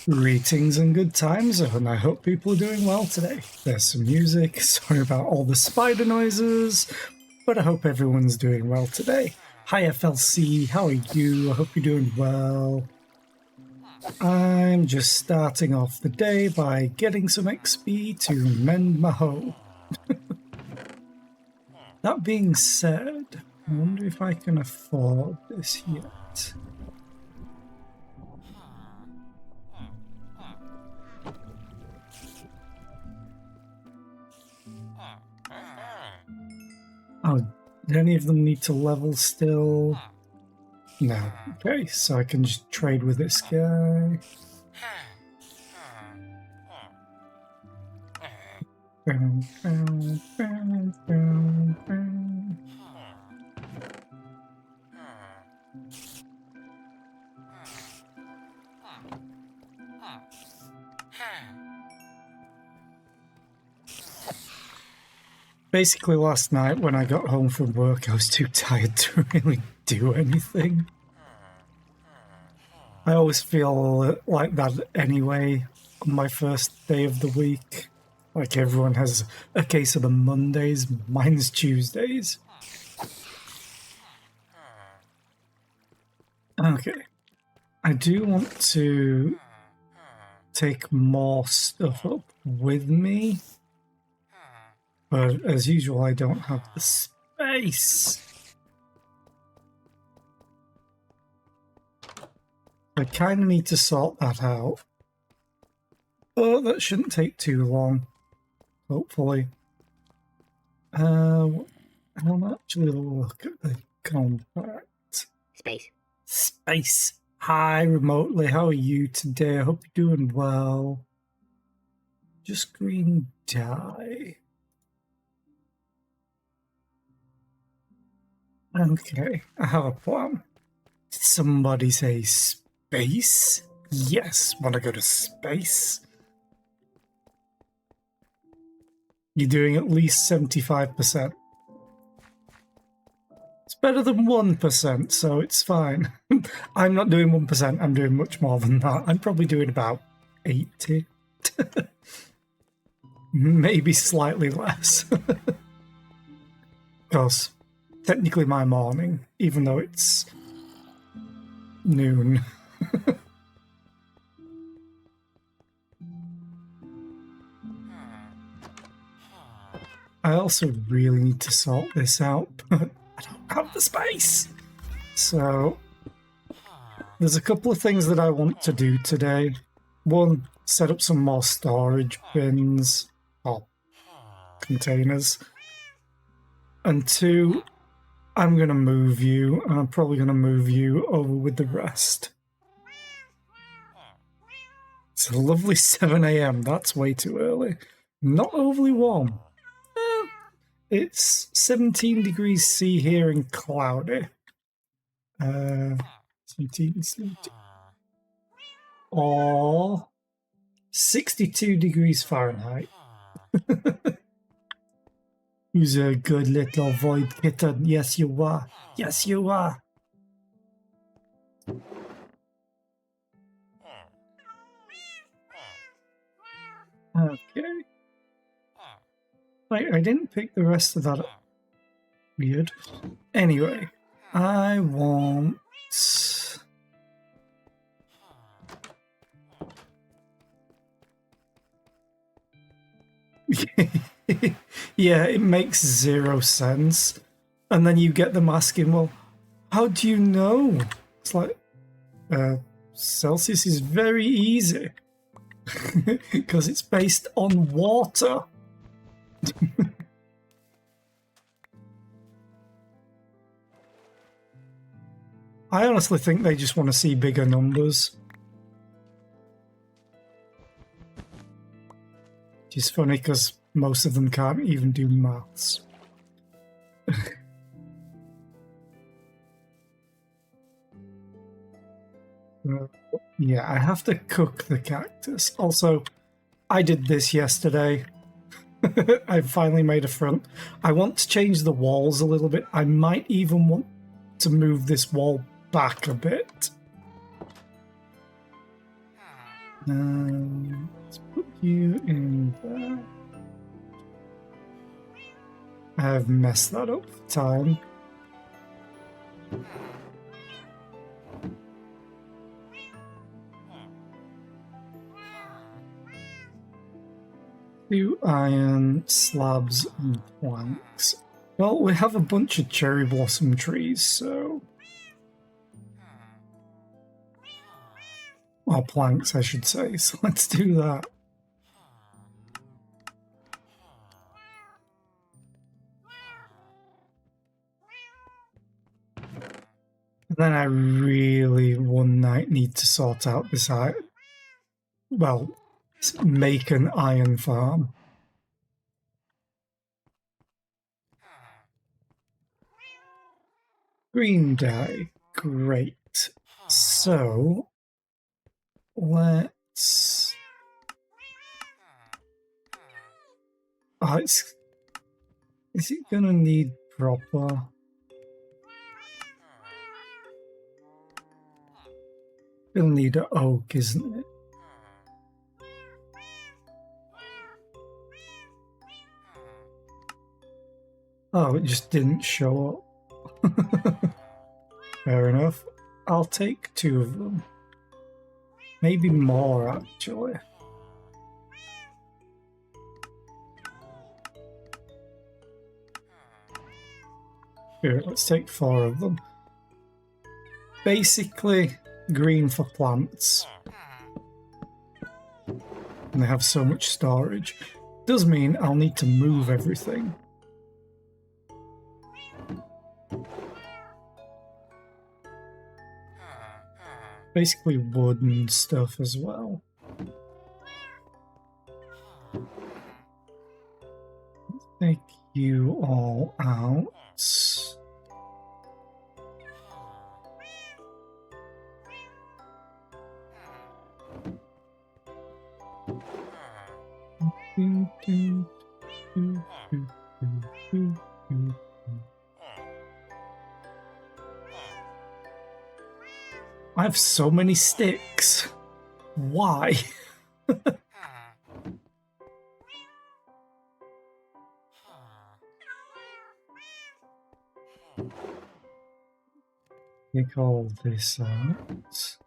Greetings and good times, and I hope people are doing well today. There's some music, sorry about all the spider noises, but I hope everyone's doing well today. Hi FLC, how are you? I hope you're doing well. I'm just starting off the day by getting some XP to mend my hoe. That being said, I wonder if I can afford this yet. Oh, do any of them need to level still? No. Okay, so I can just trade with this guy. Basically, last night when I got home from work, I was too tired to really do anything. I always feel like that anyway on my first day of the week. Like everyone has a case of the Mondays, mine's Tuesdays. Okay. I do want to take more stuff up with me. But as usual, I don't have the space. I kind of need to sort that out. But that shouldn't take too long, hopefully. I'll actually look at the compact. Space. Hi, remotely. How are you today? I hope you're doing well. Just green dye. Okay, I have a plan. Did somebody say space? Yes, want to go to space? You're doing at least 75%. It's better than 1%, so it's fine. I'm not doing 1%, I'm doing much more than that. I'm probably doing about 80. Maybe slightly less. Because technically my morning, even though it's noon. I also really need to sort this out, but I don't have the space. So there's a couple of things that I want to do today. One, set up some more storage bins or containers. And two, I'm going to move you, and I'm probably going to move you over with the rest. It's a lovely 7 AM. That's way too early. Not overly warm. It's 17 degrees C here and cloudy. 17, or 62 degrees Fahrenheit. Who's a good little void kitten? Yes, you are. Yes, you are. Okay. Wait, I didn't pick the rest of that up. Weird. Anyway, I want... Yeah, it makes zero sense. And then you get them asking, well, how do you know? It's like, Celsius is very easy. Because it's based on water. I honestly think they just want to see bigger numbers. Which is funny because most of them can't even do maths. Yeah, I have to cook the cactus. Also, I did this yesterday. I finally made a front. I want to change the walls a little bit. I might even want to move this wall back a bit. Let's put you in there. I've messed that up for time. Two iron slabs and planks. Well, we have a bunch of cherry blossom trees, so... Or planks, I should say, so let's do that. And then I really one night need to sort out this well, make an iron farm. Green dye, great. So let's. Oh, is it gonna need proper? It'll need an oak, isn't it? Oh, it just didn't show up. Fair enough. I'll take 2 of them. Maybe more, actually. Here, let's take 4 of them. Basically, green for plants. And they have so much storage. Does mean I'll need to move everything. Basically wood and stuff as well. Let's take you all out. I have so many sticks. Why? Take all this out.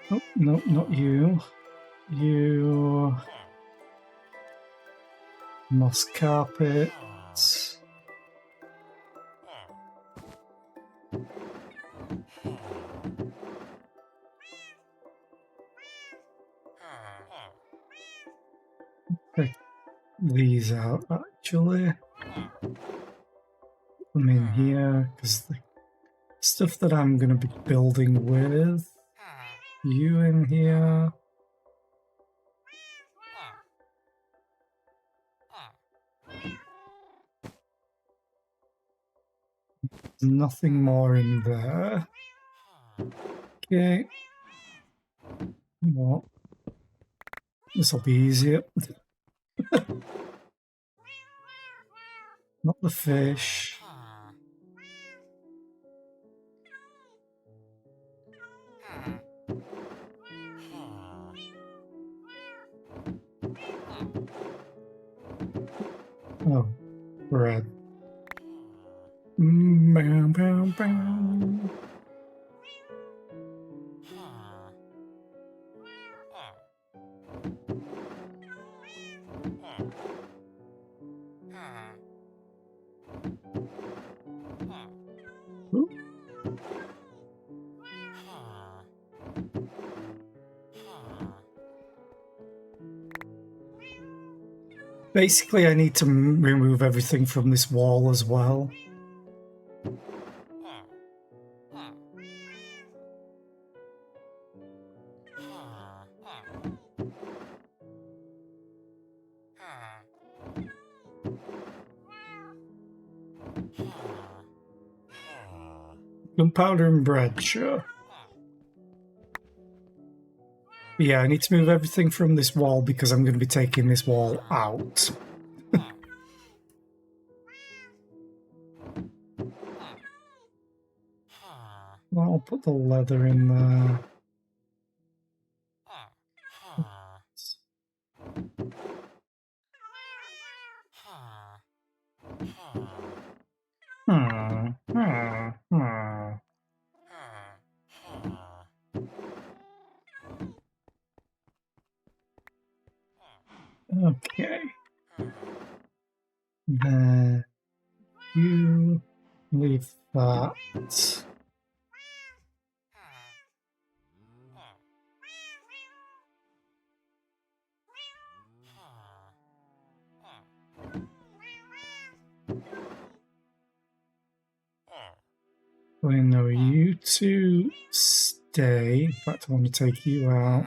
Oh, no, not you. You... moss carpet. Take these out, actually. Put them in here, because the stuff that I'm going to be building with. You in here. Nothing more in there. Okay. What? This will be easier. Not the fish. Oh, bread. Bam, bam, bam. Ooh. Basically, I need to remove everything from this wall as well. Gunpowder and bread, sure. But yeah, I need to move everything from this wall because I'm going to be taking this wall out. Well, I'll put the leather in there. Okay. Then you leave that. We know you two stay. In fact, I want to take you out.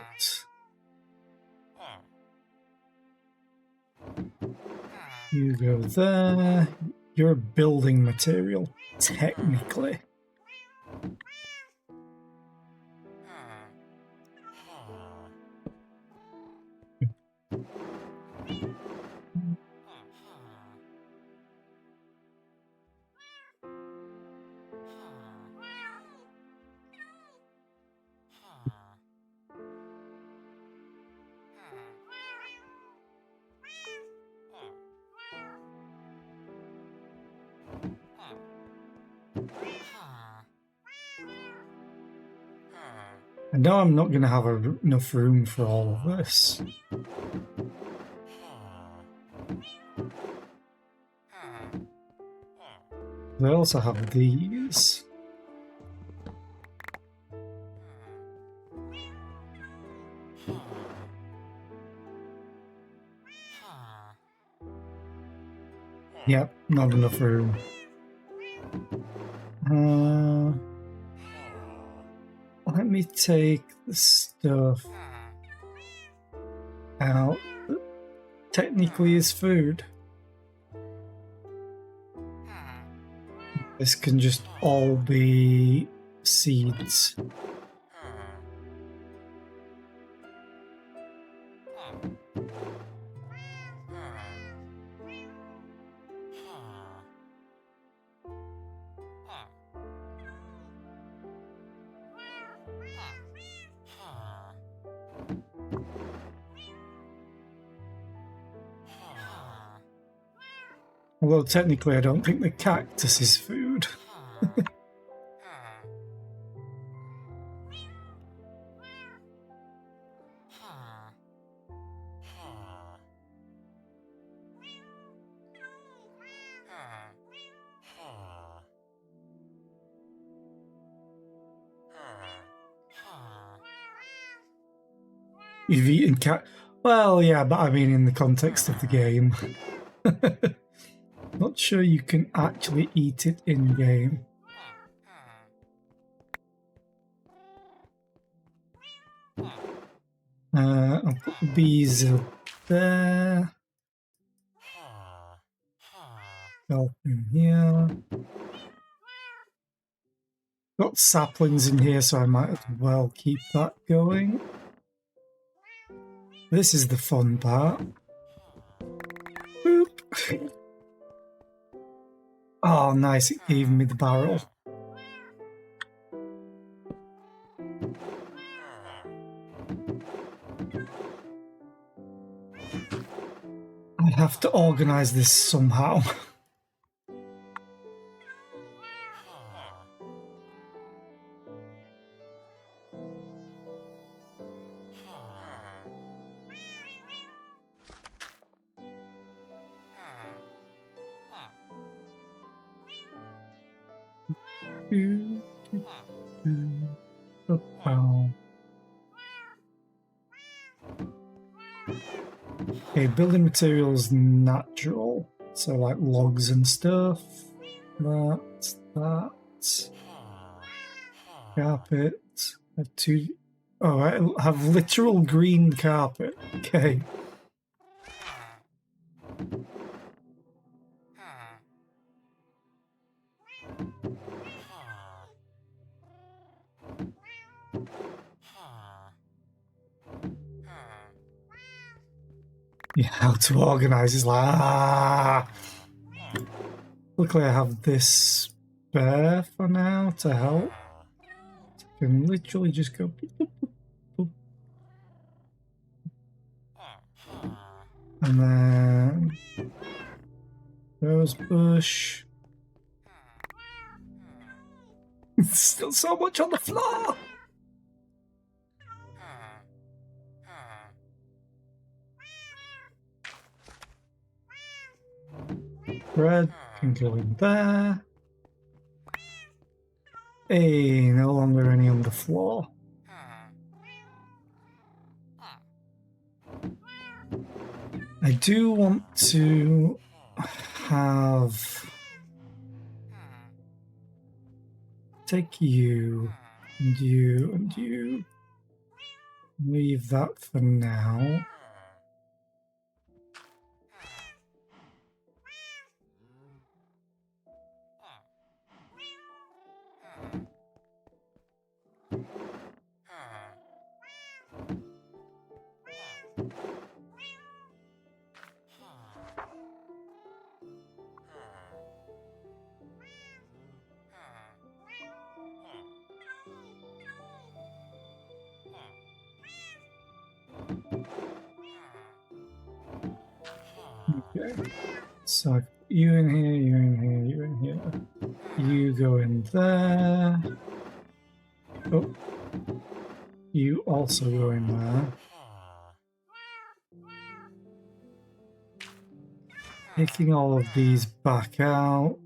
You go there. You're building material, technically. I know I'm not going to have enough room for all of this. They also have these. Yep, not enough room. Let me take the stuff out that technically is food. This can just all be seeds. Although technically I don't think the cactus is food. You've eaten cat. Well, yeah, but I mean in the context of the game. Not sure you can actually eat it in game. I'll put the bees there. Help in here. Got saplings in here, so I might as well keep that going. This is the fun part. Boop. Oh, nice, it gave me the barrel. I have to organize this somehow. Okay, building materials natural. So like logs and stuff. That. Carpet. I have two. Oh, I have literal green carpet. Okay. Yeah, how to organize is like, Luckily I have this spare for now to help. I can literally just go boop, boop, boop, boop. And then rose bush. Still so much on the floor. Bread can go in there. Hey, no longer any on the floor. I do want to have... Take you, and you, and you. Leave that for now. Okay. So you in here, you in here, you in here. You go in there. Oh. You also go in there. Taking all of these back out.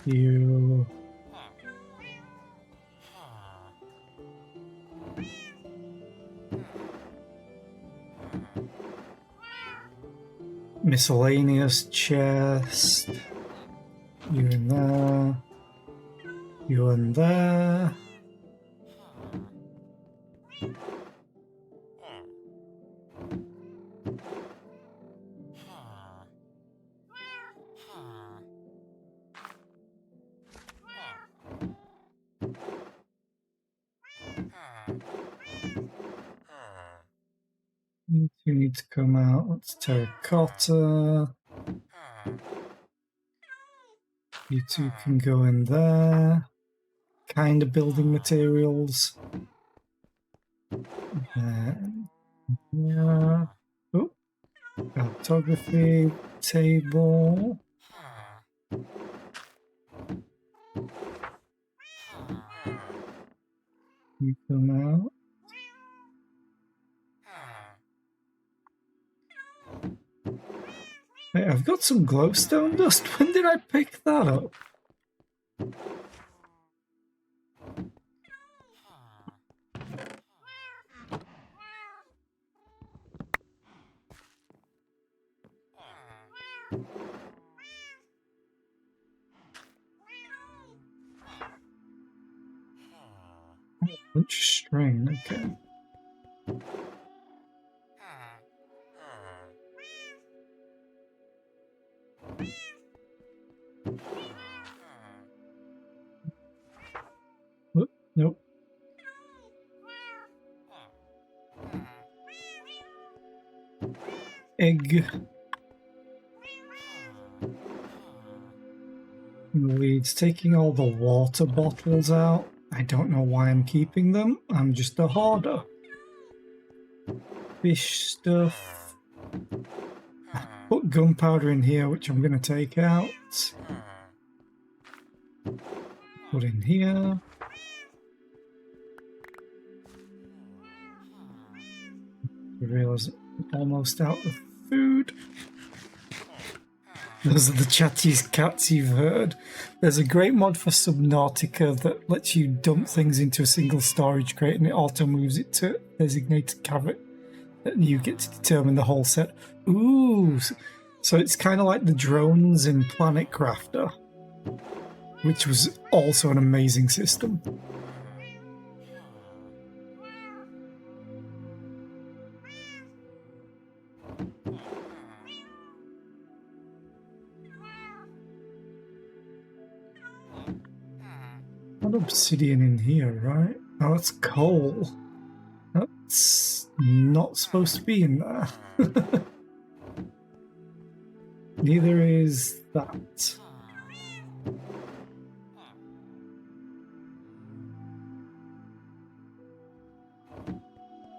You... Miscellaneous chest. You in there. You in there. You two need to come out. That's terracotta. You two can go in there. Kind of building materials. Yeah. Oh. Cartography table. You come out. Hey, I've got some glowstone dust. When did I pick that up? Bunch of string, okay. Whoop, nope. Egg. Weeds taking all the water bottles out. I don't know why I'm keeping them. I'm just a hoarder. Fish stuff. Put gunpowder in here, which I'm going to take out. Put in here. I realize I'm almost out of food. Those are the chattiest cats you've heard. There's a great mod for Subnautica that lets you dump things into a single storage crate and it auto moves it to designated cabinet. And you get to determine the whole set. Ooh, so it's kind of like the drones in Planet Crafter, which was also an amazing system. Not obsidian in here, right? Oh, that's coal. That's not supposed to be in there. Neither is that.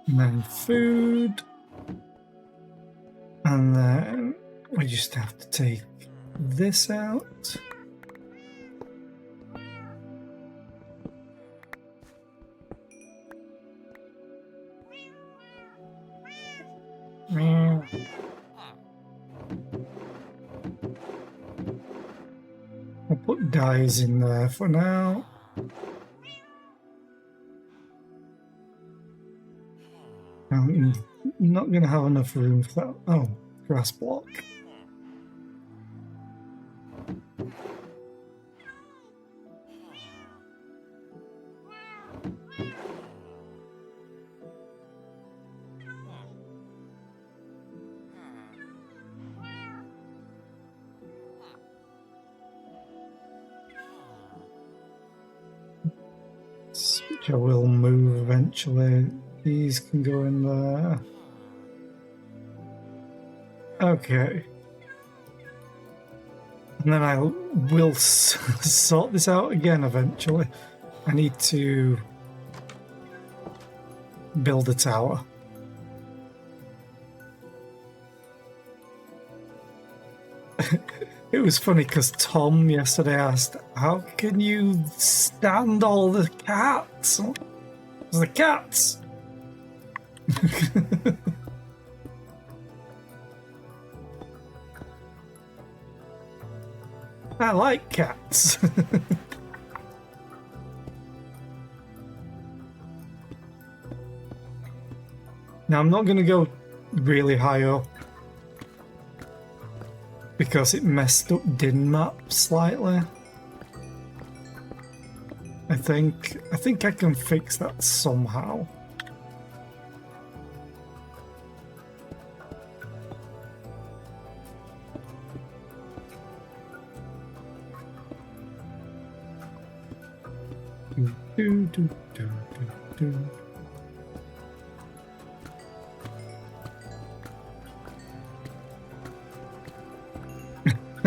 And then food. And then we just have to take this out. I'll put dyes in there for now. I'm not going to have enough room for that. Oh, grass block. Which I will move eventually. These can go in there. Okay. And then I will sort this out again eventually. I need to build a tower. It was funny because Tom yesterday asked, how can you stand all the cats? It's the cats. I like cats. Now I'm not going to go really high up because it messed up DIN map slightly. I think I can fix that somehow. Do, do, do, do, do.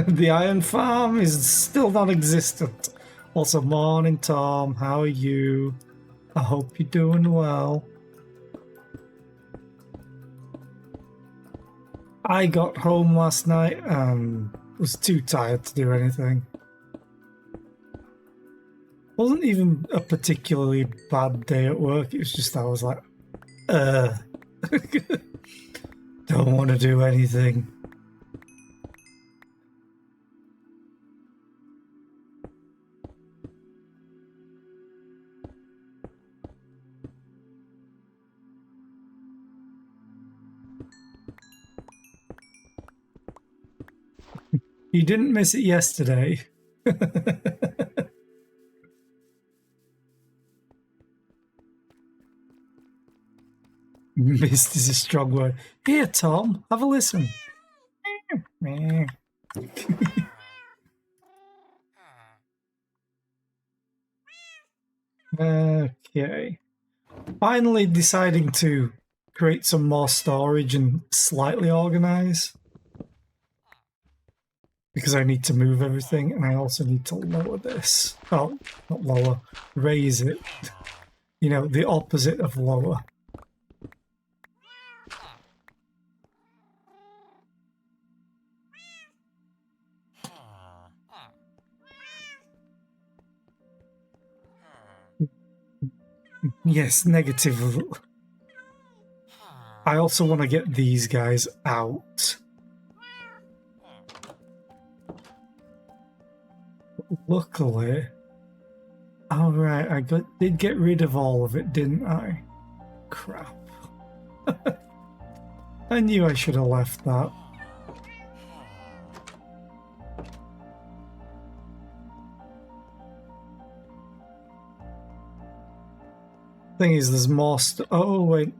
The iron farm is still non-existent. Also, morning, Tom. How are you? I hope you're doing well. I got home last night and was too tired to do anything. Wasn't even a particularly bad day at work. It was just I was like, don't want to do anything. You didn't miss it yesterday. Missed is a strong word. Here, Tom, have a listen. Okay. Finally deciding to create some more storage and slightly organize. Because I need to move everything and I also need to lower this. Oh, not lower, raise it. You know, the opposite of lower. Yes, negative. I also want to get these guys out. luckily... Oh right, did get rid of all of it, didn't I? Crap. I knew I should have left that. Thing is, there's more stuff. Oh, wait.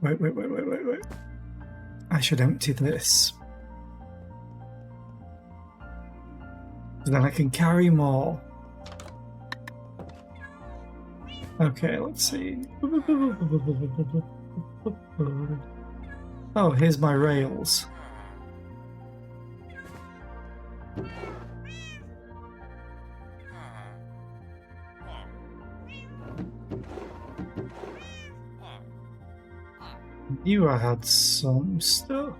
I should empty this. So then I can carry more. Okay, let's see. Oh, here's my rails. You had some stuff.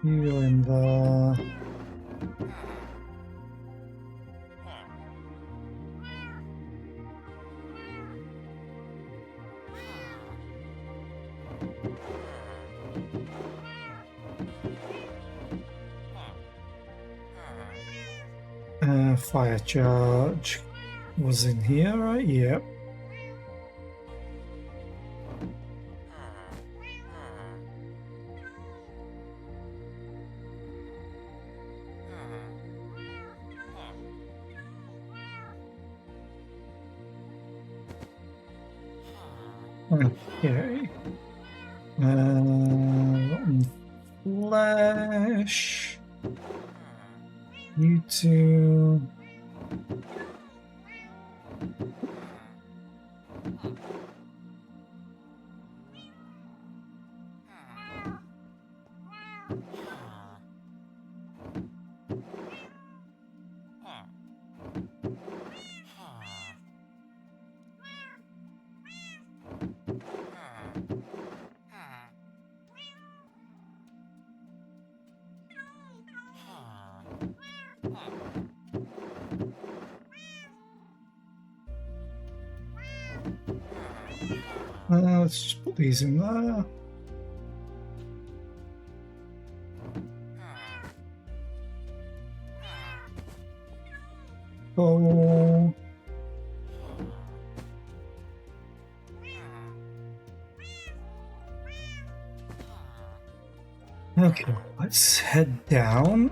You in there. Fire charge was in here, right? Yep. Okay. Rotten flesh. You two. Let's just put these in there. Oh. Okay, let's head down.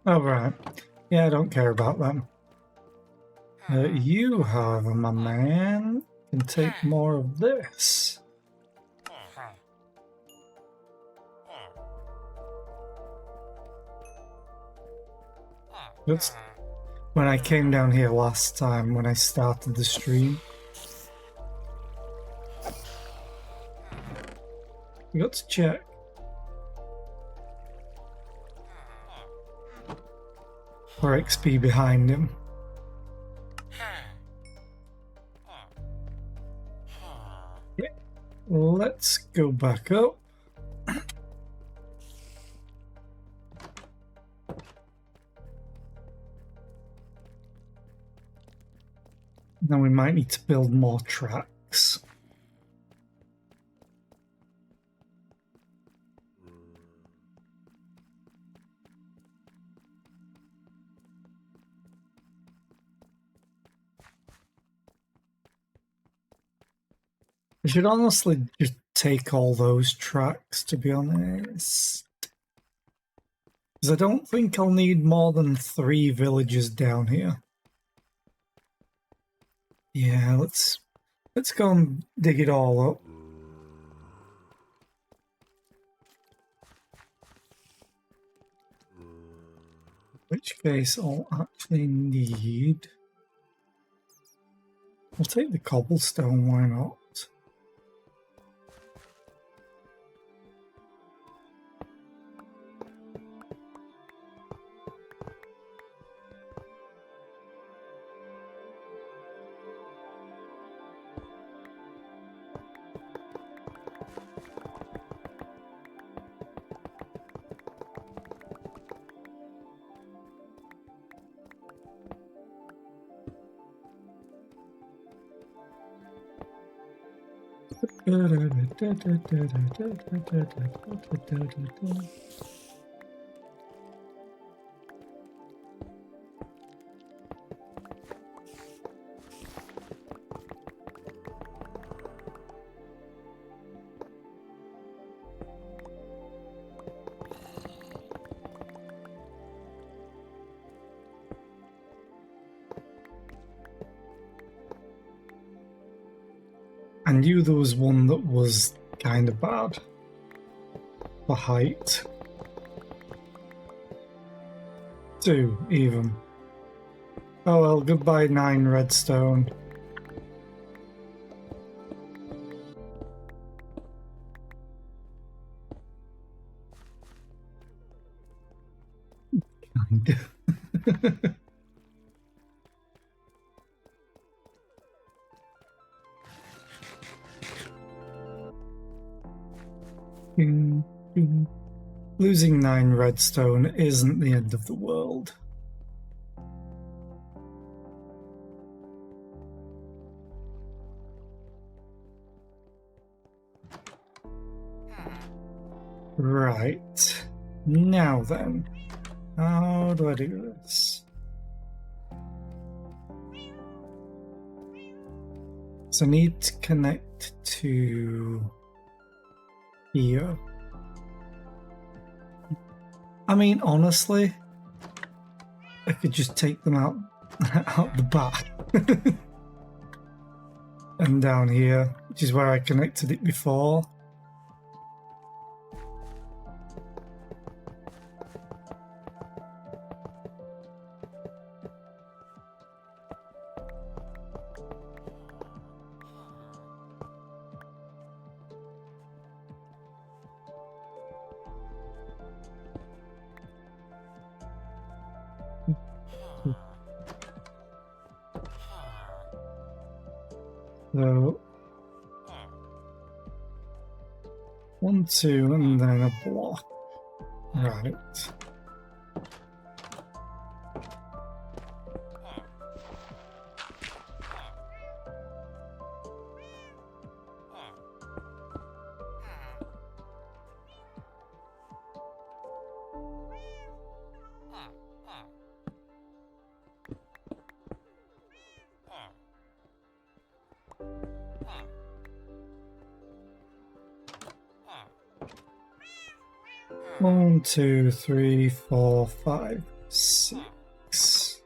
Oh, right. Yeah, I don't care about them. You, however, my man, can take more of this. That's when I came down here last time when I started the stream. You got to check. For XP behind him. Yeah. Let's go back up. Now we might need to build more tracks. I should honestly just take all those tracks, to be honest. Because I don't think I'll need more than 3 villages down here. Yeah, let's go and dig it all up. In which case I'll actually need... I'll take the cobblestone, why not? I knew there was one that was kind of bad for height. 2 even. Oh well, goodbye 9 redstone. Losing 9 redstone isn't the end of the world. Right. Now then, how do I do this? So I need to connect to here. I mean, honestly, I could just take them out the back and down here, which is where I connected it before. So 1, 2, and then a block. Right. One, 2, 3, 4, 5, 6.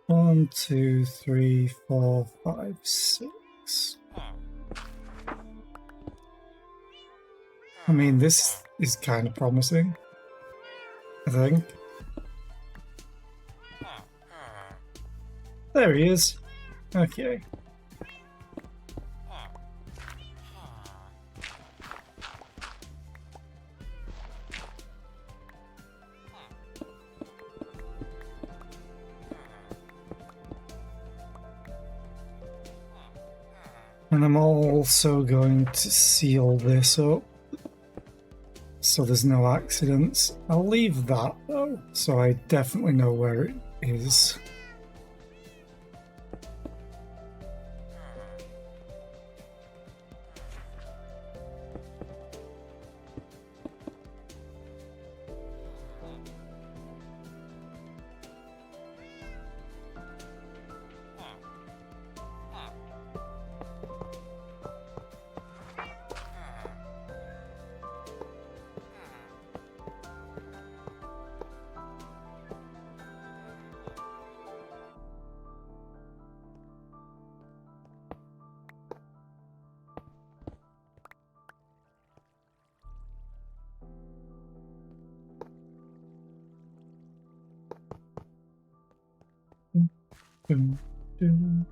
1, 2, 3, 4, 5, 6. I mean, this is kind of promising, I think. There he is. Okay. And I'm also going to seal this up so there's no accidents. I'll leave that though, so I definitely know where it is. Boom, boom.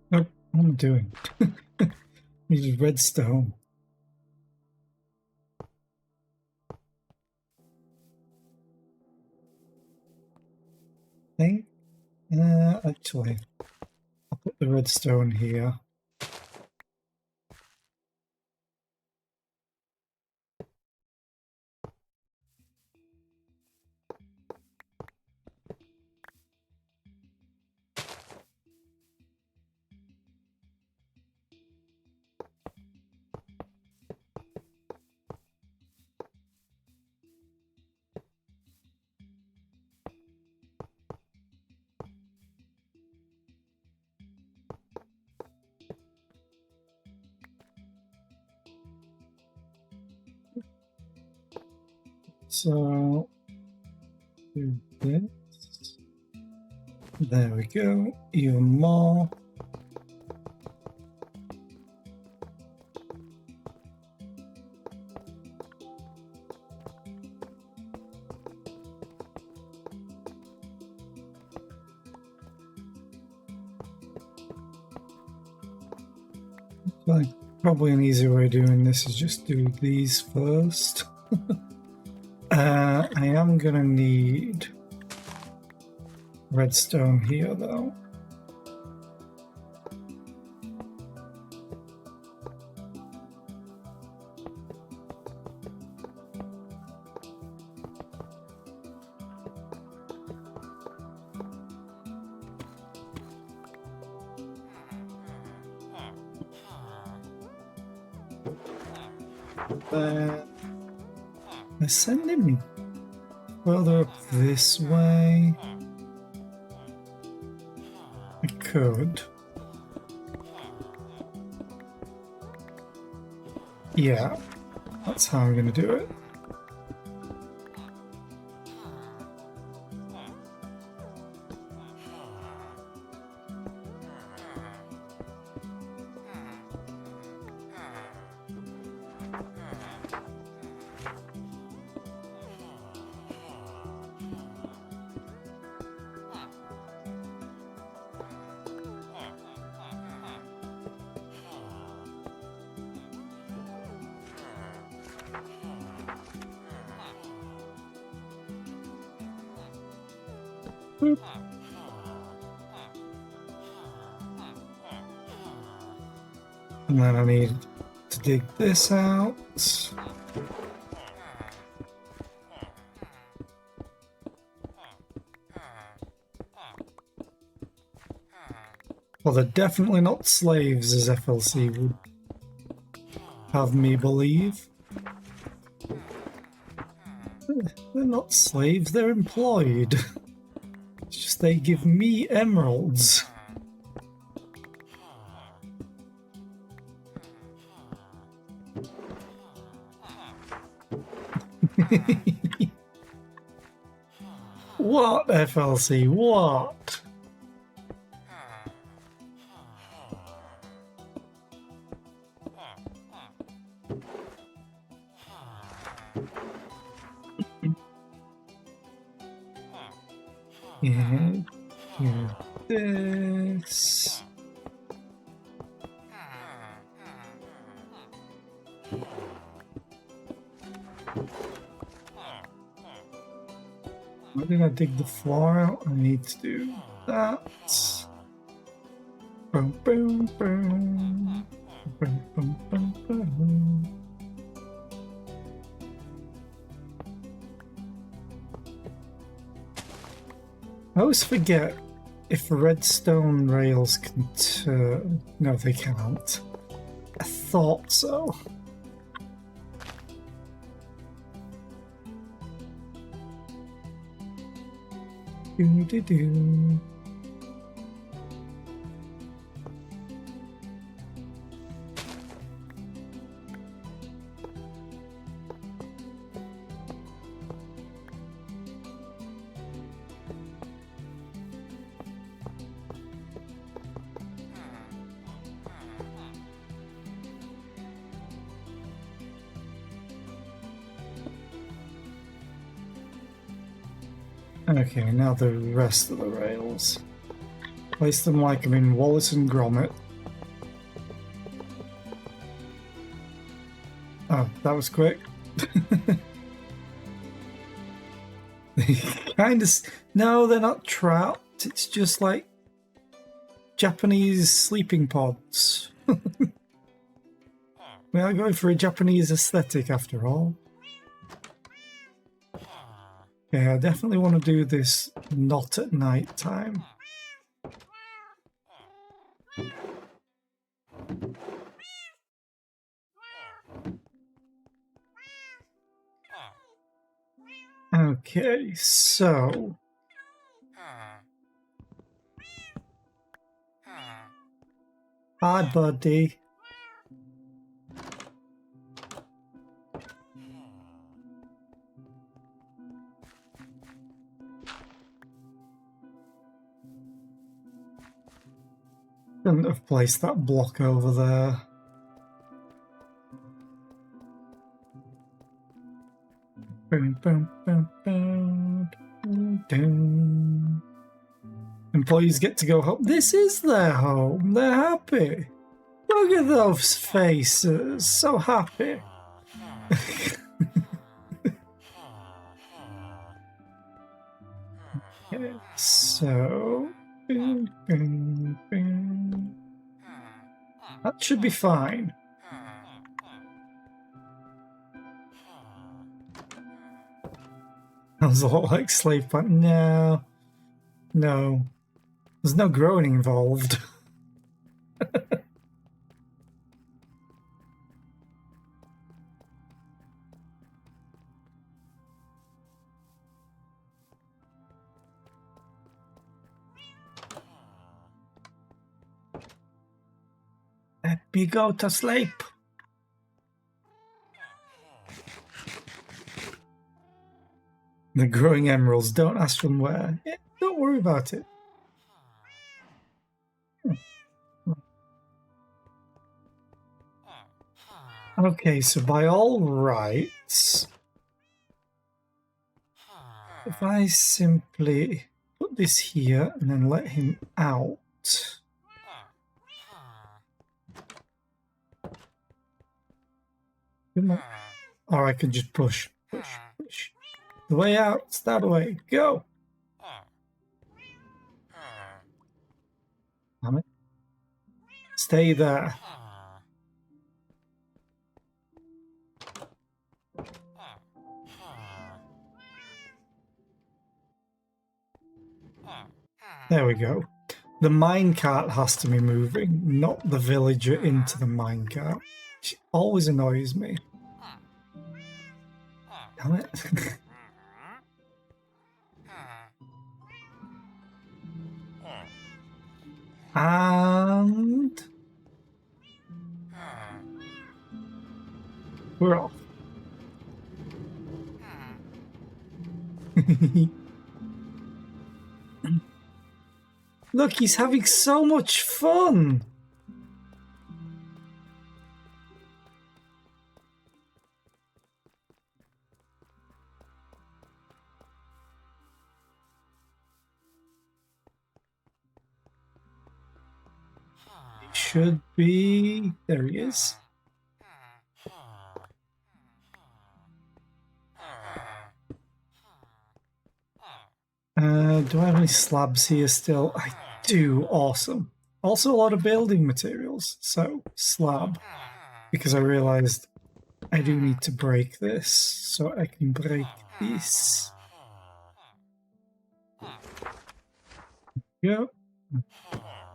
Nope, what am I doing? Needed redstone. Think? Actually, I'll put the redstone here. So, do this. There we go. Even more. Like, probably an easier way of doing this is just do these first. I am gonna need redstone here though. They're sending me further up this way. I could. Yeah, that's how I'm going to do it. Boop. And then I need to dig this out. Well, they're definitely not slaves, as FLC would have me believe. They're not slaves, they're employed. It's just they give me emeralds. What, FLC? What? Yeah, here's this. Why did I dig the floor out? I need to do that. Boom, boom, boom. Boom, boom, boom, boom. I always forget if redstone rails can turn. No, they can't. I thought so. Do-do-do. Okay, now the rest of the rails. Place them like I'm in Wallace and Gromit. Oh, that was quick. Kind of. No, they're not trapped. It's just like Japanese sleeping pods. We are going for a Japanese aesthetic after all. Yeah, I definitely want to do this not at night time. Okay, so... Hi, buddy. Shouldn't have placed that block over there. Boom, boom, boom, boom, boom, boom. Employees get to go home. This is their home. They're happy. Look at those faces. So happy. Okay, so... Boom, boom, boom. That should be fine. Sounds a lot like slave plant. No. No. There's no growing involved. Let me go to sleep. The growing emeralds, don't ask them where. Yeah, don't worry about it. Okay, so by all rights, if I simply put this here and then let him out. Come on. Or I can just push. The way out, it's that way. Go! Damn it. Stay there. There we go. The minecart has to be moving, not the villager into the minecart. Which always annoys me. Damn it. And... we're off. Look, he's having so much fun. He should be... there he is. Do I have any slabs here still? I do. Awesome. Also a lot of building materials. So, slab. Because I realized I do need to break this. So I can break this. Yep.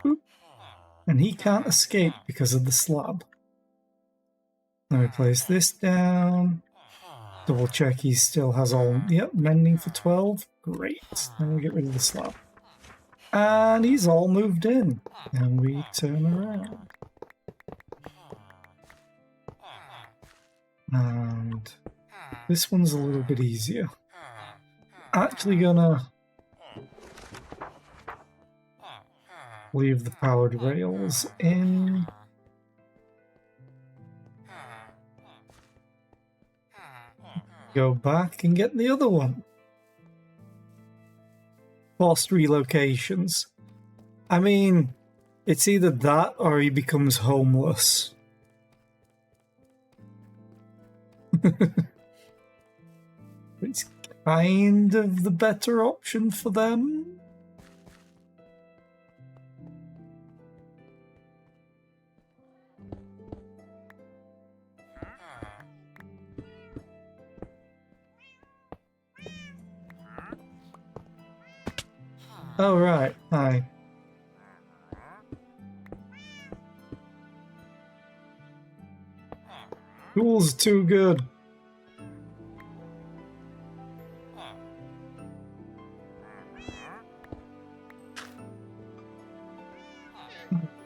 Boop. And he can't escape because of the slab. Let me place this down. Double check he still has all... yep, mending for 12. Great. Then we get rid of the slab. And he's all moved in. And we turn around. And this one's a little bit easier. Actually gonna leave the powered rails in. Go back and get the other one. forced relocations. I mean, it's either that or he becomes homeless. It's kind of the better option for them. Oh, right. Hi. Tools too good.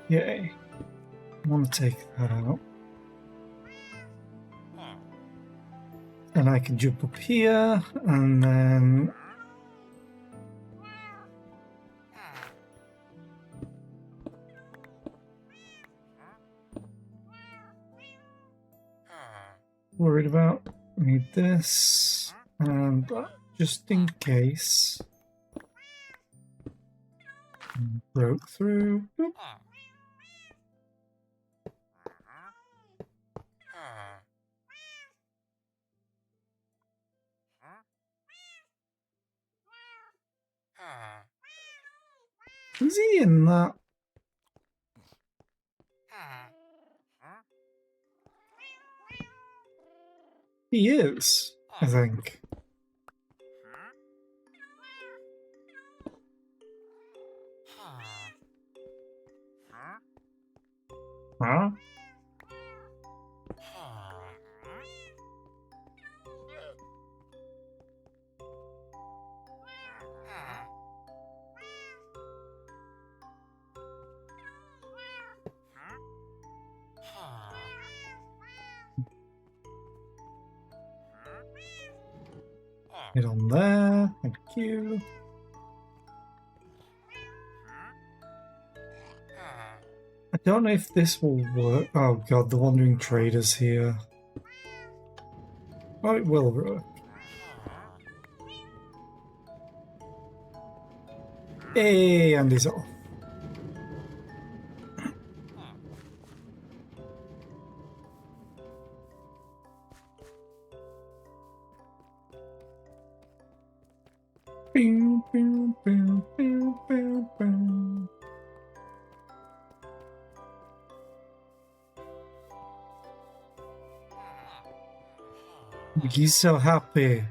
Yay. I want to take that out. And I can jump up here, and then... Worried about. Need this, and just in case. Broke through. Boop. Is he in that? He is, I think. Huh? Get on there, thank you. I don't know if this will work. Oh god, the Wandering Trader's here. Oh, it will work. Hey, and he's off. Boom, boom, boom, boom, boom, boom. He's so happy.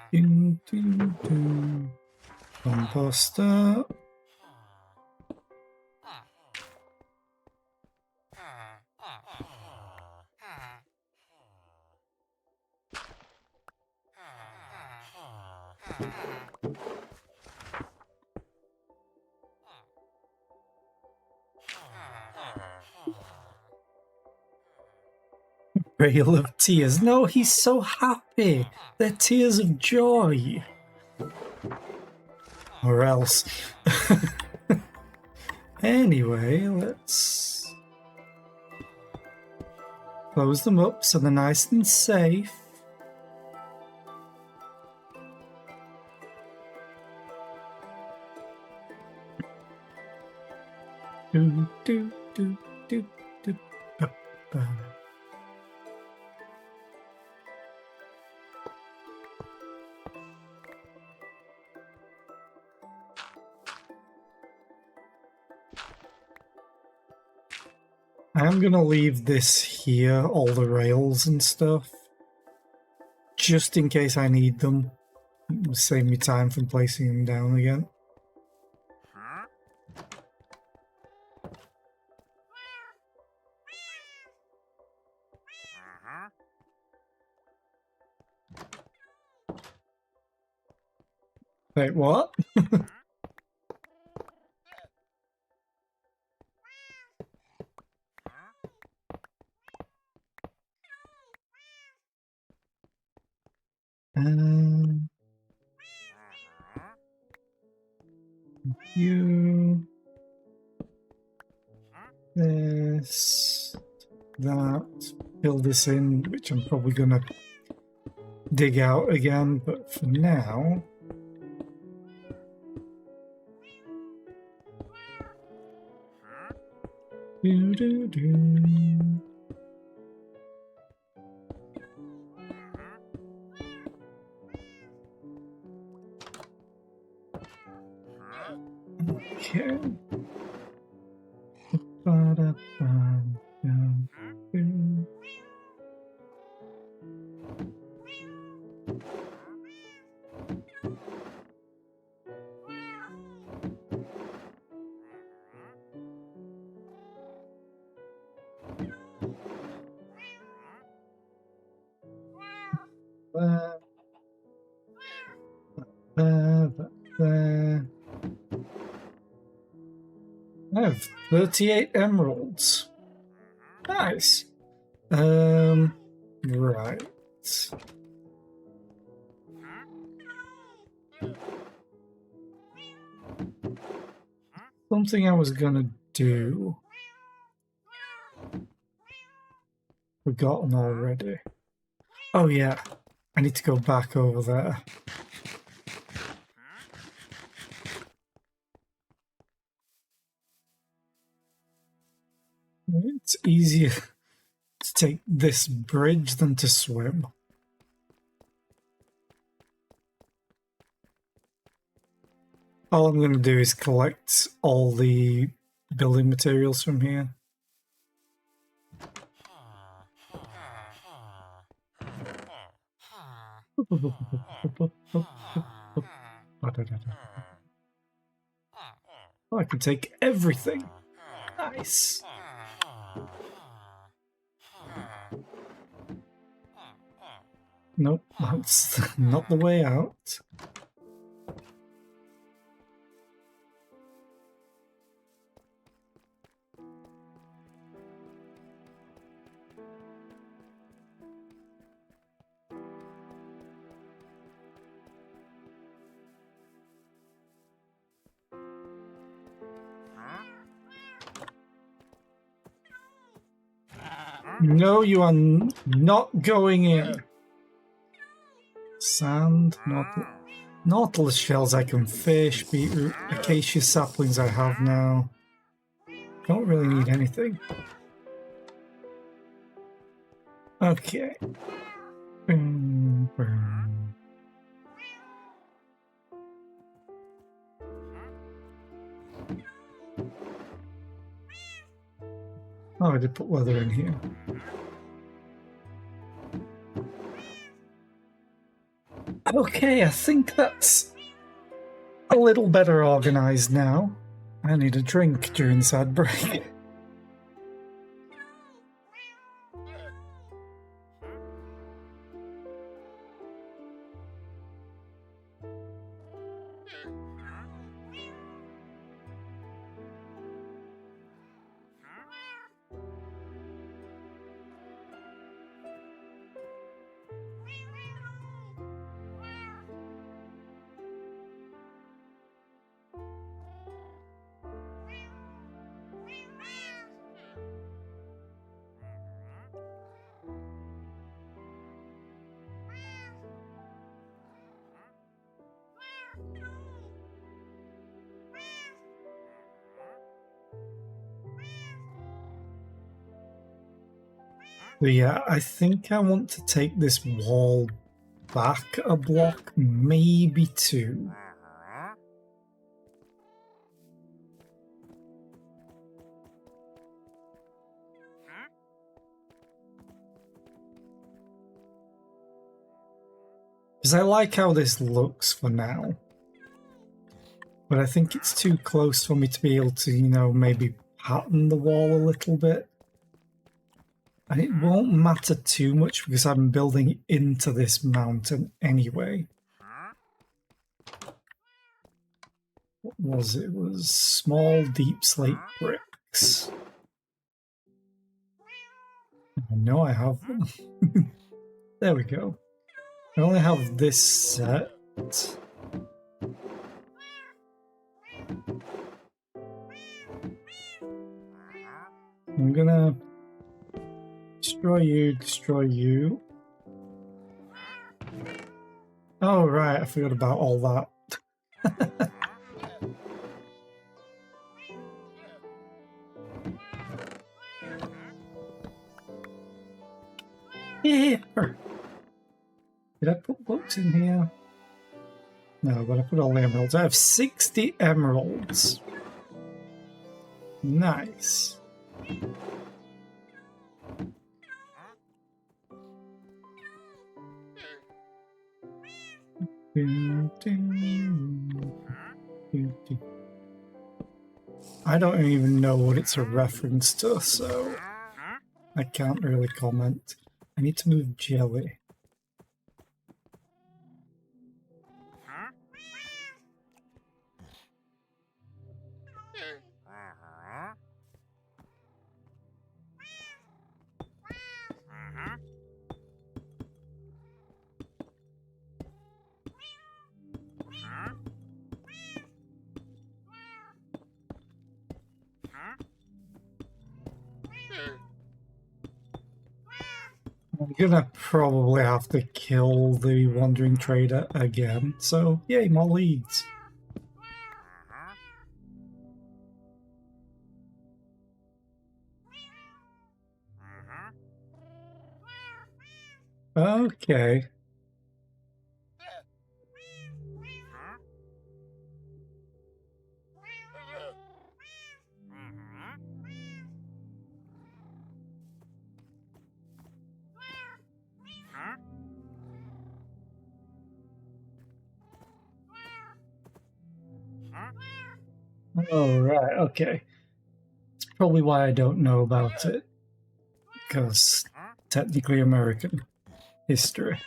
Doo, doo, doo. Composter. Rail of tears. No, he's so happy. They're tears of joy. Or else. Anyway, let's close them up so they're nice and safe. Do, do, do, do, do, ba, ba. I am gonna leave this here, all the rails and stuff, just in case I need them. It'll save me time from placing them down again. Wait, what? You. This. That. Fill this in, which I'm probably going to dig out again, but for now. Do do do. Okay. There. I have 38 emeralds. Nice. Right. Something I was gonna do. Forgotten already. Oh yeah, I need to go back over there. It's easier to take this bridge than to swim. All I'm going to do is collect all the building materials from here. Oh, I can take everything. Nice. Nope, that's not the way out. No, you are not going in. Sand, nautilus shells I can fish, beetroot, acacia saplings I have now. Don't really need anything. Okay. Oh, I did put leather in here. Okay, I think that's a little better organized now. I need a drink during this ad break. But yeah, I think I want to take this wall back a block, maybe two. Because I like how this looks for now. But I think it's too close for me to be able to, you know, maybe pattern the wall a little bit. And it won't matter too much because I'm building into this mountain anyway. What was it? It was small deep slate bricks. I know I have them. There we go. I only have this set. I'm gonna destroy you. Oh, right, I forgot about all that. Here! Did I put books in here? No, but I put all the emeralds. I have 60 emeralds. Nice. I don't even know what it's a reference to, so I can't really comment. I need to move jelly. I'm gonna probably have to kill the Wandering Trader again, so yay, more leads. Okay. Oh, right, okay. That's probably why I don't know about it. Because technically American history.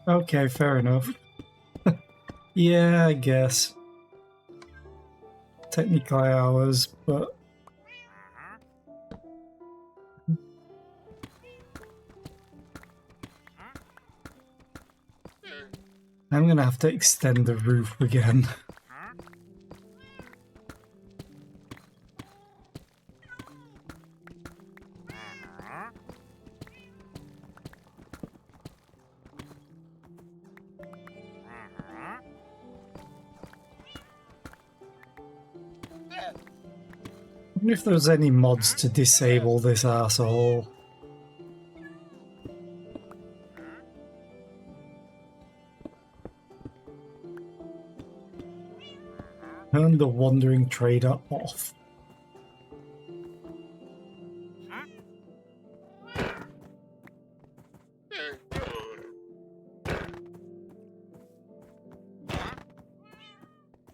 Okay, fair enough. Yeah, I guess. Technically ours, but... I'm gonna have to extend the roof again. I wonder if there's any mods to disable this arsehole. Turn the Wandering Trader off.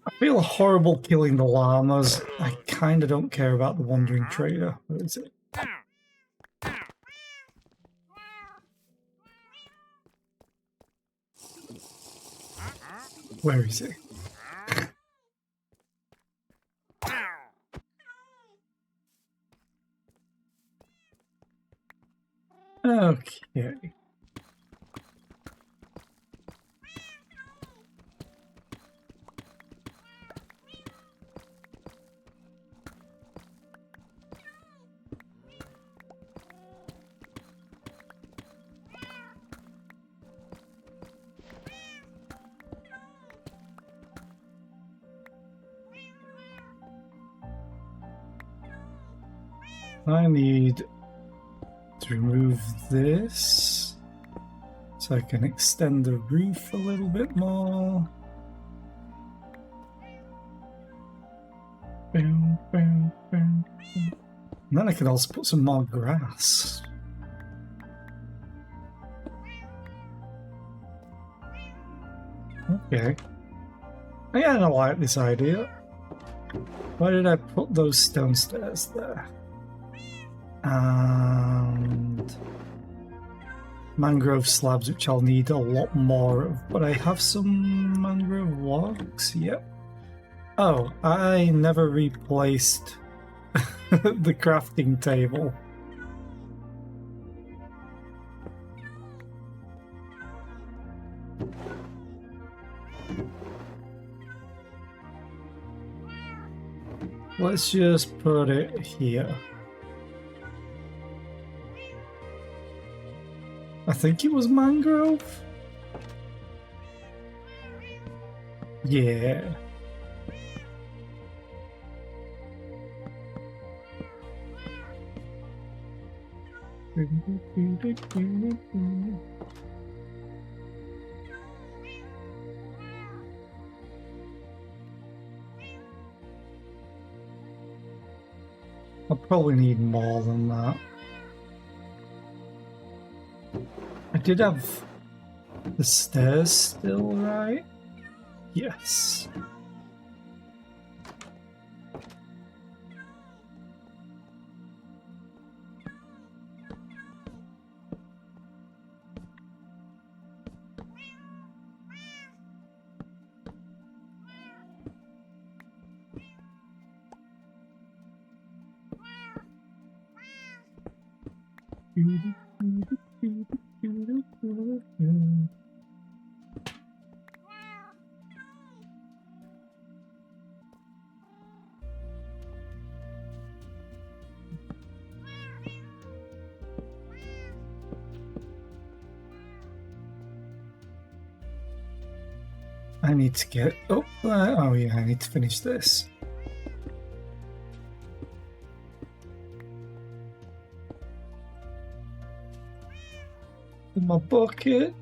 I feel horrible killing the llamas. I kinda don't care about the Wandering Trader. Where is it? Where is he? Okay. I need to remove this so I can extend the roof a little bit more. Boom, boom, boom, boom. And then I can also put some more grass. Okay. I kind of like this idea. Why did I put those stone stairs there? And mangrove slabs, which I'll need a lot more of, but I have some mangrove logs. Yep. Oh, I never replaced the crafting table. Let's just put it here. I think it was mangrove. Yeah. I'll probably need more than that. I did have the stairs still, right? Yes. I need to get up there. Oh yeah, I need to finish this. In my bucket.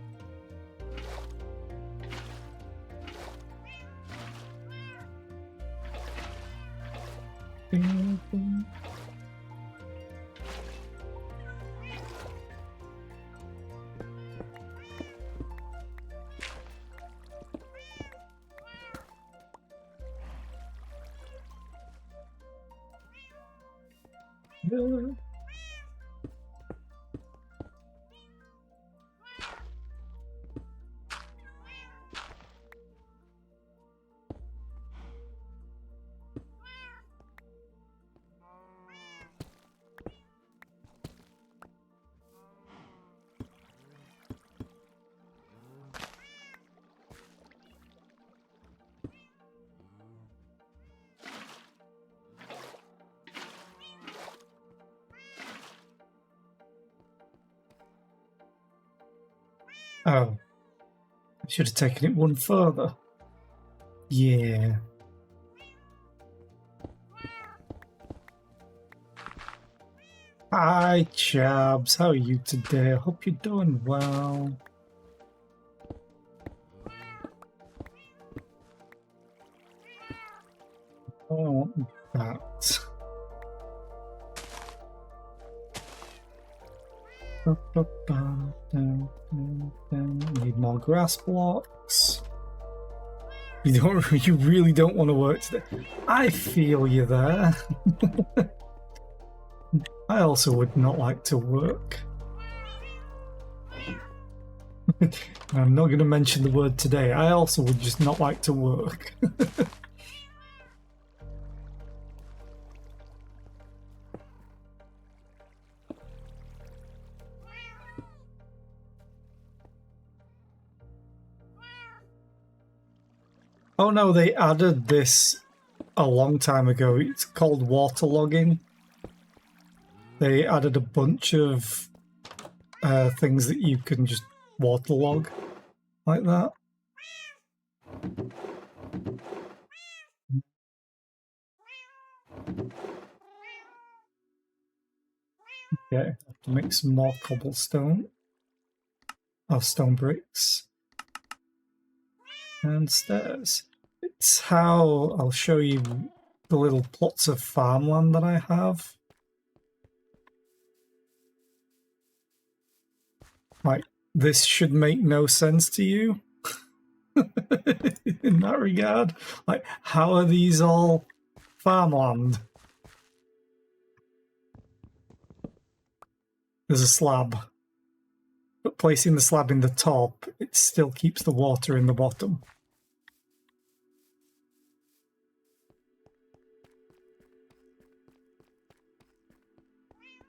Oh, I should have taken it one further. Yeah. Hi, Chabs. How are you today? I hope you're doing well. I want that. Need more grass blocks. You really don't want to work today. I feel you there. I also would not like to work. I'm not going to mention the word today. I also would just not like to work. Oh no, they added this a long time ago. It's called waterlogging. They added a bunch of things that you can just waterlog like that. Okay, I have to make some more cobblestone. Oh, stone bricks. And stairs. It's how I'll show you the little plots of farmland that I have. Like, this should make no sense to you in that regard. Like, how are these all farmland? There's a slab. but placing the slab in the top, it still keeps the water in the bottom.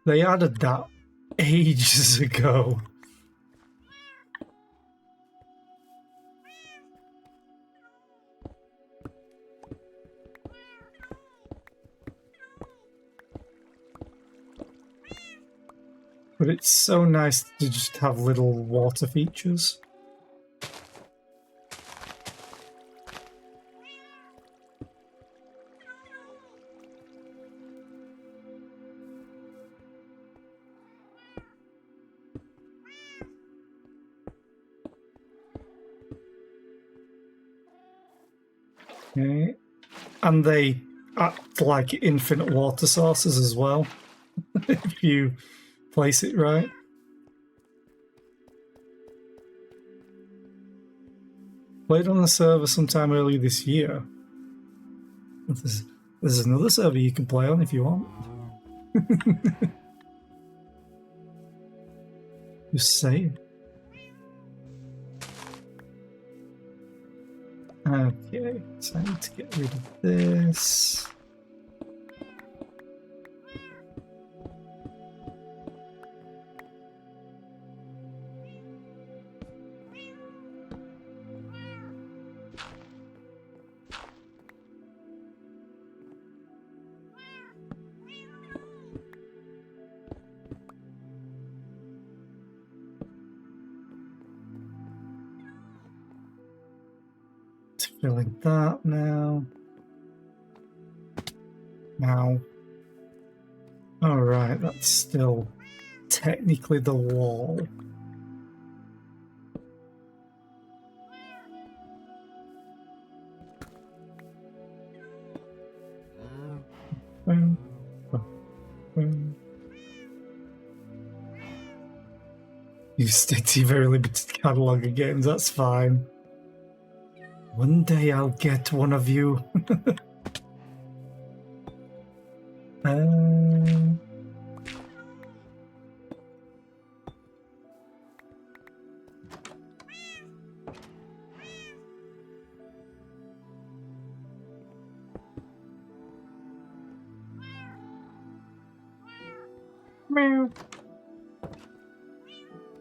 They added that ages ago. But it's so nice to just have little water features. Okay. And they act like infinite water sources as well, if you place it right. Played on the server sometime earlier this year. There's another server you can play on if you want. Just saying. Okay, so I need to get rid of this. Filling that now. Now. Alright, that's still technically the wall. You stick to your very limited catalogue of games, that's fine. One day I'll get one of you.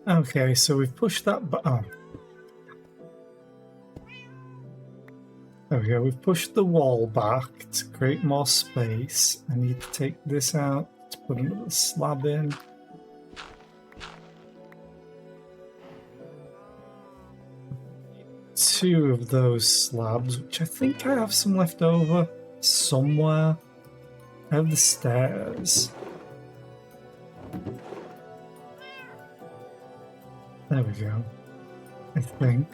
Okay, so we've pushed that button. There we go, we've pushed the wall back to create more space. I need to take this out to put another slab in. Two of those slabs, which I think I have some left over somewhere. I have the stairs. There we go, I think.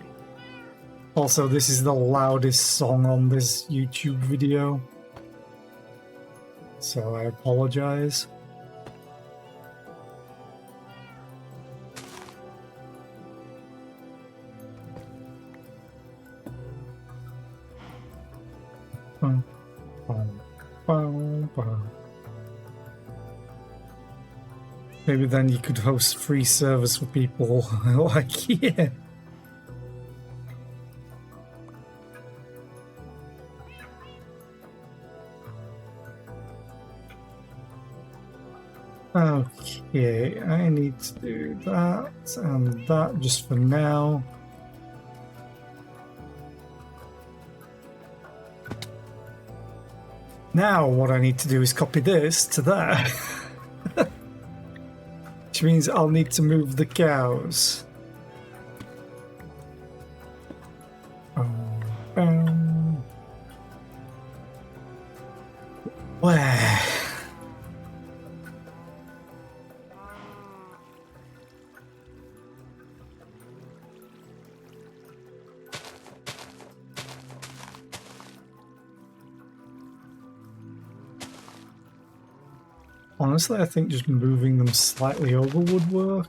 Also, this is the loudest song on this YouTube video, so I apologize. Maybe then you could host free service for people like, yeah. Okay, I need to do that and that just for now. Now what I need to do is copy this to there. Which means I'll need to move the cows. Where? Honestly, I think just moving them slightly over would work.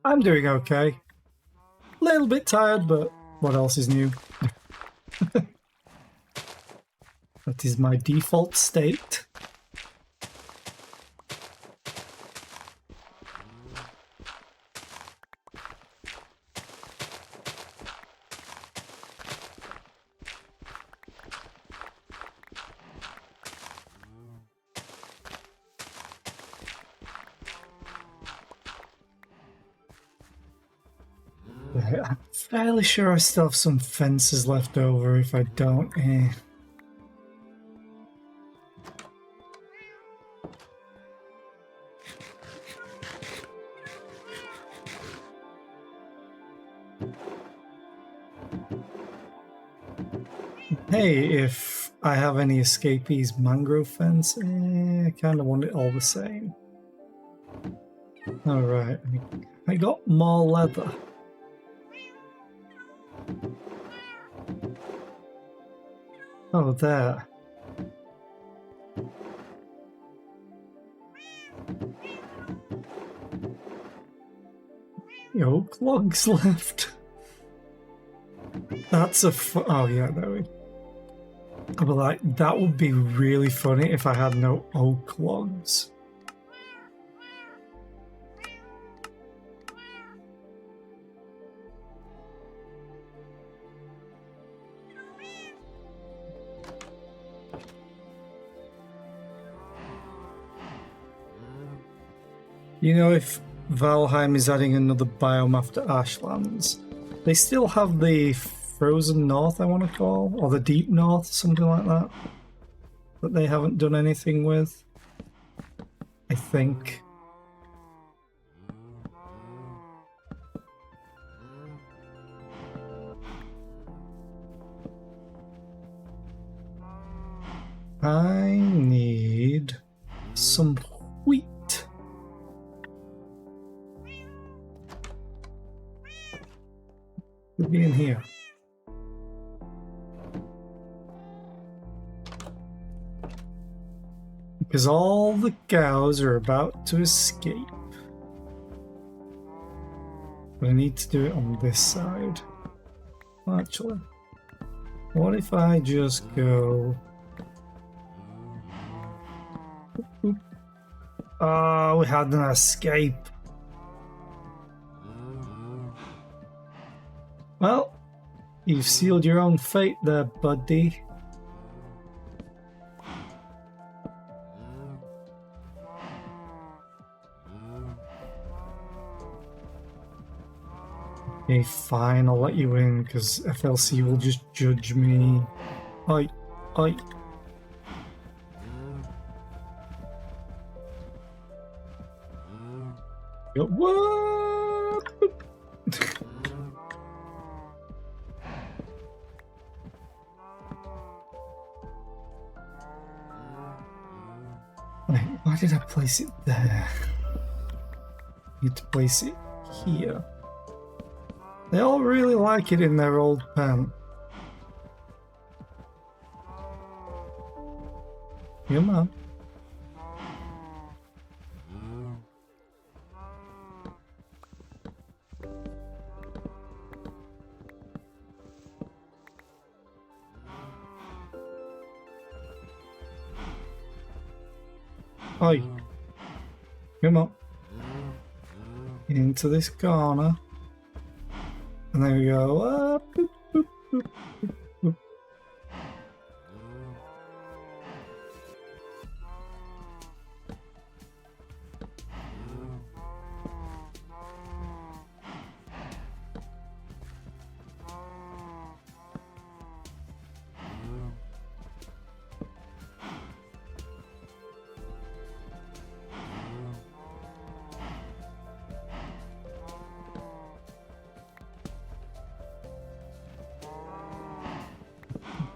I'm doing okay. Little bit tired, but what else is new? That is my default state. I'm fairly sure I still have some fences left over. If I don't, Hey, if I have any escapees mangrove fence, I kind of want it all the same. Alright, I got more leather. Oh, there. Oak logs left. That's a oh yeah, there we go. But like, that would be really funny if I had no oak logs. You know, if Valheim is adding another biome after Ashlands, they still have the Frozen North, I want to call, or the Deep North, something like that they haven't done anything with, I think. I need some wheat. Could be in here. Because all the cows are about to escape. But I need to do it on this side. Actually, what if I just go... Oh, we had an escape. Well, you've sealed your own fate there, buddy. Okay, fine, I'll let you in, because FLC will just judge me. Oi, oi. What? Wait, why did I place it there? Need to place it here. They all really like it in their old pen. Come on. Oi. Come on. Into this corner. And there we go. Boop, boop, boop, boop, boop.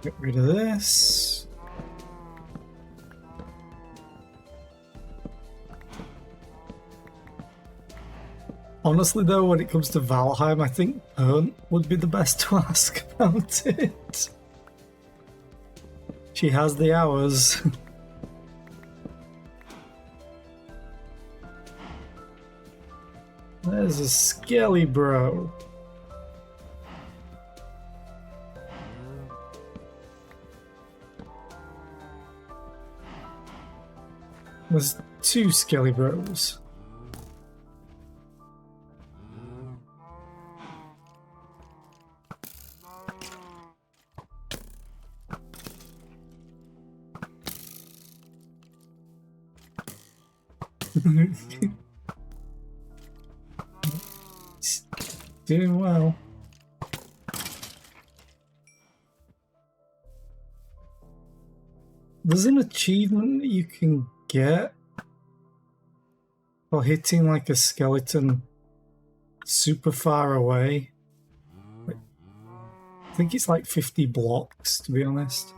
Get rid of this. Honestly though, when it comes to Valheim, I think Pern would be the best to ask about it. She has the hours. There's a skelly bro. There's two skelly bros. Doing well. There's an achievement that you can get for hitting like a skeleton super far away. I think it's like 50 blocks, to be honest.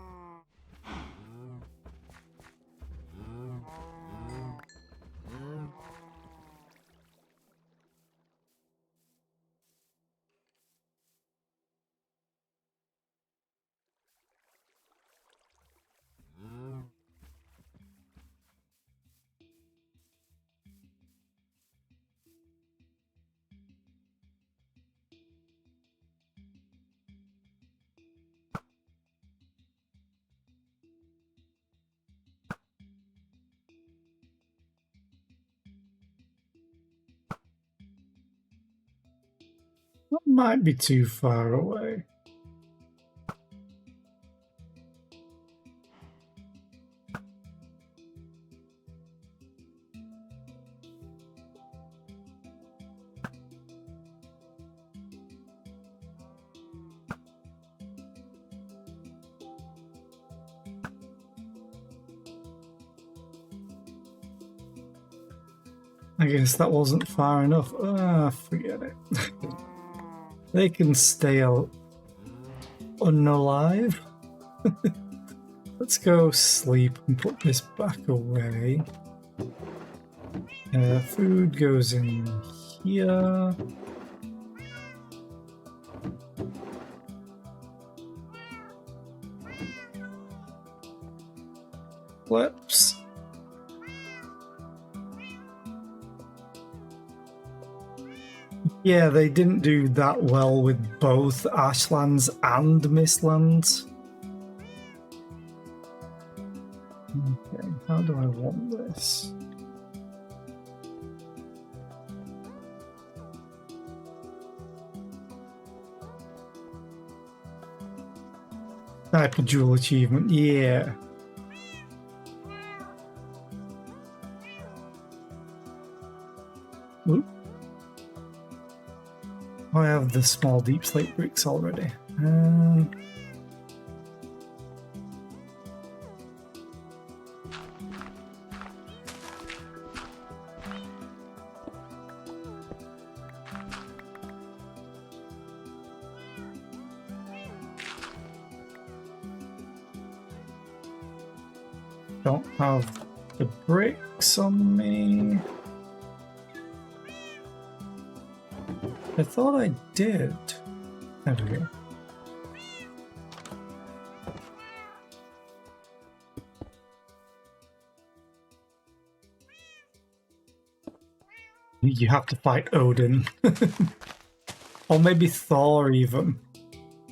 That might be too far away. I guess that wasn't far enough. Ah, forget it. They can stay unalive. Let's go sleep and put this back away. Food goes in here. Whoops. Yeah, they didn't do that well with both Ashlands and Mistlands. Okay, how do I want this? Hyper Jewel achievement, yeah. Oop. I have the small deep slate bricks already. Don't have the bricks on me. I thought I did. There we go. You have to fight Odin. Or maybe Thor even.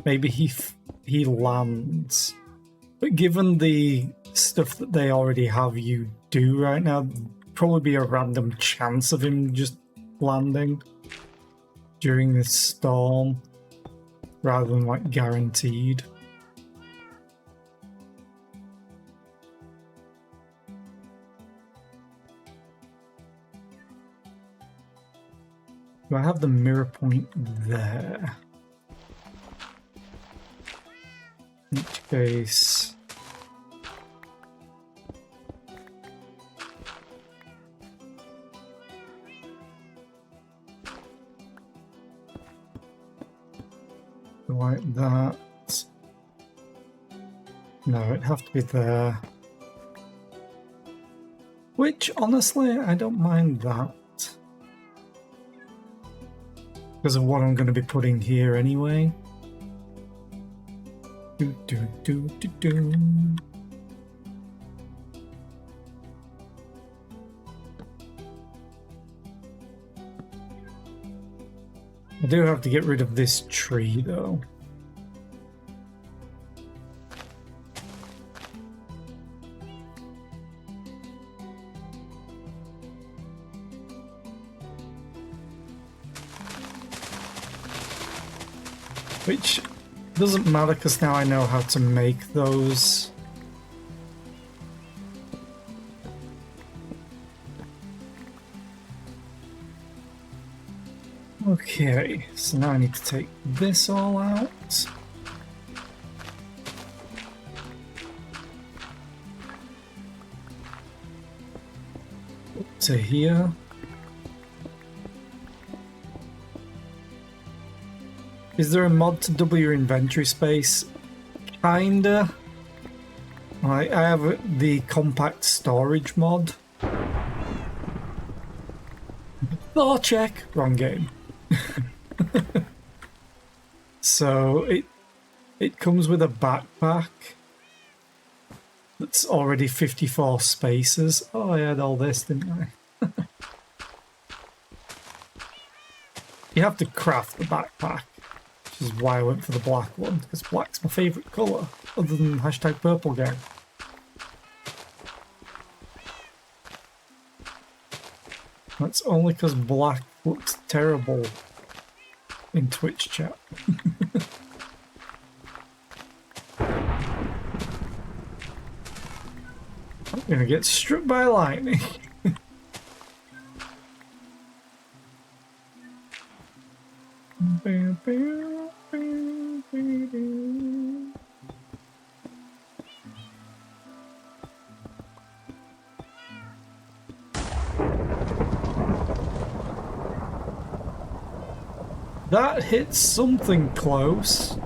Maybe he lands. But given the stuff that they already have you do right now, probably be a random chance of him just landing during this storm, rather than like guaranteed. Do I have the mirror point there? In which case... like that. No, it'd have to be there. Which, honestly, I don't mind that. Because of what I'm going to be putting here anyway. Do, do, do, do, do. I do have to get rid of this tree, though. Which doesn't matter because now I know how to make those. Okay, so now I need to take this all out. Up to here. Is there a mod to double your inventory space? Kinda. I have the compact storage mod. Oh, check. Wrong game. So it comes with a backpack that's already 54 spaces. Oh, I had all this, didn't I? You have to craft the backpack, which is why I went for the black one, because black's my favourite colour, other than hashtag purple gang. That's only because black looks terrible in Twitch chat. I'm gonna get struck by lightning. That hits something close.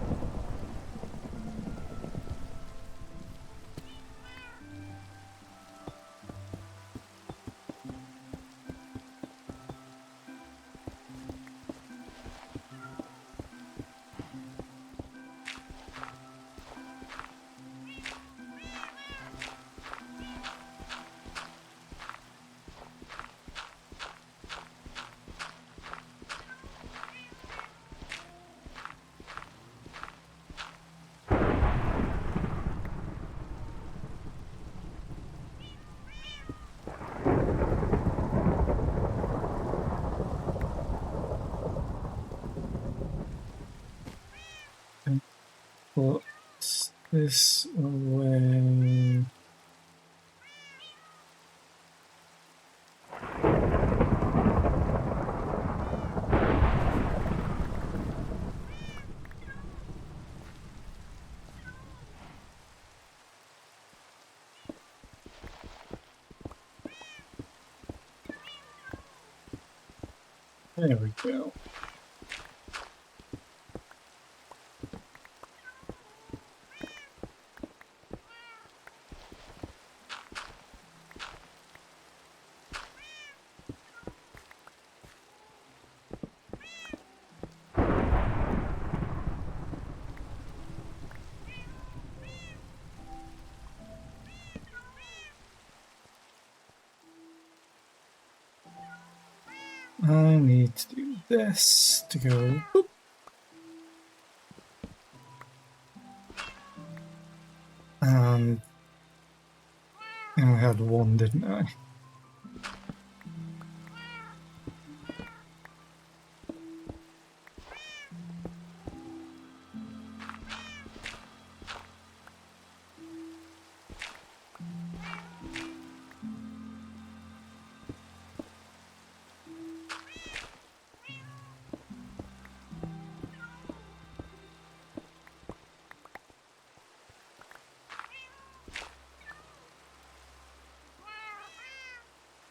Put this away. There we go. I need to do this to go. Boop. And I had one, didn't I?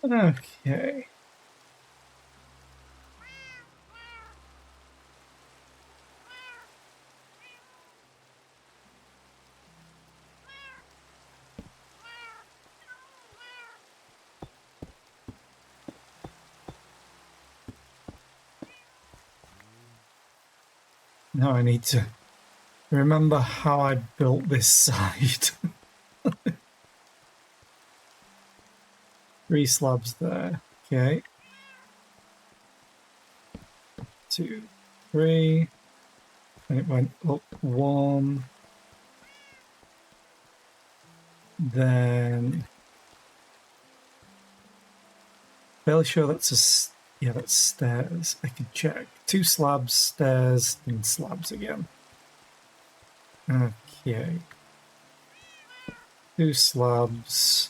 Okay. Now I need to remember how I built this side. 3 slabs there. Okay. 2, 3. And it went up 1. Then... Fairly sure that's yeah, that's stairs. I can check. 2 slabs, stairs, and slabs again. Okay. 2 slabs.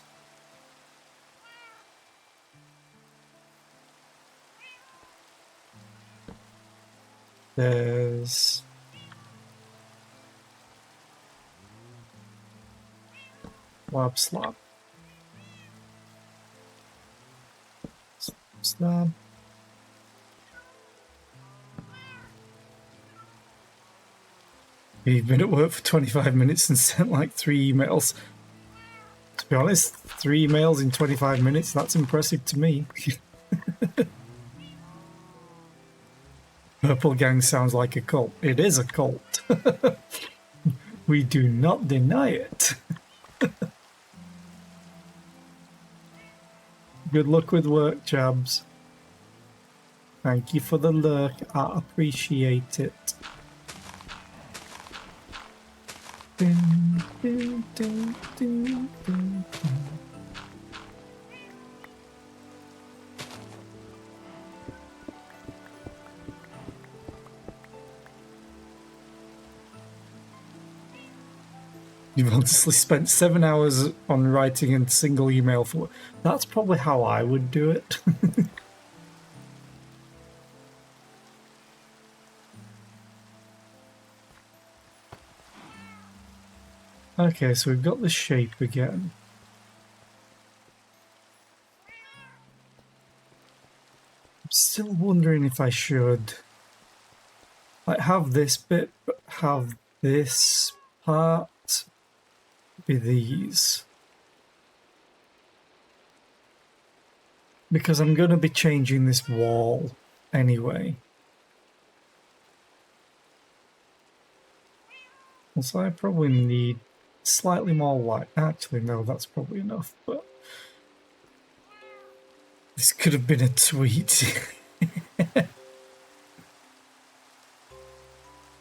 There's... slab. Slab. You've been at work for 25 minutes and sent like 3 emails. To be honest, 3 emails in 25 minutes, that's impressive to me. Purple Gang sounds like a cult. It is a cult. We do not deny it. Good luck with work, Chabs. Thank you for the lurk. I appreciate it. Dun, dun, dun, dun, dun, dun. You've honestly spent 7 hours on writing a single email for... That's probably how I would do it. Okay, so we've got the shape again. I'm still wondering if I should... like, have this bit, but have this part be these. Because I'm going to be changing this wall anyway. So I probably need slightly more light. Actually, no, that's probably enough, but... this could have been a tweet.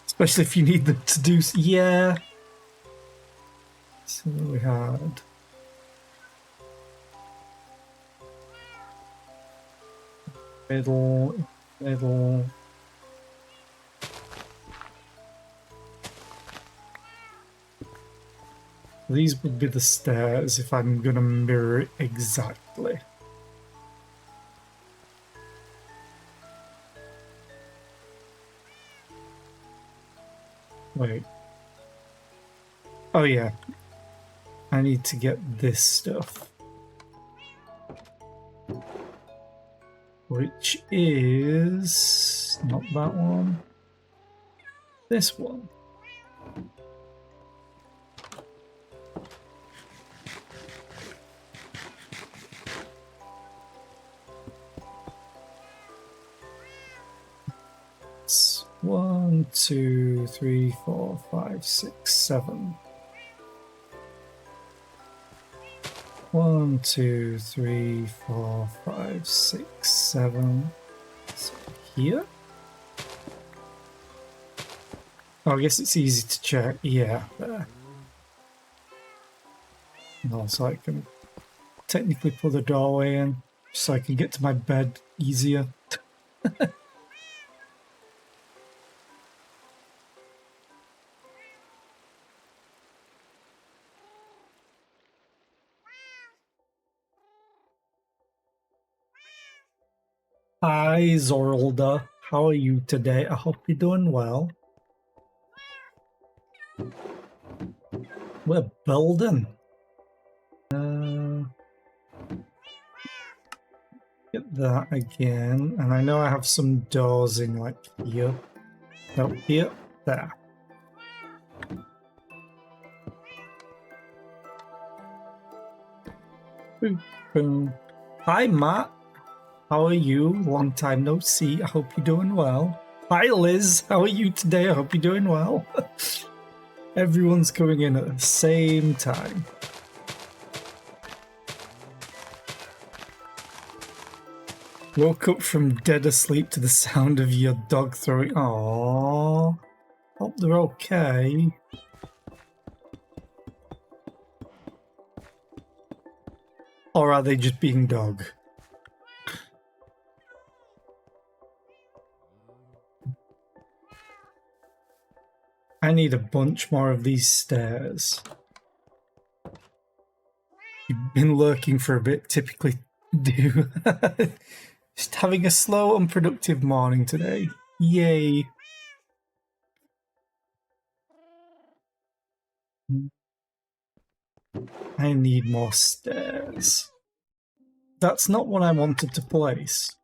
Especially if you need them to do... yeah. So we had... middle... These would be the stairs if I'm going to mirror it exactly. Wait. Oh yeah. I need to get this stuff. Which is... not that one. This one. It's 1, 2, 3, 4, 5, 6, 7. 1, 2, 3, 4, 5, 6, 7. So here? Oh, I guess it's easy to check. Yeah, there. And also I can technically put the doorway in so I can get to my bed easier. Hi Zorlda, how are you today? I hope you're doing well. We're building. Get that again, and I know I have some doors in like here. No, here, there. Boom, boom. Hi Matt. How are you? Long time no see. I hope you're doing well. Hi Liz. How are you today? I hope you're doing well. Everyone's coming in at the same time. Woke up from dead asleep to the sound of your dog throwing. Aww. Hope they're okay. Or are they just being dog? I need a bunch more of these stairs. You've been lurking for a bit, typically do. Just having a slow, unproductive morning today. Yay. I need more stairs. That's not what I wanted to place.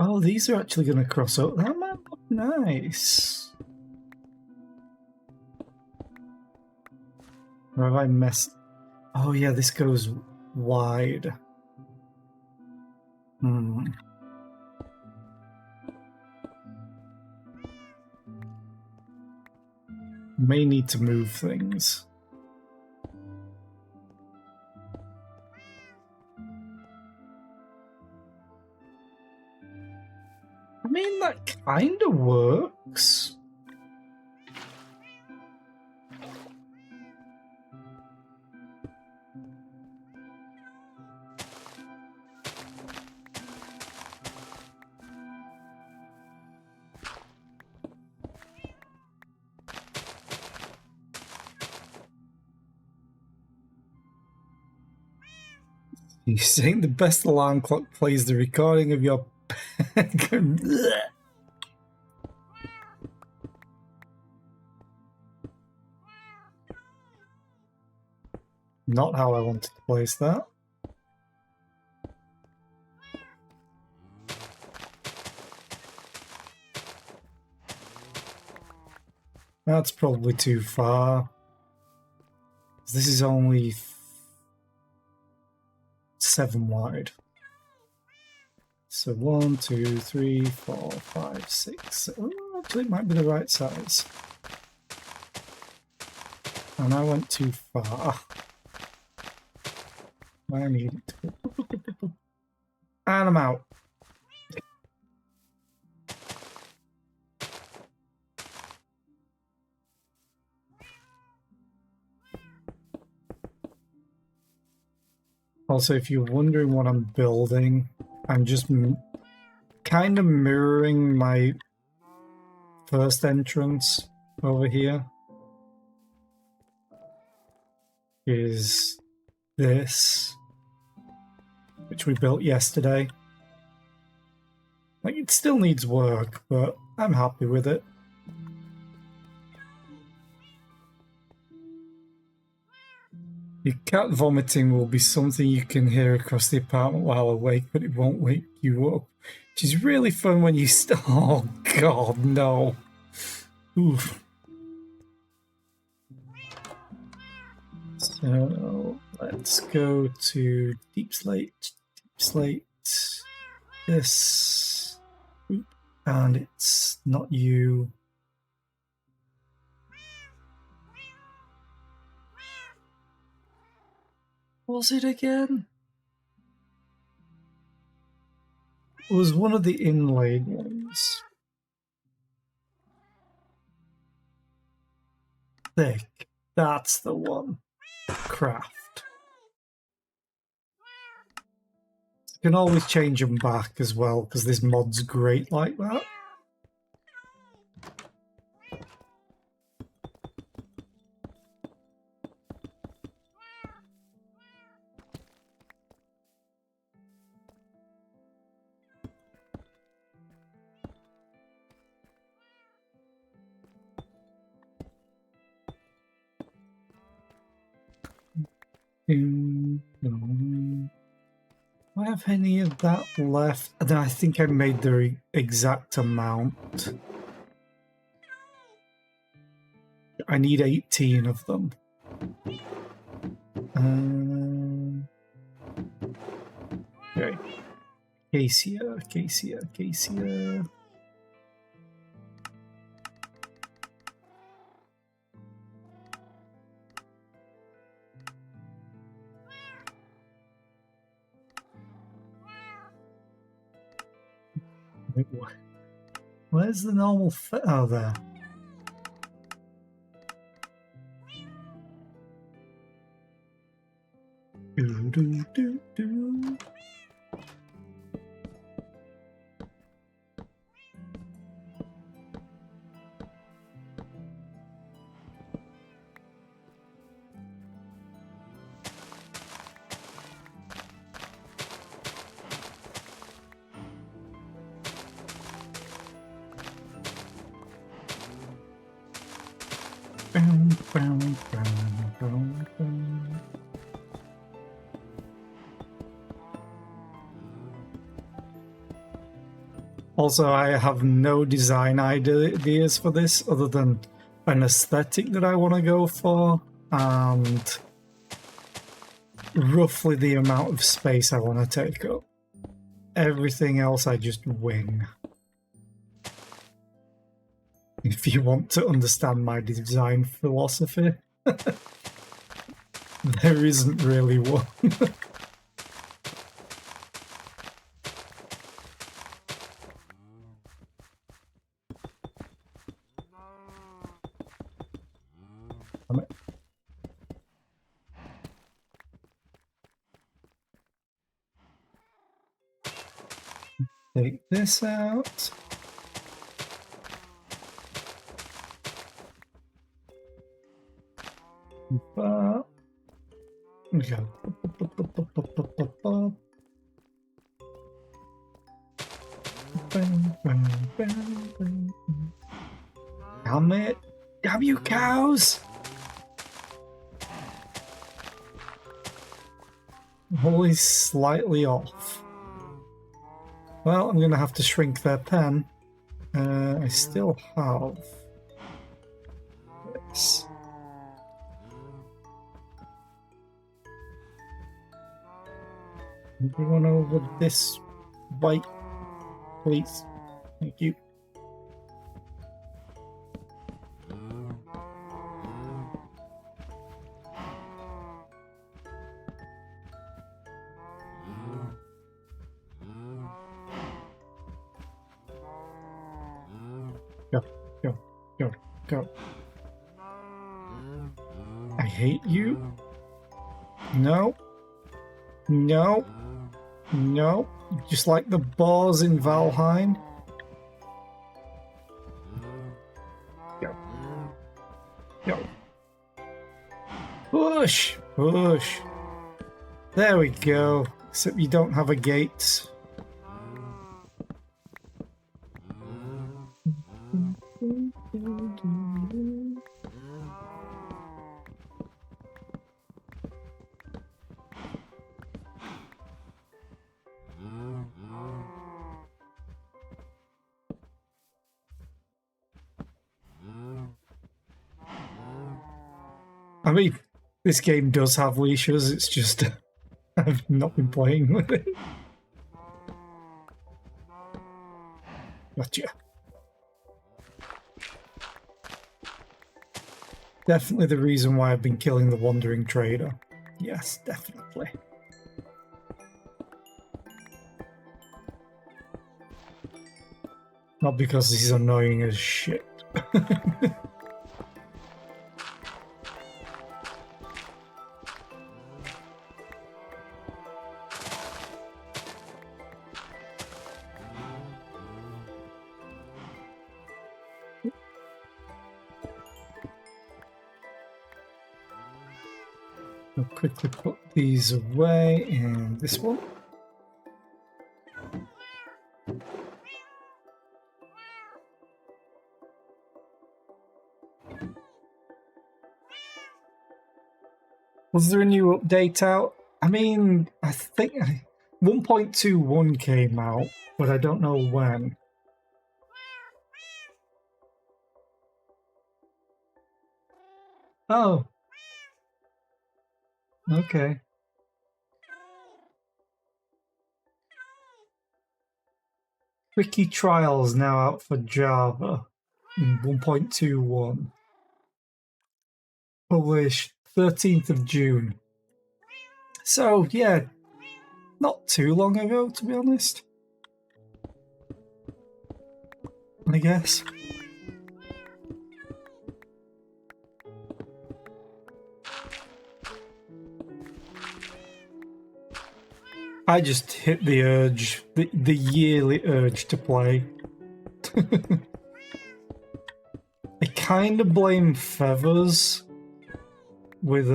Oh, these are actually going to cross over. That might look nice. Or have I messed? Oh yeah, this goes wide. May need to move things. I mean, that kind of works. You're saying the best alarm clock plays the recording of your Not how I wanted to place that. That's probably too far. This is only 7 wide. So 1, 2, 3, 4, 5, 6. Oh, actually, it might be the right size. And I went too far. I need it to. And I'm out. Also, if you're wondering what I'm building, I'm just kind of mirroring my first entrance over here. Is this, which we built yesterday. Like, it still needs work, but I'm happy with it. Your cat vomiting will be something you can hear across the apartment while awake, but it won't wake you up. Which is really fun when you oh god, no. Oof. So let's go to deep slate, this, and it's not you. What was it again? It was one of the inlaid ones. Thick. That's the one. Craft. You can always change them back as well, because this mod's great like that. Do I have any of that left? And I think I made the exact amount. I need 18 of them. Okay. Acacia, acacia, acacia. Where's the normal oh, there. Do, do, do, do. Boom, boom, boom, boom, boom. Also, I have no design ideas for this other than an aesthetic that I want to go for and roughly the amount of space I want to take up. Everything else I just wing. If you want to understand my design philosophy, there isn't really one. Take this out. But we go. Damn it! Damn you cows! Always slightly off. Well, I'm gonna have to shrink their pen. I still have this. Everyone over this way, please. Thank you. Go, go, go, go. I hate you. No. No. No. Just like the boars in Valheim. Go. Go. Push! Push! There we go. Except you don't have a gate. I mean, this game does have leashes, it's just I've not been playing with it. Gotcha. Definitely the reason why I've been killing the Wandering Trader. Yes, definitely. Not because he's annoying as shit. I'll quickly put these away, and this one. Was there a new update out? I mean, I think 1.21 came out, but I don't know when. Oh. Okay. Wiki Trials now out for Java in 1.21. Published 13th of June. So, yeah, not too long ago, to be honest. I guess. I just hit the urge, the yearly urge to play. I kind of blame Feathers with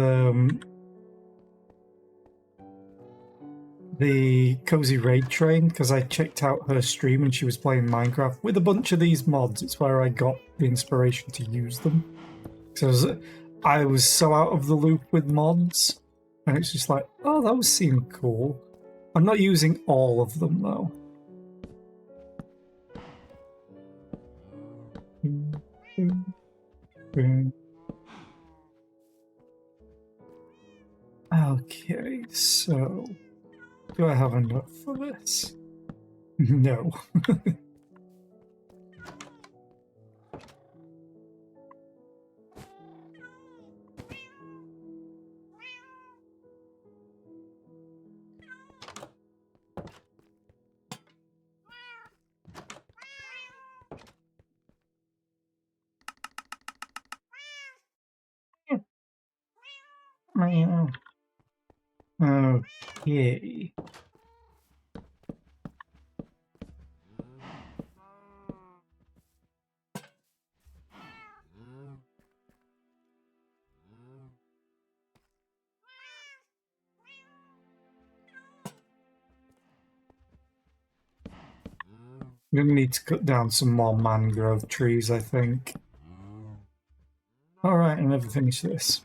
the Cozy Raid Train, because I checked out her stream and she was playing Minecraft with a bunch of these mods. It's where I got the inspiration to use them. Because I was so out of the loop with mods, and it's just like, oh, those seem cool. I'm not using all of them though. Okay, so do I have enough for this? No. Okay. I'm gonna need to cut down some more mangrove trees, I think. Alright, I never finished this.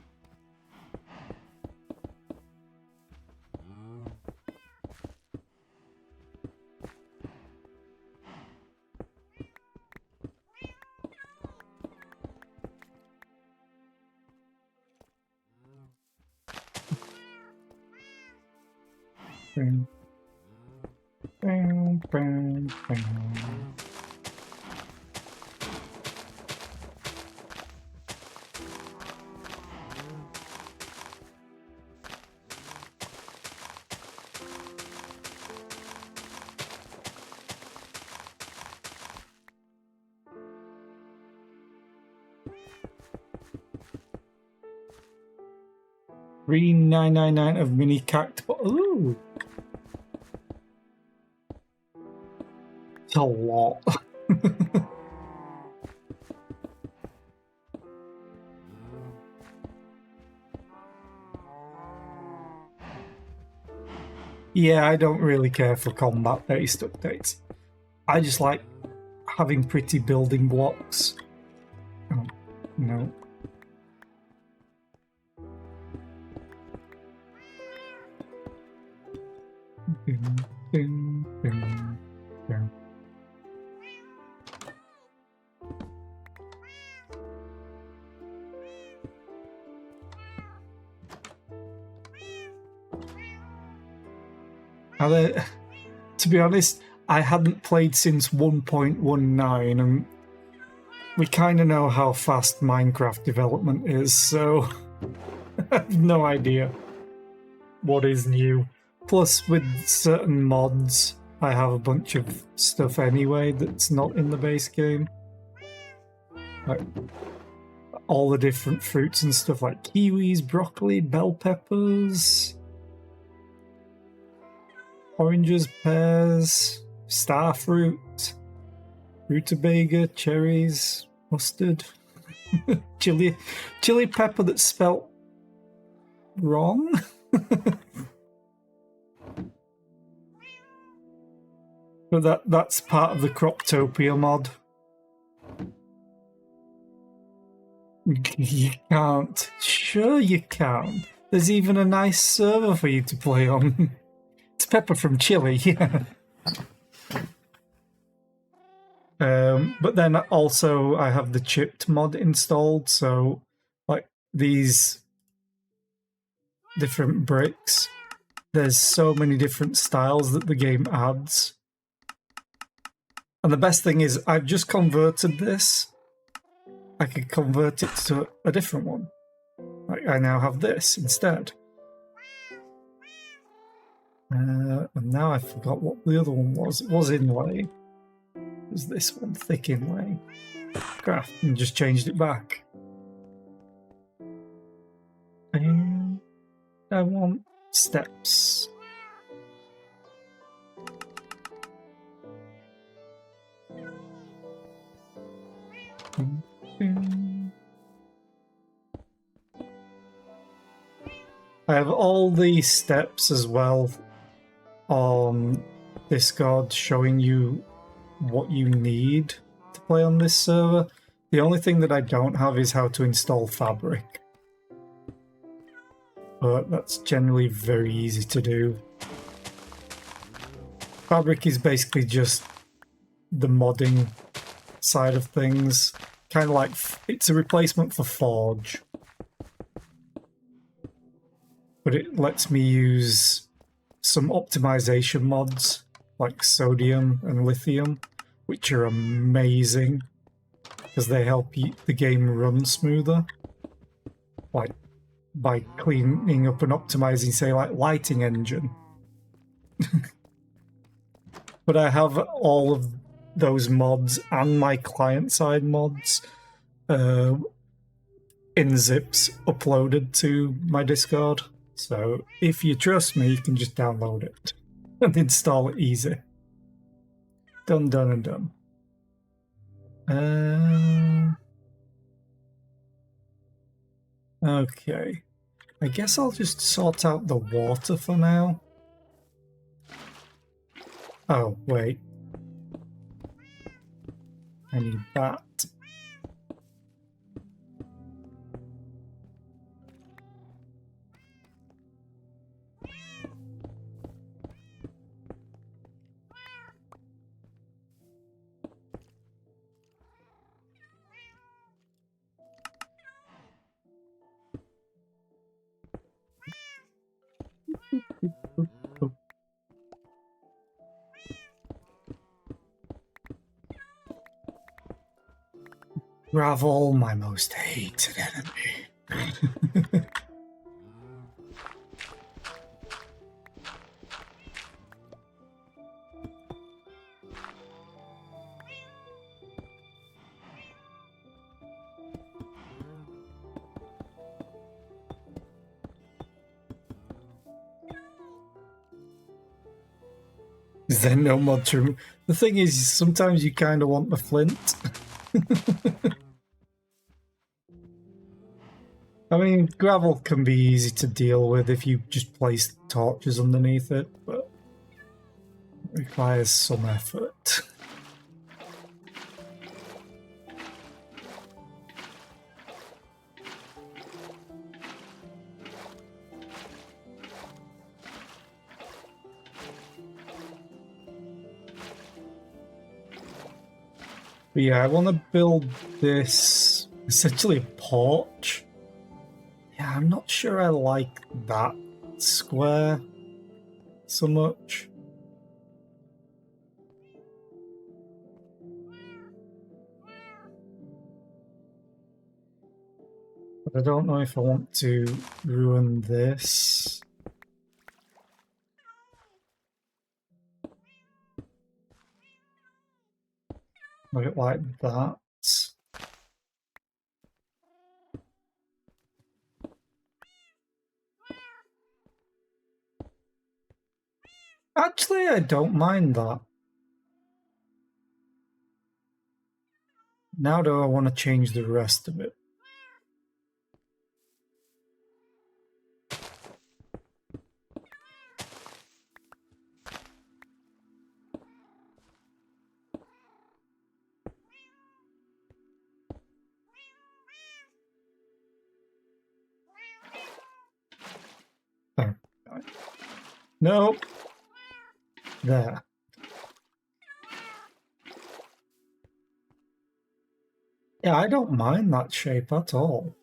Bam, bam, bam, bam. $3,999 of mini cactus. Ooh, it's a lot. Yeah, I don't really care for combat-based updates. I just like having pretty building blocks. Oh, no. To be honest, I hadn't played since 1.19, and we kind of know how fast Minecraft development is, so I have no idea what is new. Plus, with certain mods, I have a bunch of stuff anyway that's not in the base game. Like all the different fruits and stuff like kiwis, broccoli, bell peppers, oranges, pears, starfruit, rutabaga, cherries, mustard, chili pepper that's spelt wrong. But that's part of the Croptopia mod. You can't. Sure you can. There's even a nice server for you to play on. It's Pepper from Chile, yeah. But then also I have the chipped mod installed, so like these different bricks, there's so many different styles that the game adds. And the best thing is I've just converted this. I could convert it to a different one. Like I now have this instead. And now I forgot what the other one was. It was inlay. It was this one, thick inlay. Crap, and just changed it back. And I want steps. I have all these steps as well on Discord showing you what you need to play on this server. The only thing that I don't have is how to install Fabric. But that's generally very easy to do. Fabric is basically just the modding side of things. Kind of like, it's a replacement for Forge. But it lets me use some optimization mods like sodium and lithium, which are amazing because they help the game run smoother. Like by cleaning up and optimizing, say, like lighting engine. But I have all of those mods and my client-side mods in zips uploaded to my Discord. So if you trust me, you can just download it and install it easy. Done, done, and done. Okay. I guess I'll just sort out the water for now. Oh, wait. I need that. Gravel, my most hated enemy. Is there no mod to... The thing is, sometimes you kind of want the flint. I mean, gravel can be easy to deal with if you just place torches underneath it, but it requires some effort. But yeah, I want to build this, essentially a porch. Yeah, I'm not sure I like that square so much. But I don't know if I want to ruin this. Put it like that. Actually, I don't mind that. Now do I want to change the rest of it? Oh. Nope. There. Yeah, I don't mind that shape at all.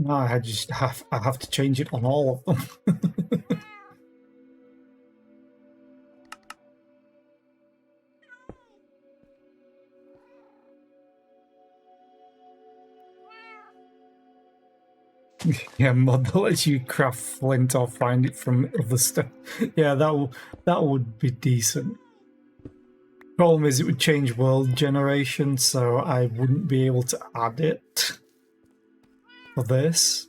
No, I have to change it on all of them. Yeah, mod that lets you craft flint or find it from other stuff. Yeah, that would be decent. Problem is, it would change world generation, so I wouldn't be able to add it for this.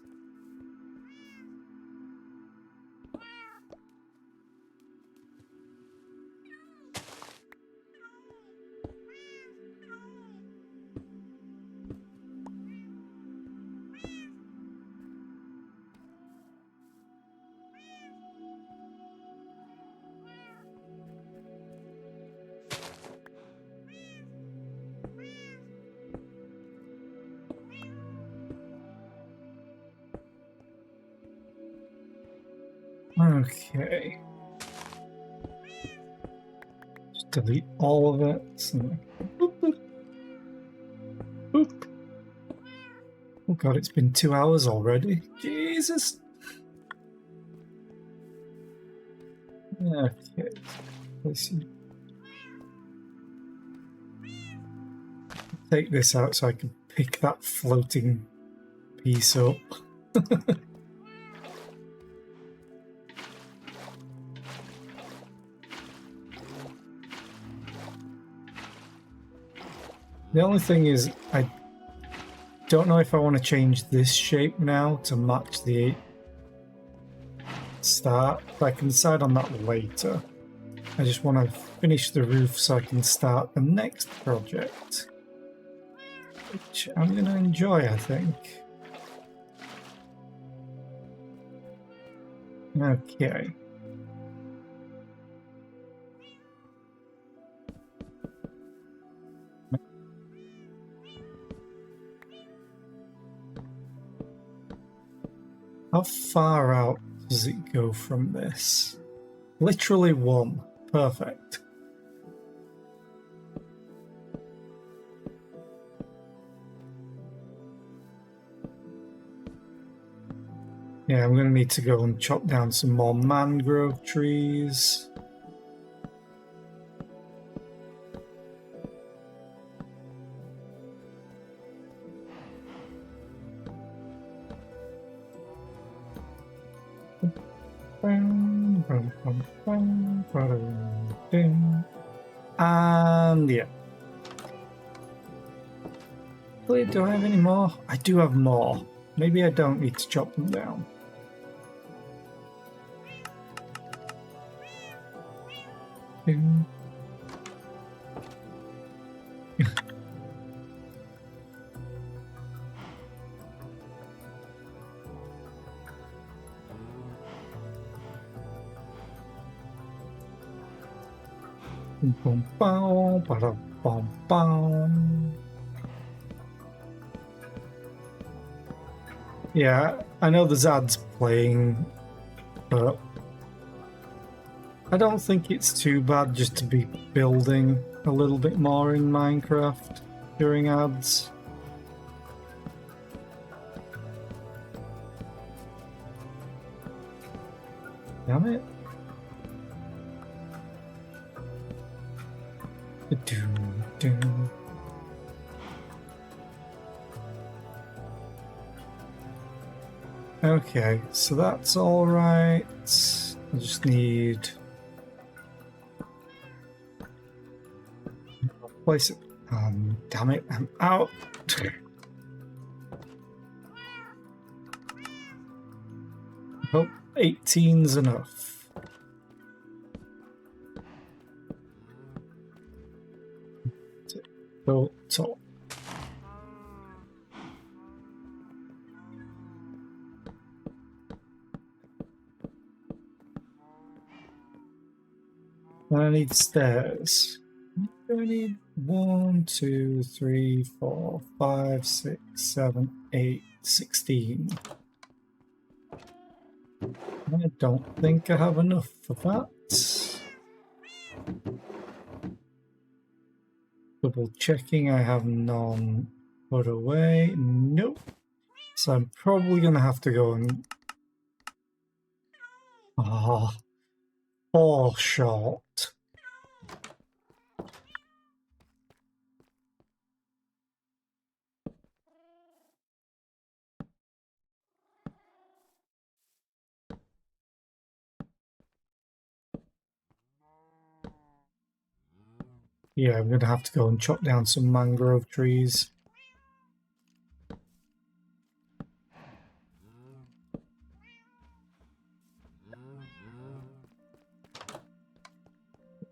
Okay. Just delete all of it. So, boop, boop, boop. Oh god, it's been 2 hours already. Jesus. Okay. Let's see. Take this out so I can pick that floating piece up. The only thing is, I don't know if I want to change this shape now to match the start. I can decide on that later. I just want to finish the roof so I can start the next project, which I'm going to enjoy, I think. Okay. How far out does it go from this? Literally 1. Perfect. Yeah, I'm going to need to go and chop down some more mangrove trees. And yeah. Wait, do I have any more? I do have more. Maybe I don't need to chop them down. Yeah, I know there's ads playing, but I don't think it's too bad just to be building a little bit more in Minecraft during ads. Damn it. Okay, so that's all right. I just need place it. Damn it, I'm out. Oh, 18's enough. Go top. I need stairs. I need 1, 2, 3, 4, 5, 6, 7, 8, 16. I don't think I have enough for that. Double checking, I have none put away. Nope. So I'm probably going to have to go and... Oh, fall short. Yeah, I'm going to have to go and chop down some mangrove trees.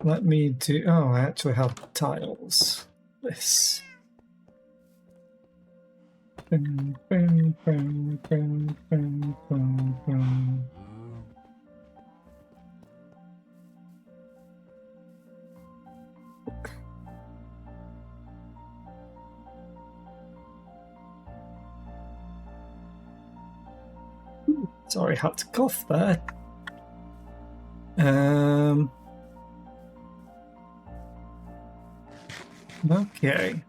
Let me do... Oh, I actually have tiles. This. Bum, bum, bum, bum, bum, bum, bum. Sorry, had to cough there. Okay.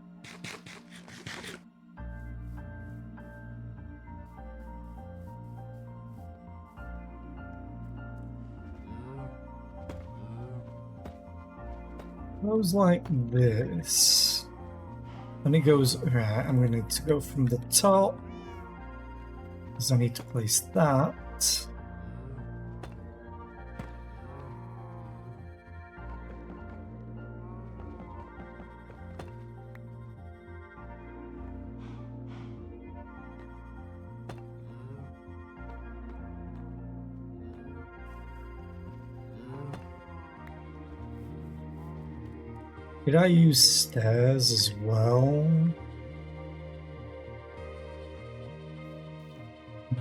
Goes like this. And it goes, right, I'm going to need to go from the top. Because I need to place that. Did I use stairs as well?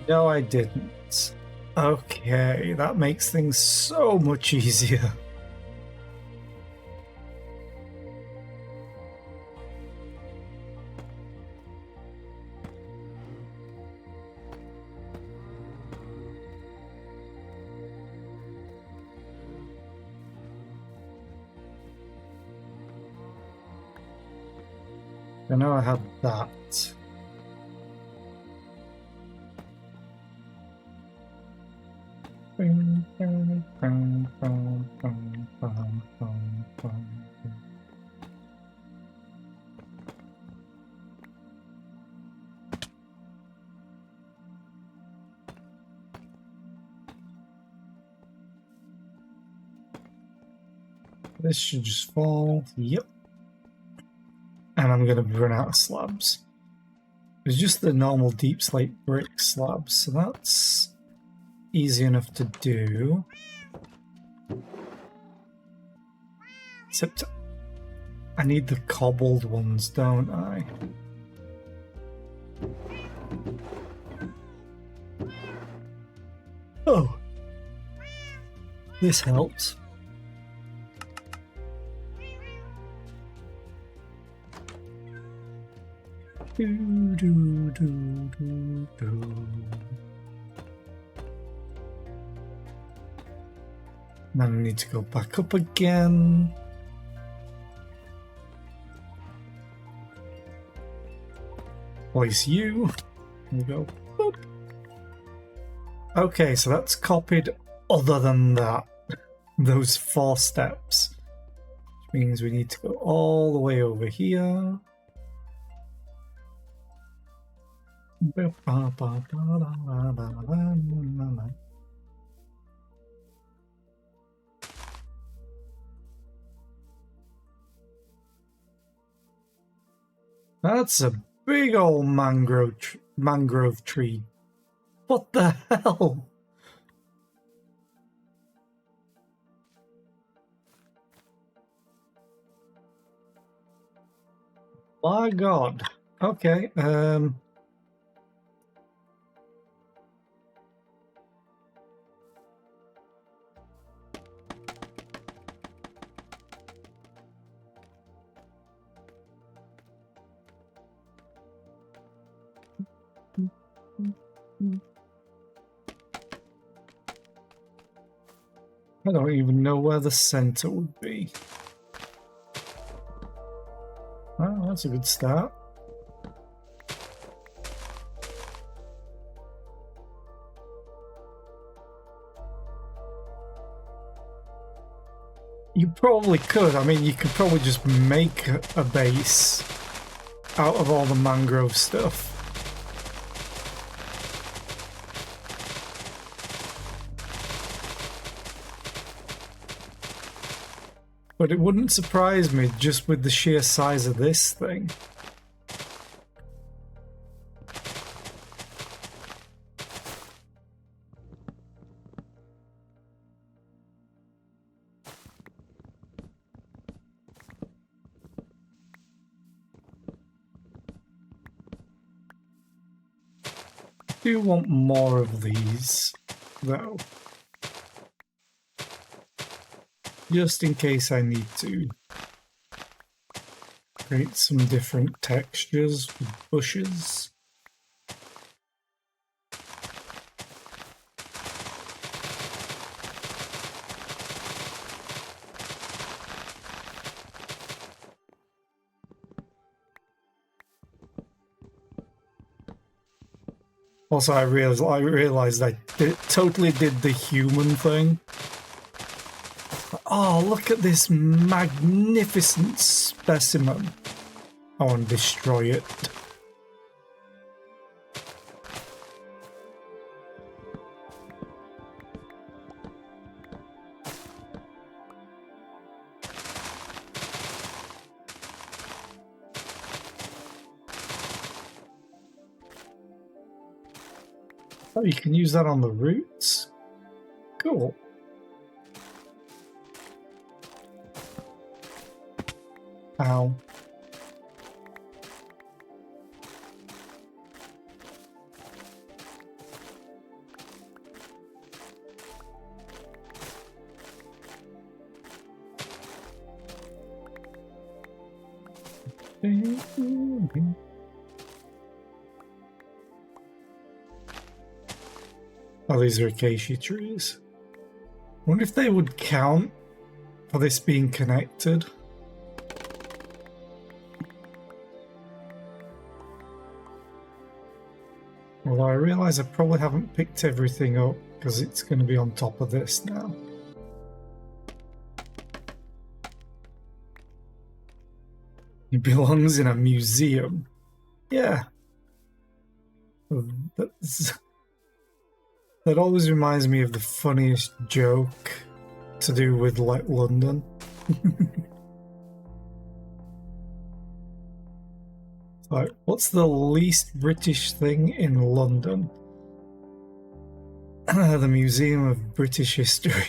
No, I didn't. Okay, that makes things so much easier. I know I had that. This should just fall. Yep. And I'm going to run out of slabs. It's just the normal deep slate brick slabs, so that's easy enough to do. Except I need the cobbled ones, don't I? Oh, this helps. Do, do, do, do, do. Now I need to go back up again. Place you. There we go. Boop. Okay, so that's copied other than that. Those 4 steps. Which means we need to go all the way over here. That's a big old mangrove tree. What the hell? My God. Okay. I don't even know where the center would be. Oh, that's a good start. You probably could. I mean, you could probably just make a base out of all the mangrove stuff. But it wouldn't surprise me just with the sheer size of this thing. I do want more of these, though. Just in case I need to create some different textures with bushes. Also, I realized I totally did the human thing. Oh, look at this magnificent specimen. I want to destroy it. Oh, you can use that on the roots? Cool. Ow. Oh, these are acacia trees. I wonder if they would count for this being connected. Although I realise I probably haven't picked everything up because it's going to be on top of this now. It belongs in a museum. Yeah. That always reminds me of the funniest joke to do with, like, London. Like, what's the least British thing in London? The Museum of British History.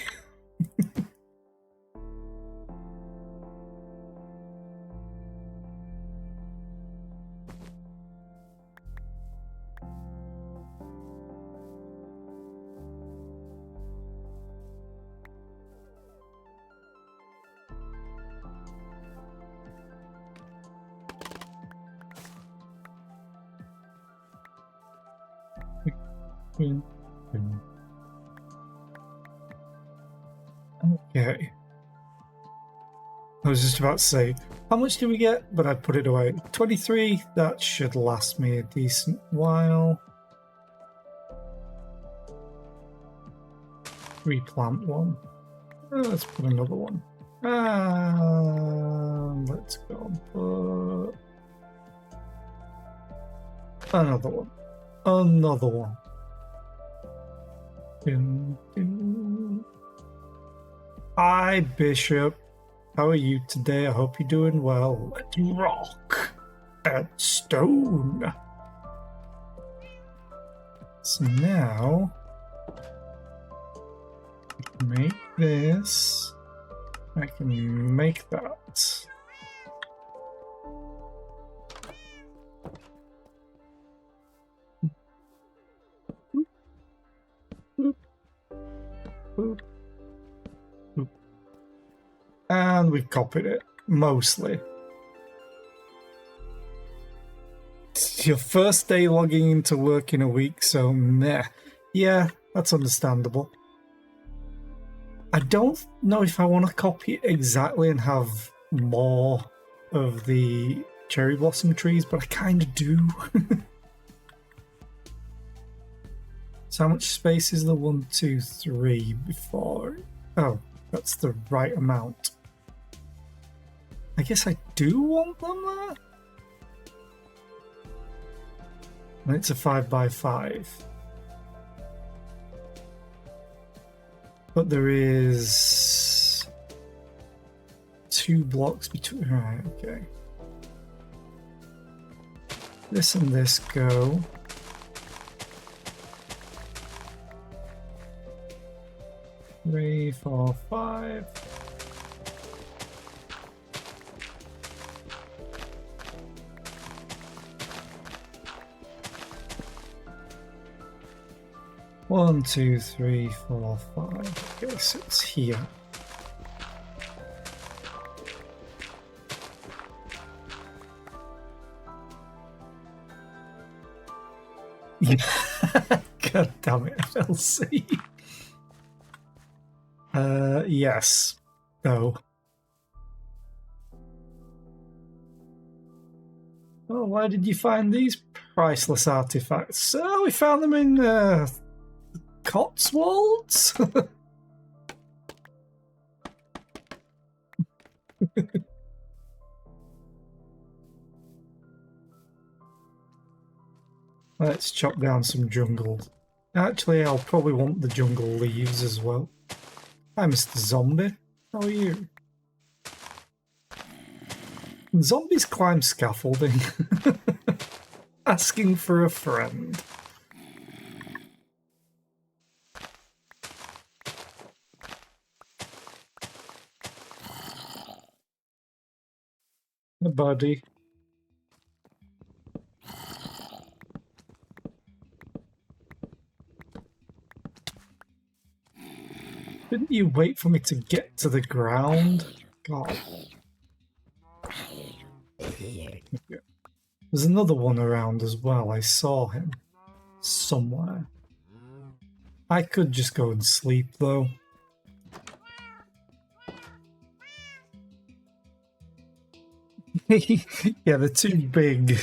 Okay. I was just about to say, how much did we get? But I put it away. 23, that should last me a decent while. Replant one. Let's put another one. Let's go and put another one. Another one. Hi, Bishop. How are you today? I hope you're doing well. Let's rock at stone. So now, I can make this. I can make that. And we copied it, mostly. It's your first day logging into work in a week, so meh. Yeah, that's understandable. I don't know if I want to copy it exactly and have more of the cherry blossom trees, but I kind of do. So how much space is the 1, 2, 3 before? Oh, that's the right amount. I guess I do want them there. And it's a 5x5. But there is 2 blocks between. Right, okay. This and this go. Three, 4, 5. One, 2, 3, 4, 5. I guess it's here. God damn it, FLC. Yes. No. Oh, why did you find these priceless artifacts? Oh, we found them in, Cotswolds? Let's chop down some jungle. Actually, I'll probably want the jungle leaves as well. Hi, Mr. Zombie. How are you? Zombies climb scaffolding. Asking for a friend. Hey, buddy. Didn't you wait for me to get to the ground? God. There's another one around as well. I saw him somewhere. I could just go and sleep though. Yeah, they're too big.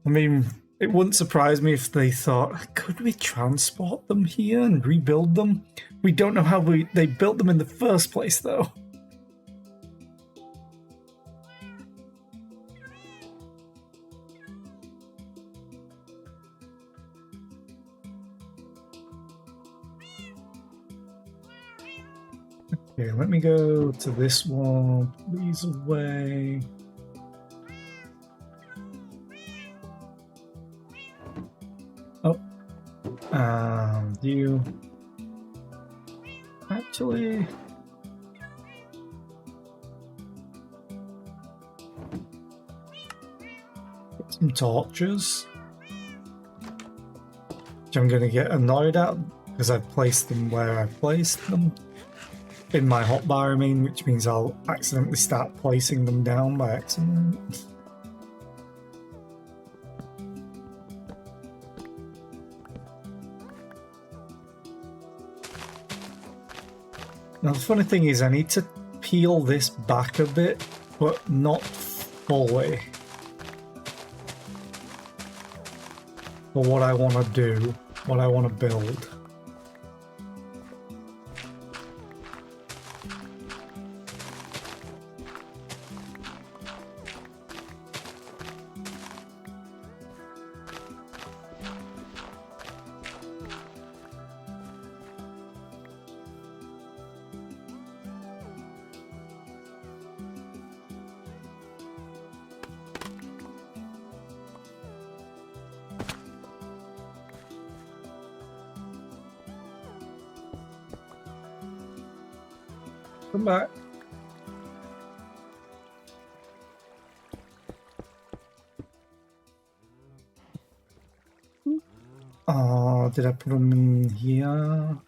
I mean, it wouldn't surprise me if they thought, could we transport them here and rebuild them? We don't know how they built them in the first place, though. Okay, let me go to this one. Put these away. Oh. You... Actually... Get some torches. Which I'm going to get annoyed at, because I've placed them where I placed them. In my hotbar, I mean, which means I'll accidentally start placing them down by accident. Now the funny thing is I need to peel this back a bit, but not fully. For what I want to do, what I want to build. Come back. Oh, did I put them in here?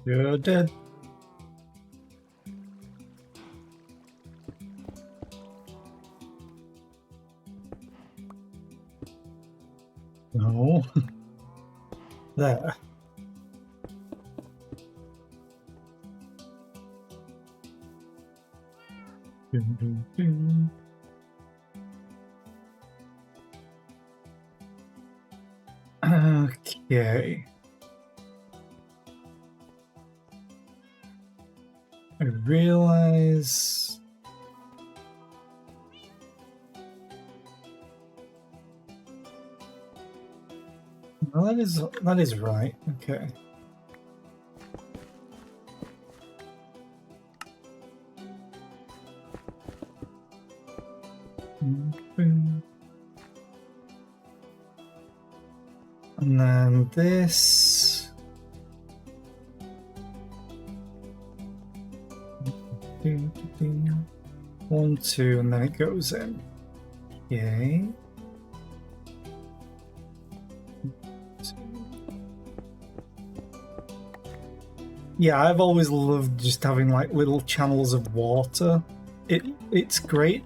You're dead. No. There. Dun, dun, dun. Okay. I realize Well, that is right. Okay. And then this. 1, 2, and then it goes in. Okay. Yeah, I've always loved just having like little channels of water. It's great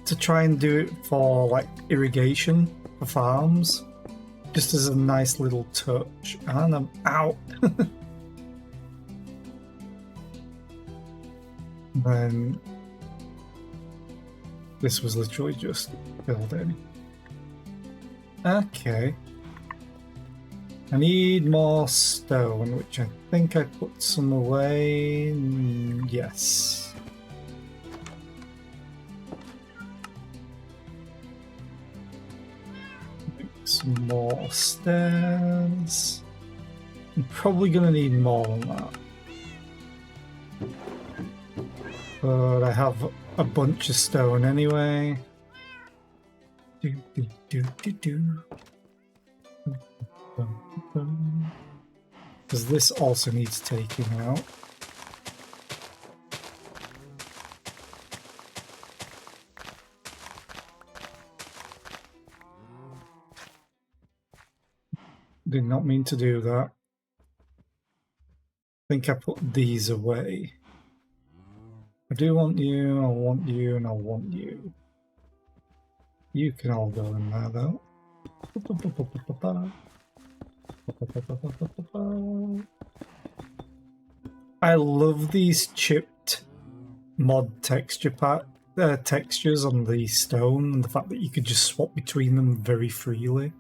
to try and do it for like irrigation for farms, just as a nice little touch. And I'm out. Then this was literally just filled in. Okay. I need more stone, which I think I put some away. Yes. Make some more stairs. I'm probably going to need more than that. But I have a bunch of stone anyway. Because this also needs taking out. Did not mean to do that. I think I put these away. I do want you, I want you, and I want you. You can all go in there though. I love these chipped mod textures on the stone, and the fact that you could just swap between them very freely.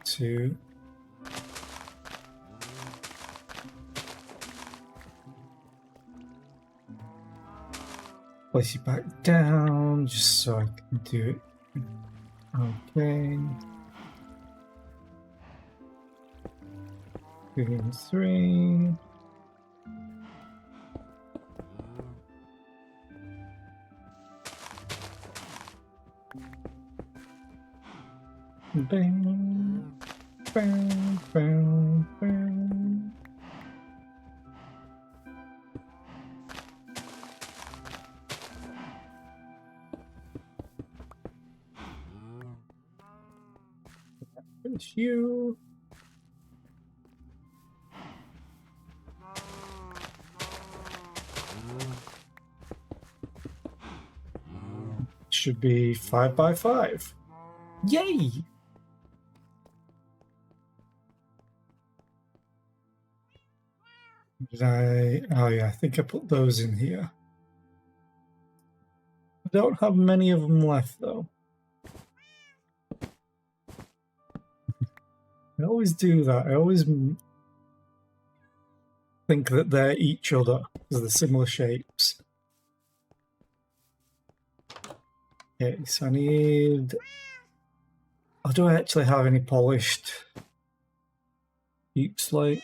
2. Place you back down just so I can do it. Okay. 2 and 3. Bang, bang, bang, bang. Finish you. Should be 5 by 5. Yay! Did I? Oh yeah, I think I put those in here. I don't have many of them left though. I always do that. I always think that they're each other because they're similar shapes. Okay, so I need... Oh, do I actually have any polished deep slate?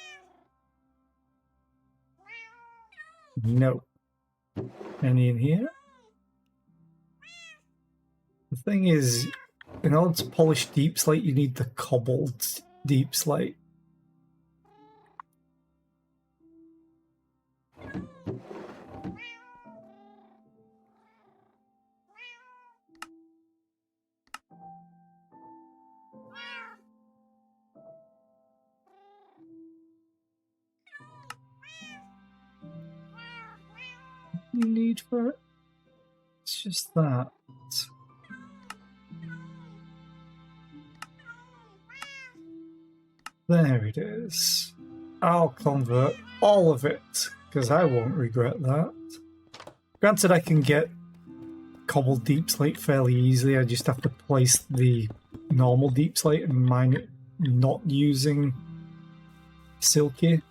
No. Any in here? The thing is, in order to polish deep slate, you need the cobbled deep slate. Need for it? It's just that. There it is. I'll convert all of it, because I won't regret that. Granted, I can get cobbled deep slate fairly easily. I just have to place the normal deep slate and mine it not using silky.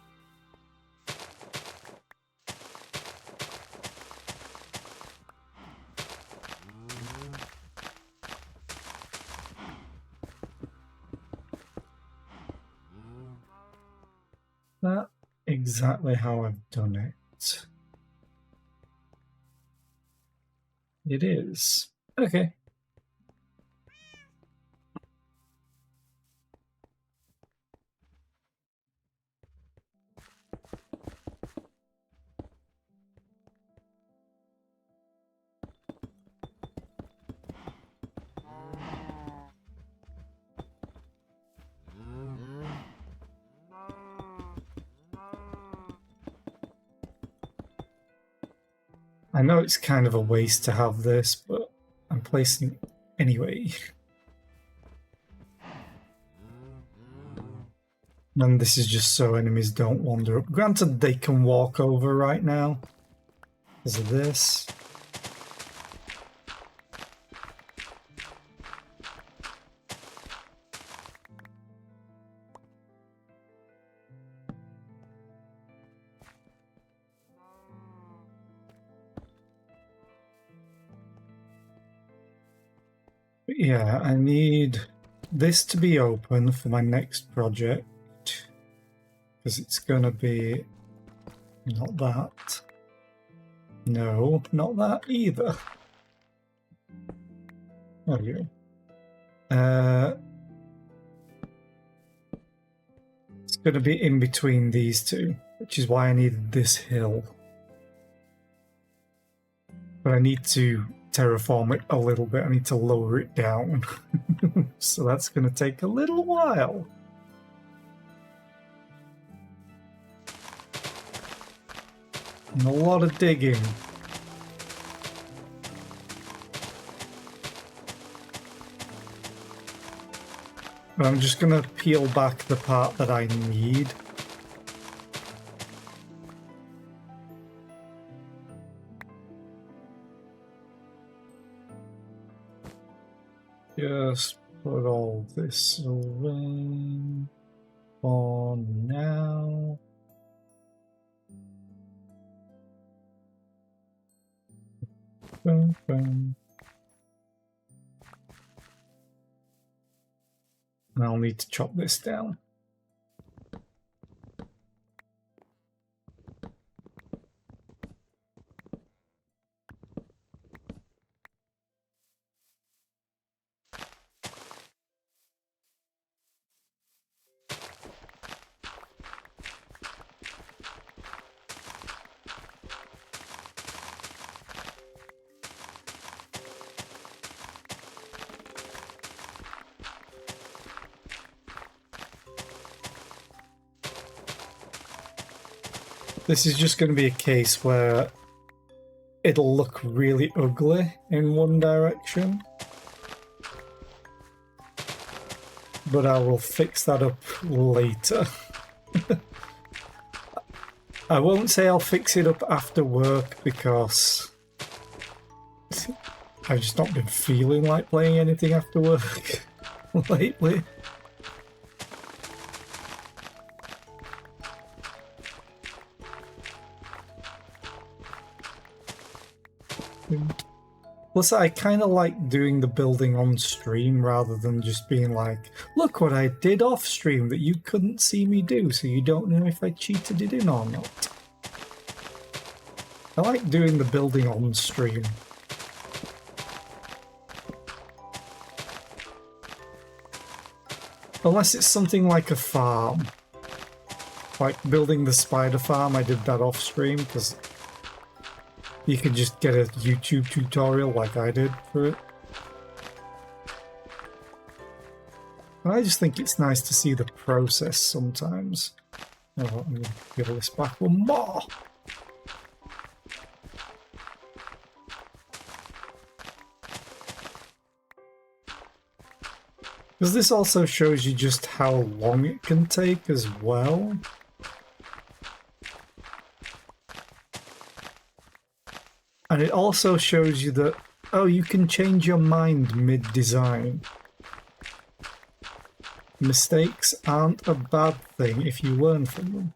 exactly how I've done it. It is. Okay. I know it's kind of a waste to have this, but I'm placing it anyway. And this is just so enemies don't wander up. Granted, they can walk over right now because of this. But yeah, I need this to be open for my next project because it's gonna be not that. No, not that either. There we go. It's gonna be in between these two, which is why I needed this hill. But I need to terraform it a little bit. I need to lower it down. So that's going to take a little while. And a lot of digging. But I'm just going to peel back the part that I need. Just put all this away for now. Boom, boom. And I'll need to chop this down. This is just going to be a case where it'll look really ugly in one direction. But I will fix that up later. I won't say I'll fix it up after work because I've just not been feeling like playing anything after work lately. Plus, I kind of like doing the building on stream rather than just being like, look what I did off stream that you couldn't see me do, so you don't know if I cheated it in or not. I like doing the building on stream. Unless it's something like a farm. Like building the spider farm, I did that off stream because you can just get a YouTube tutorial like I did for it. And I just think it's nice to see the process sometimes. Oh, I'm going to give this back one more. Because this also shows you just how long it can take as well. And it also shows you that, oh, you can change your mind mid-design. Mistakes aren't a bad thing if you learn from them.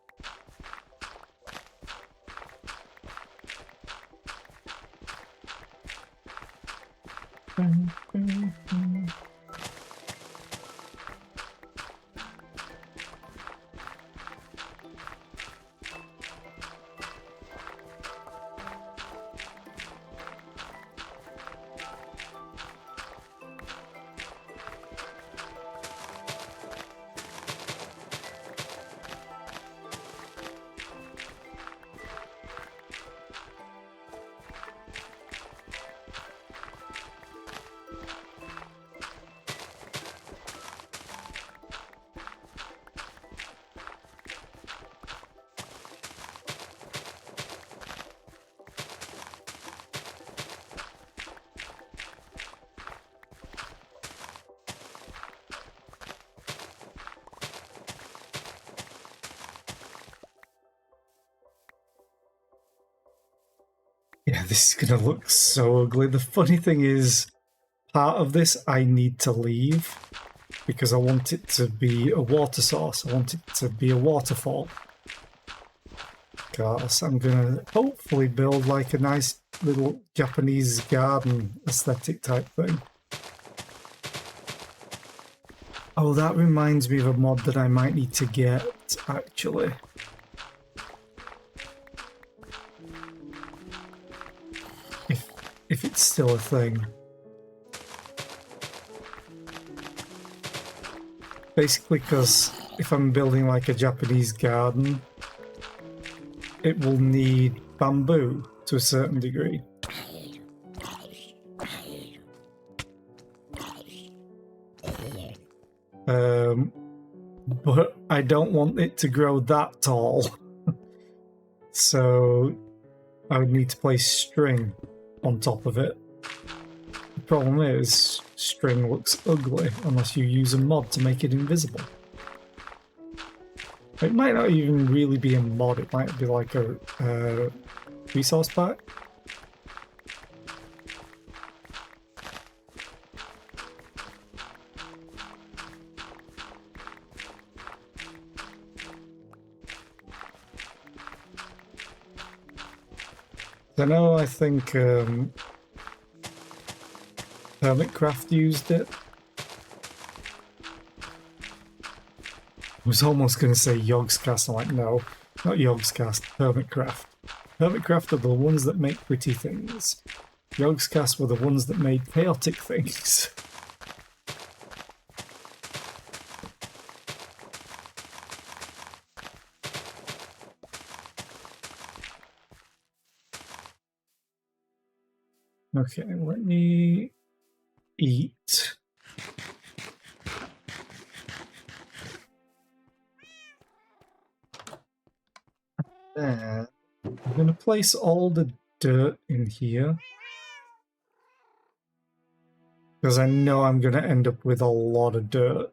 This is gonna look so ugly. The funny thing is, part of this I need to leave because I want it to be a water source. I want it to be a waterfall. Because I'm gonna hopefully build like a nice little Japanese garden aesthetic type thing. Oh, that reminds me of a mod that I might need to get, actually. If it's still a thing. Basically, because if I'm building like a Japanese garden, it will need bamboo to a certain degree. But I don't want it to grow that tall. So I would need to place string on top of it. The problem is, string looks ugly unless you use a mod to make it invisible. It might not even really be a mod, it might be like a resource pack. I think Hermitcraft used it. I was almost going to say Yogscast. I'm like, no, not Yogscast, Hermitcraft. Hermitcraft are the ones that make pretty things. Yogscast were the ones that made chaotic things. Okay, let me eat. Then I'm going to place all the dirt in here. Because I know I'm going to end up with a lot of dirt.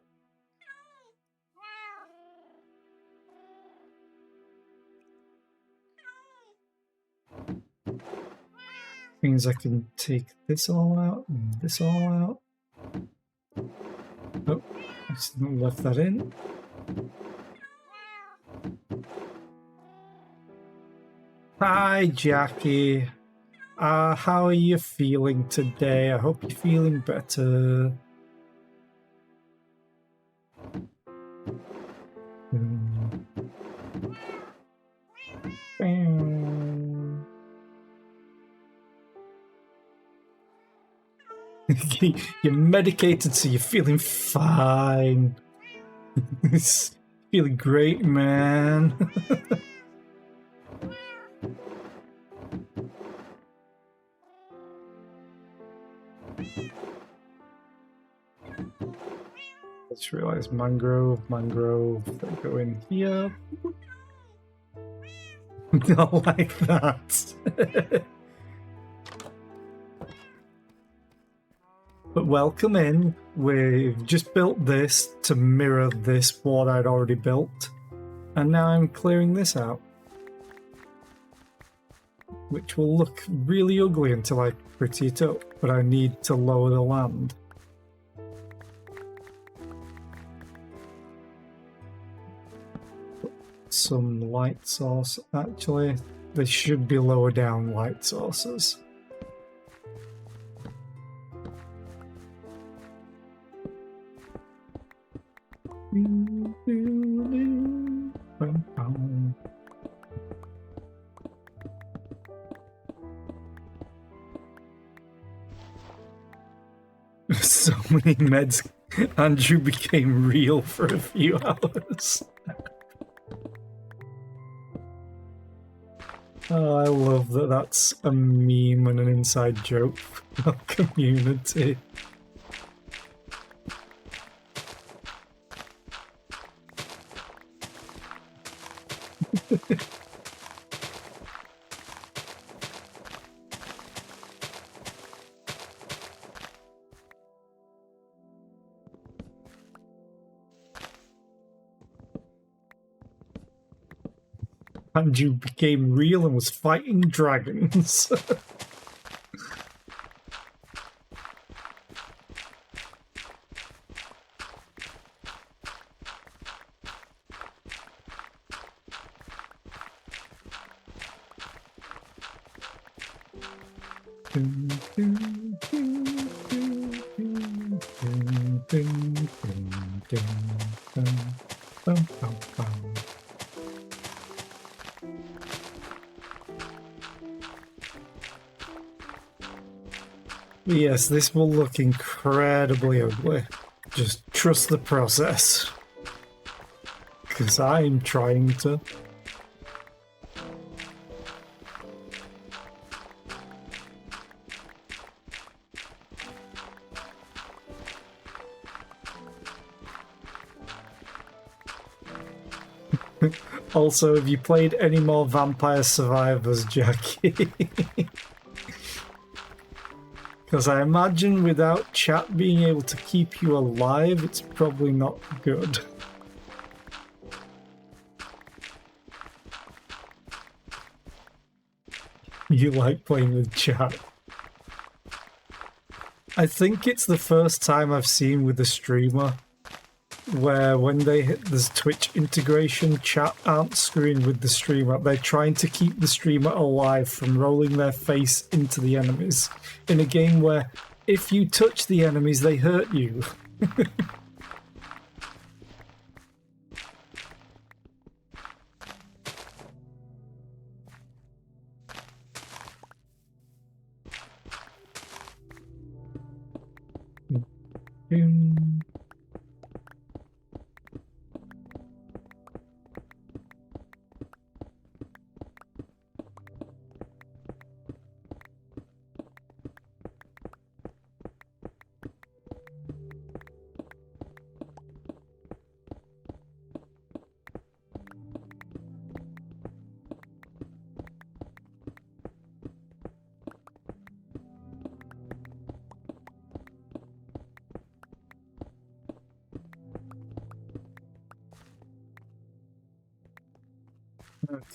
Means I can take this all out and this all out. Oh, I accidentally left that in. Hi, Jackie. How are you feeling today? I hope you're feeling better. You're medicated, so you're feeling fine. Feeling great, man. Let's realize mangrove, they go in here. Not like that. But welcome in. We've just built this to mirror this, what I'd already built. And now I'm clearing this out. Which will look really ugly until I pretty it up, but I need to lower the land. Some light source. Actually, they should be lower down light sources. So many meds. Andrew became real for a few hours. Oh, I love that that's a meme and an inside joke for our community. Andrew became real and was fighting dragons. Yes, this will look incredibly ugly. Just trust the process. Because I'm trying to. Also, have you played any more Vampire Survivors, Jackie? Because I imagine without chat being able to keep you alive, it's probably not good. You like playing with chat. I think it's the first time I've seen with a streamer where when they hit this Twitch integration, chat aren't screwing with the streamer. They're trying to keep the streamer alive from rolling their face into the enemies in a game where if you touch the enemies, they hurt you.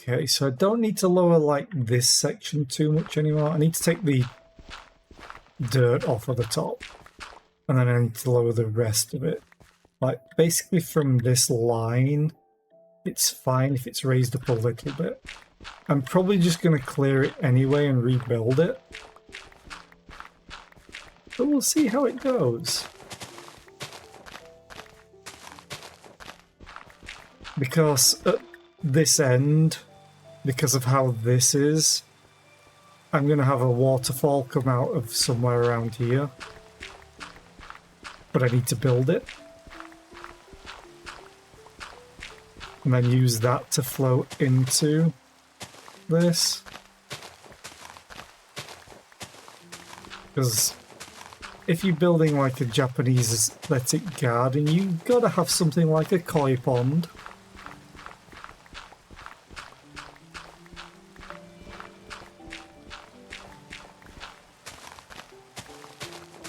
Okay, so I don't need to lower like this section too much anymore. I need to take the dirt off of the top, and then I need to lower the rest of it. Like basically from this line, it's fine if it's raised up a little bit. I'm probably just going to clear it anyway and rebuild it. But we'll see how it goes. Because at this end, because of how this is, I'm going to have a waterfall come out of somewhere around here. But I need to build it. And then use that to flow into this. Because if you're building like a Japanese aesthetic garden, you've got to have something like a koi pond.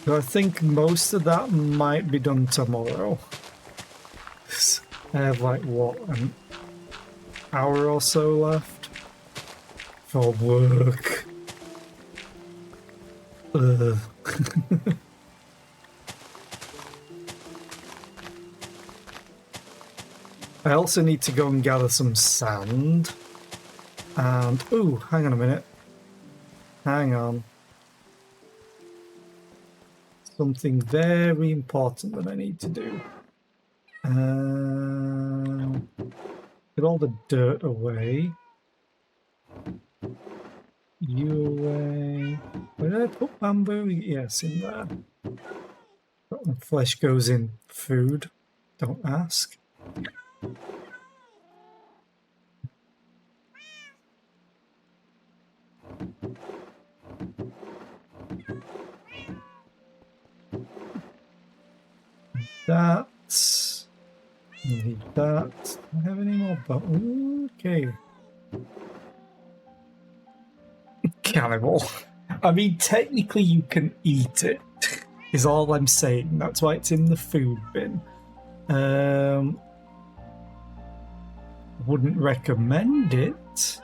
So I think most of that might be done tomorrow. I have like, what, an hour or so left for work. Ugh. I also need to go and gather some sand. And, ooh, hang on a minute. Hang on. Something very important that I need to do. Get all the dirt away. You away. Where did I put bamboo? Yes, in there. Flesh goes in food. Don't ask. That. Need that. Do I have any more? But okay. Cannibal. I mean, technically you can eat it, is all I'm saying. That's why it's in the food bin. Wouldn't recommend it.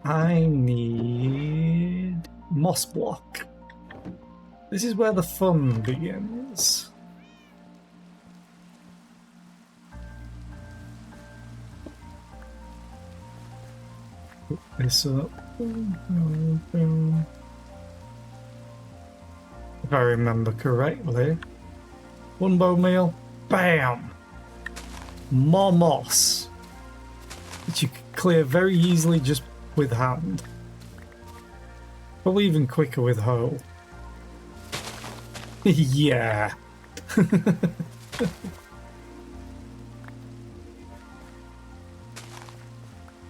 I need moss block. This is where the fun begins. Put this up. Boom, boom, boom. if I remember correctly. One bone meal, bam! More moss, which you can clear very easily just with hand. Probably even quicker with hoe. Yeah.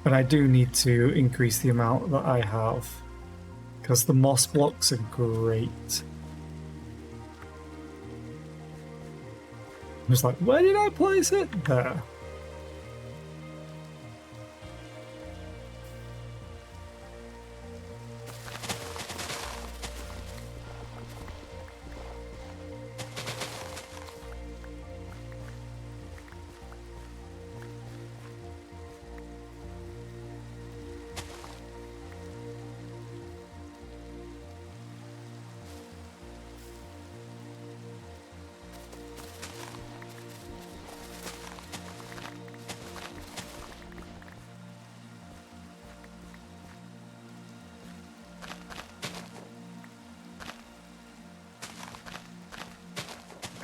But I do need to increase the amount that I have, because the moss blocks are great. I was like, where did I place it? There.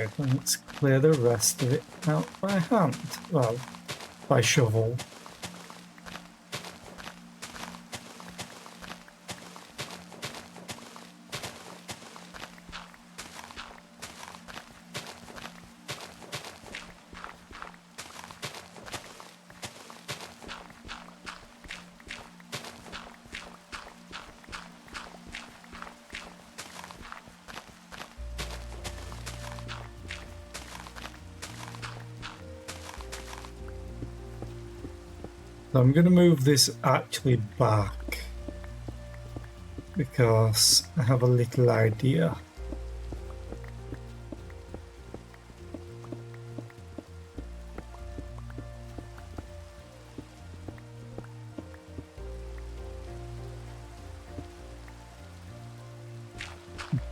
Okay, let's clear the rest of it out by hand. Well, by shovel. So I'm going to move this actually back because I have a little idea.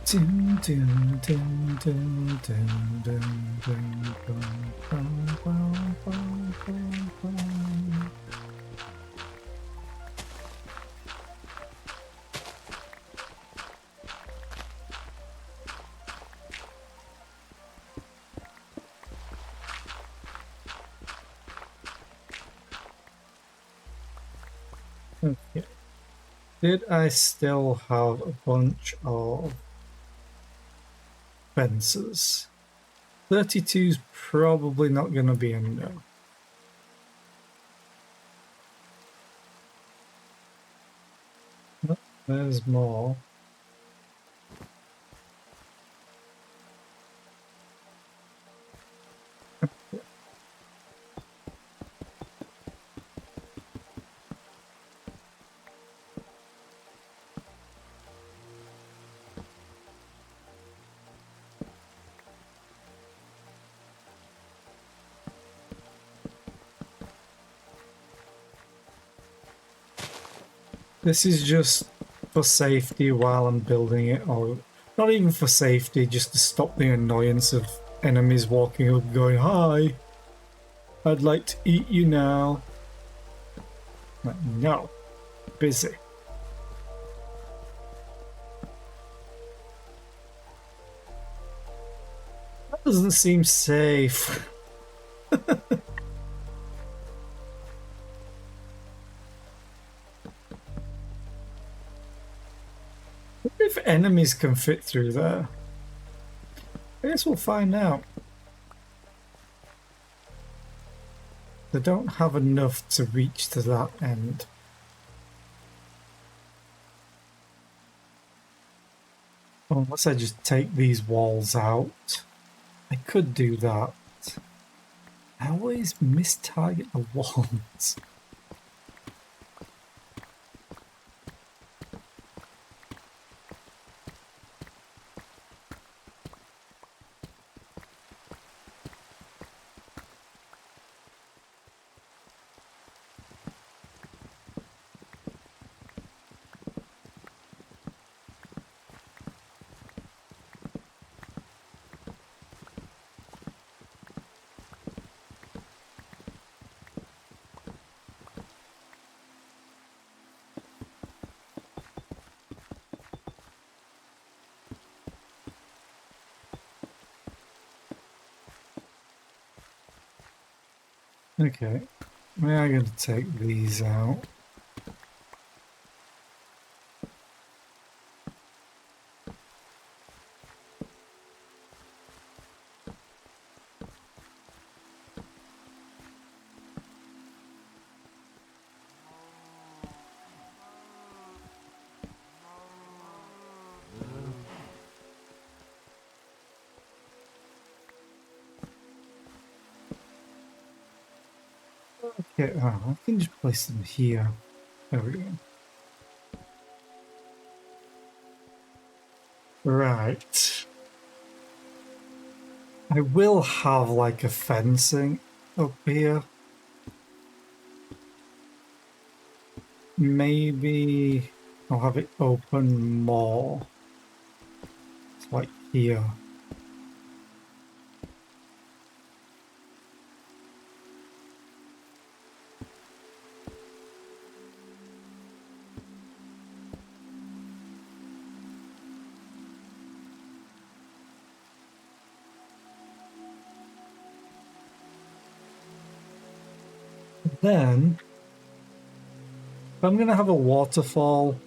Dun, dun, dun, dun, dun, dun, dun, dun, dun, dun, dun, dun, dun. Okay. Did I still have a bunch of fences? 32 is probably not going to be enough. Oh, there's more. This is just for safety while I'm building it, or not even for safety, just to stop the annoyance of enemies walking up going, "Hi, I'd like to eat you now." Like, no, busy. That doesn't seem safe. If enemies can fit through there, I guess we'll find out. They don't have enough to reach to that end. Unless I just take these walls out. I could do that. I always mistarget the walls. Okay, we are going to take these out. Okay, oh, I can just place them here. There we go. Right. I will have like a fencing up here. Maybe I'll have it open more. It's like here. Then, if I'm going to have a waterfall,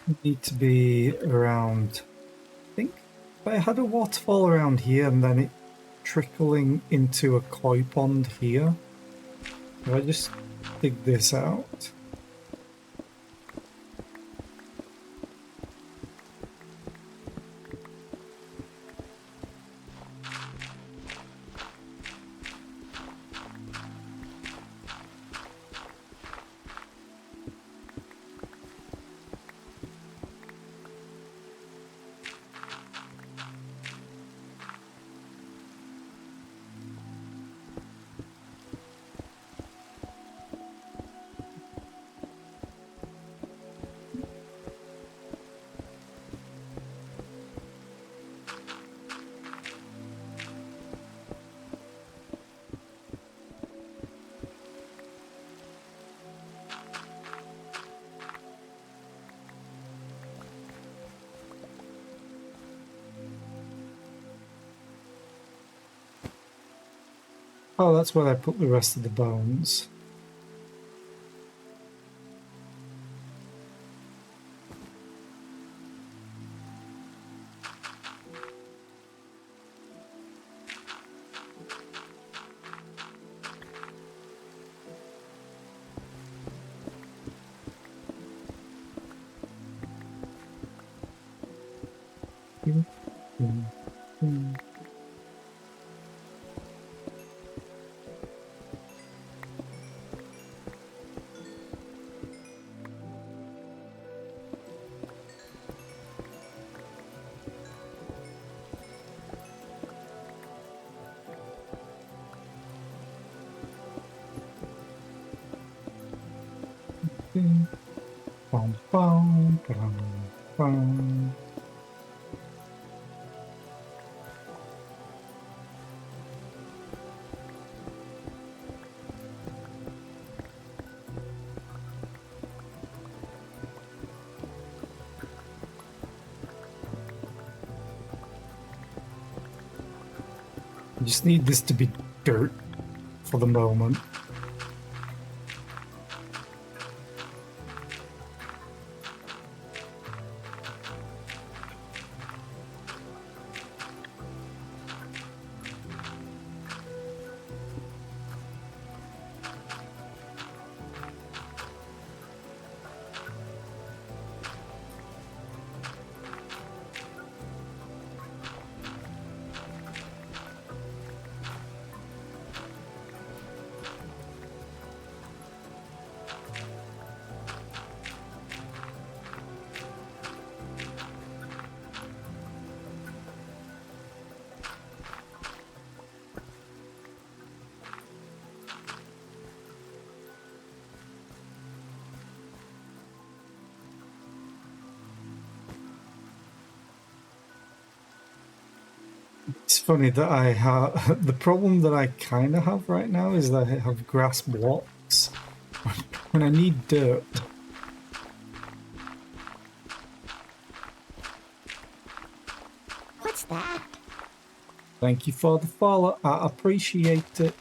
it need to be around, I think if I had a waterfall around here and then it trickling into a koi pond here, if I just dig this out. Oh, that's where I put the rest of the bones. Bum, bum, bum, bum. I just need this to be dirt for the moment. It's funny that I have the problem that I kind of have right now is that I have grass blocks when I need dirt. What's that? Thank you for the follow. I appreciate it.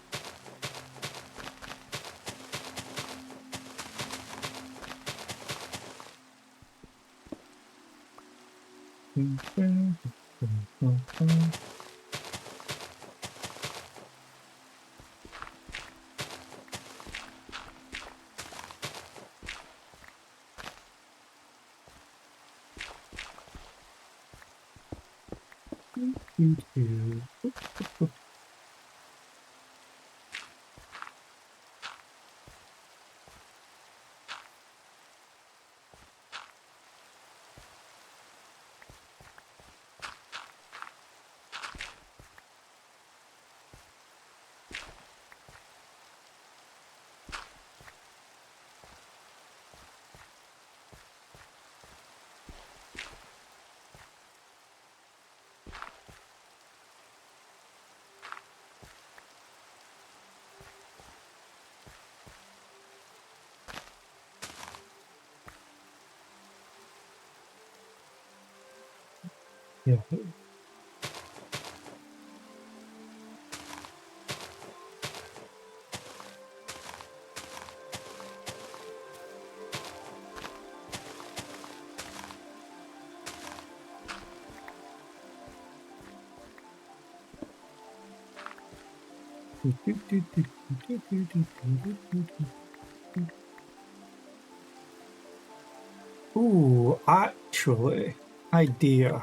Yeah. Ooh, actually, idea.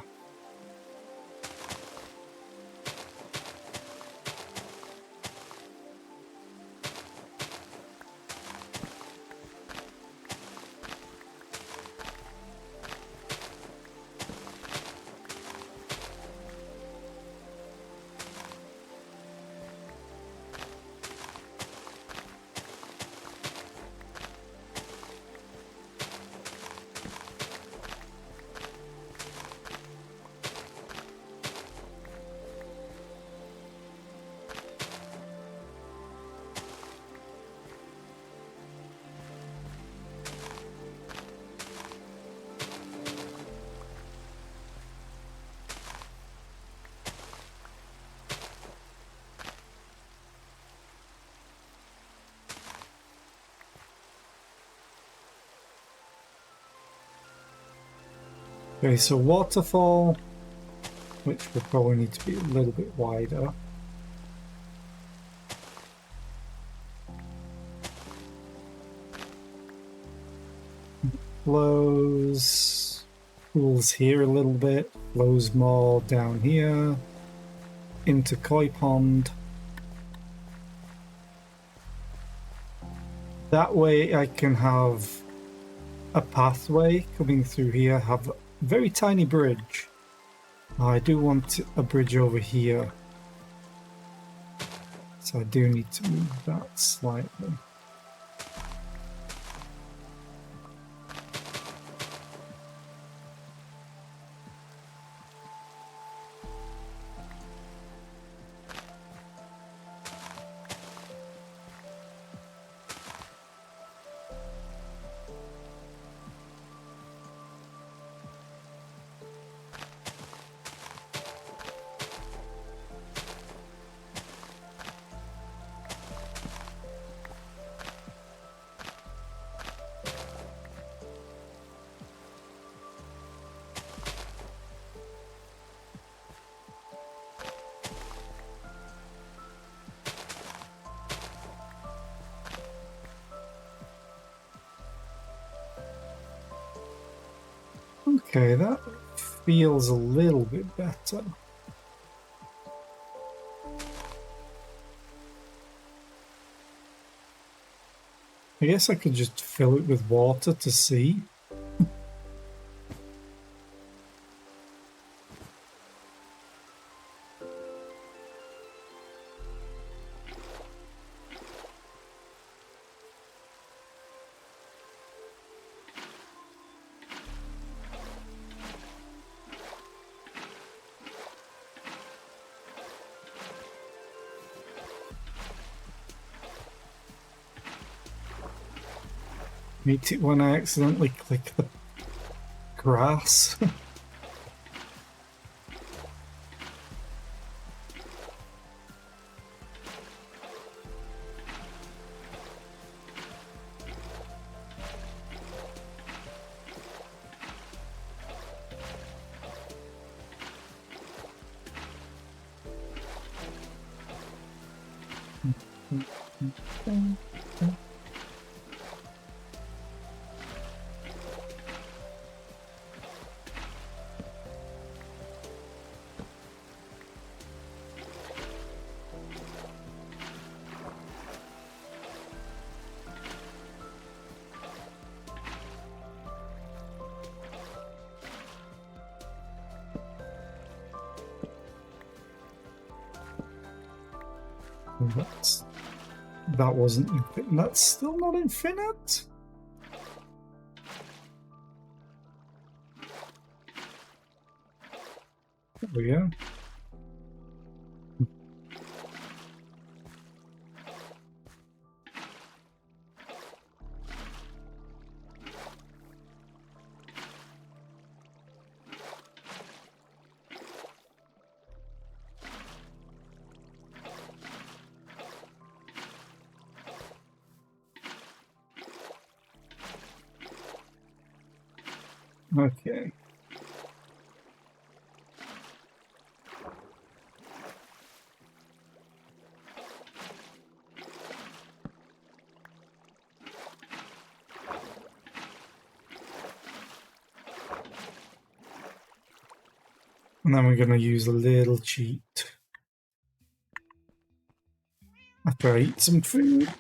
Okay, so waterfall, which will probably need to be a little bit wider. Flows, pools here a little bit, flows more down here, into Koi Pond. That way I can have a pathway coming through here, have a very tiny bridge. I do want a bridge over here, so I do need to move that slightly. Okay, that feels a little bit better. I guess I could just fill it with water to see. Hate it when I accidentally click the grass. That wasn't infinite. That's still not infinite? There we go. Okay. And then we're going to use a little cheat. After I eat some food.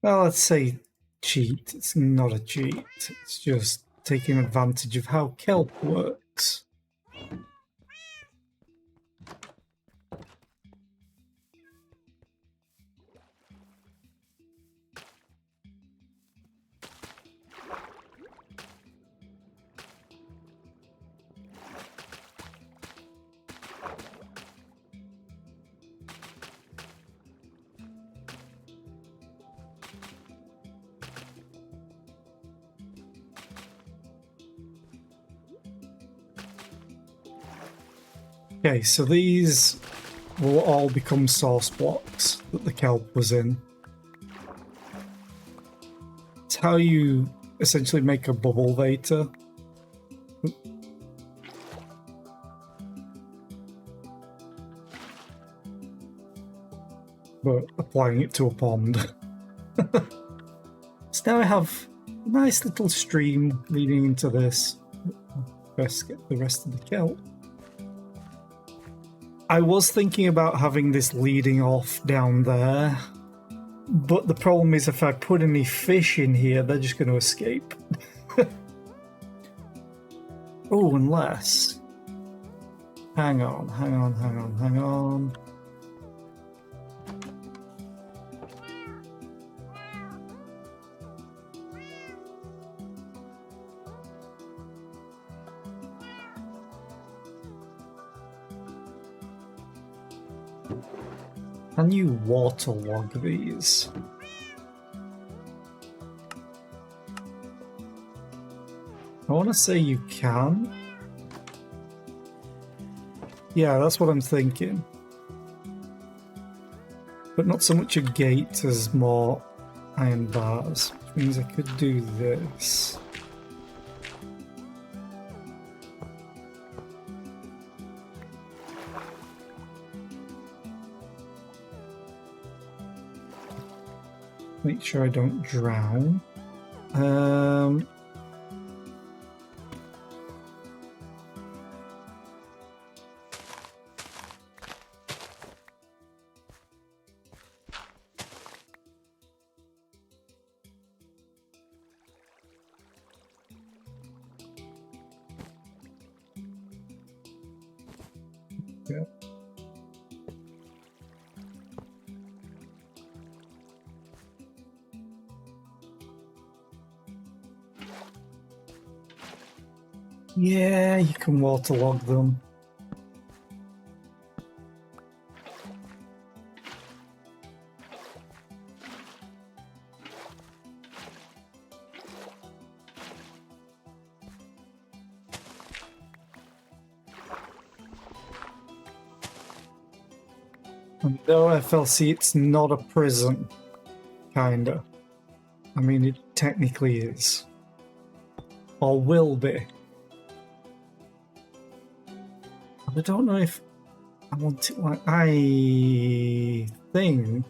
Well, let's say cheat. It's not a cheat. It's just taking advantage of how kelp works. Okay, so these will all become source blocks that the kelp was in. It's how you essentially make a bubble vator. But applying it to a pond. So now I have a nice little stream leading into this. Best get the rest of the kelp. I was thinking about having this leading off down there, but the problem is if I put any fish in here, they're just going to escape. Oh, unless... Hang on. Can you waterlog these? I want to say you can. Yeah, that's what I'm thinking. But not so much a gate as more iron bars, which means I could do this. Make sure I don't drown. Yeah. Yeah, you can waterlog them. And though FLC, it's not a prison, kinda. I mean, it technically is. Or will be. I don't know if I want it like I think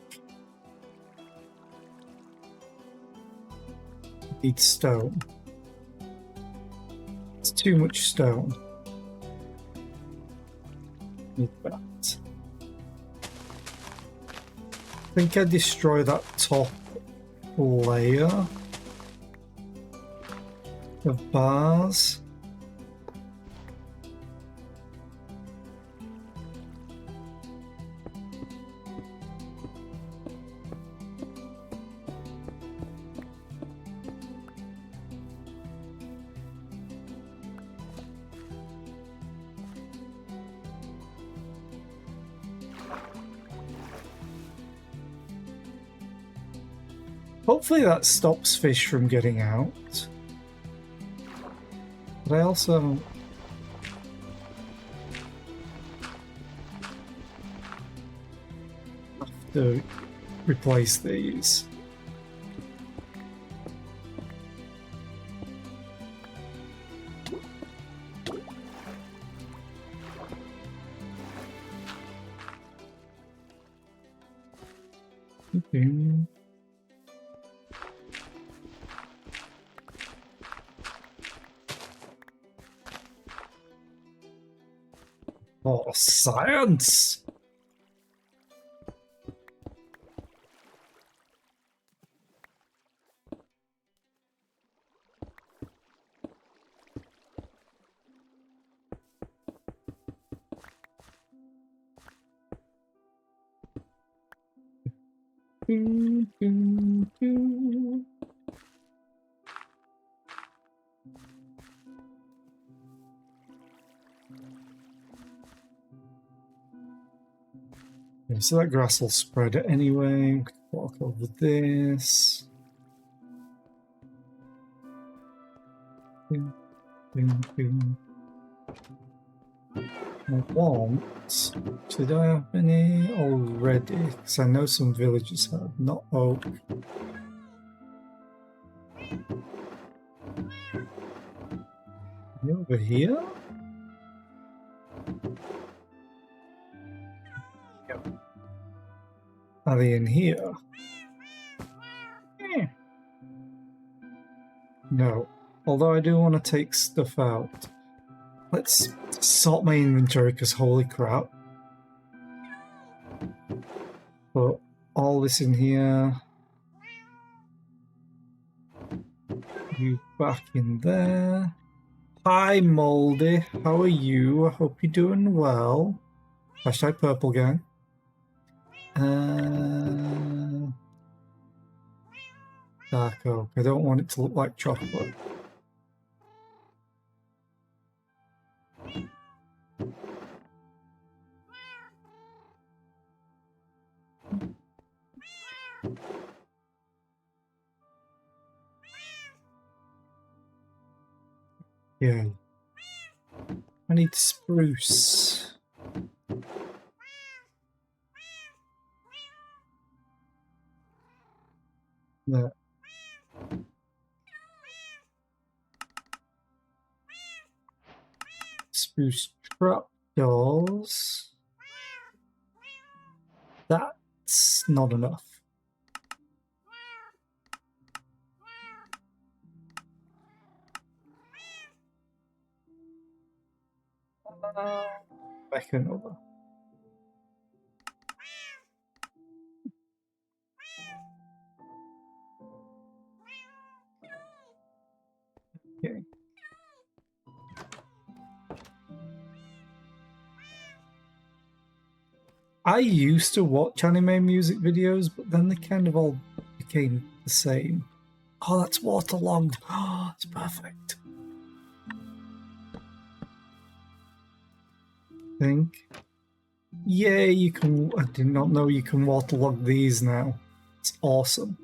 I need stone. It's too much stone. Need that. I think I destroy that top layer of bars. Hopefully that stops fish from getting out. But I also have to replace these. Okay. Oh, science! Okay, so that grass will spread it anyway. Walk over this. Boom, boom, boom. I want. Did I have any already? Because I know some villages have. Not oak. Are you over here? Yep. Are they in here? Eh. No. Although I do want to take stuff out. Let's sort my inventory because holy crap. Put all this in here. You back in there. Hi Moldy, how are you? I hope you're doing well. Hashtag purple gang. Dark oak. I don't want it to look like chocolate. Yeah. I need spruce. There. Spruce trapdoors. That's not enough. Back over. Okay. I used to watch anime music videos, but then they kind of all became the same. Oh, that's waterlogged. Oh, it's perfect. Think. Yay, you can. I did not know you can waterlog these now. It's awesome.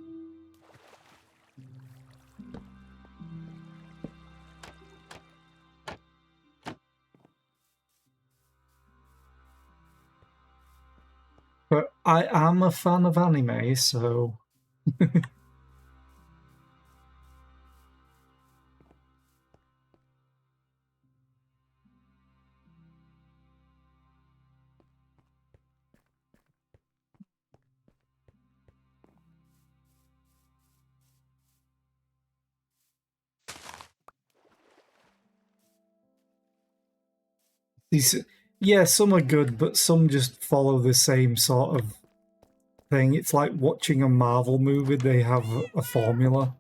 But I am a fan of anime, so. These, yeah, some are good, but some just follow the same sort of thing. It's like watching a Marvel movie. They have a formula.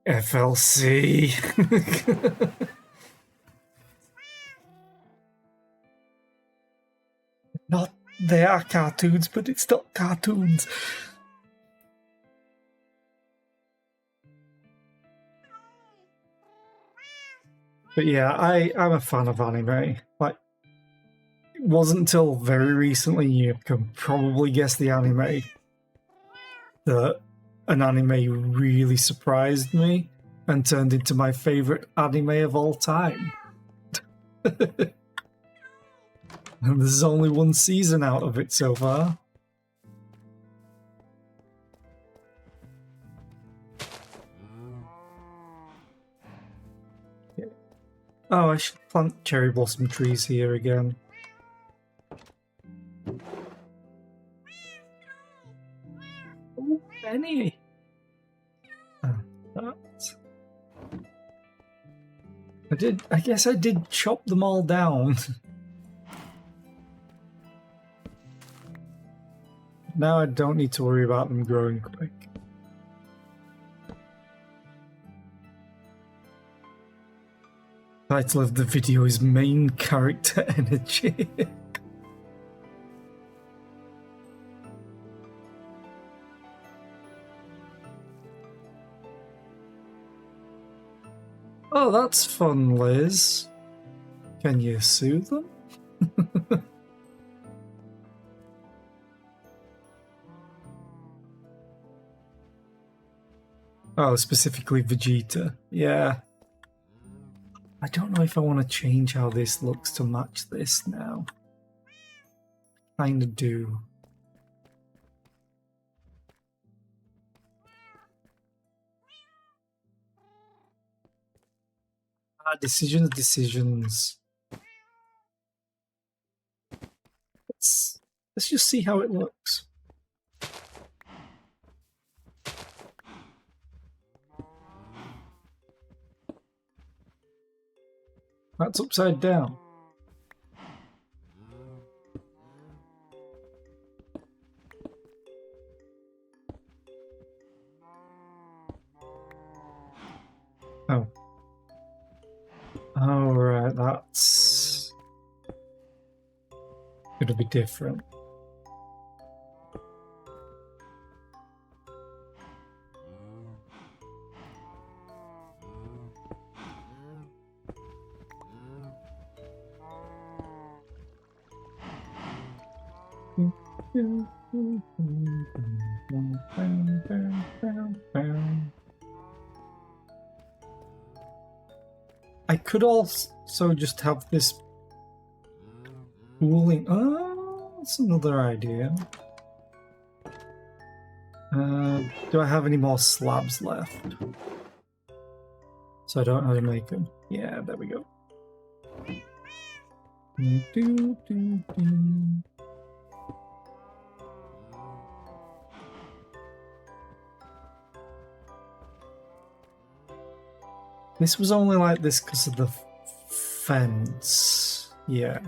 FLC. Not, they are cartoons, but it's not cartoons. But yeah, I'm a fan of anime. Like, it wasn't until very recently, you can probably guess the anime, that an anime really surprised me and turned into my favorite anime of all time. And there's only one season out of it so far. Oh, I should plant cherry blossom trees here again. Oh, Benny! I guess I did chop them all down. Now I don't need to worry about them growing quick. Title of the video is Main Character Energy. Oh, that's fun, Liz. Can you sue them? Oh, specifically Vegeta. Yeah. I don't know if I want to change how this looks to match this now. Kinda do. Decisions. Let's just see how it looks. That's upside down. Oh. Oh, right, that's gonna be different. I could also just have this pooling. Oh, that's another idea. Do I have any more slabs left? So I don't know how to make them. Yeah, there we go. This was only like this because of the fence. Yeah.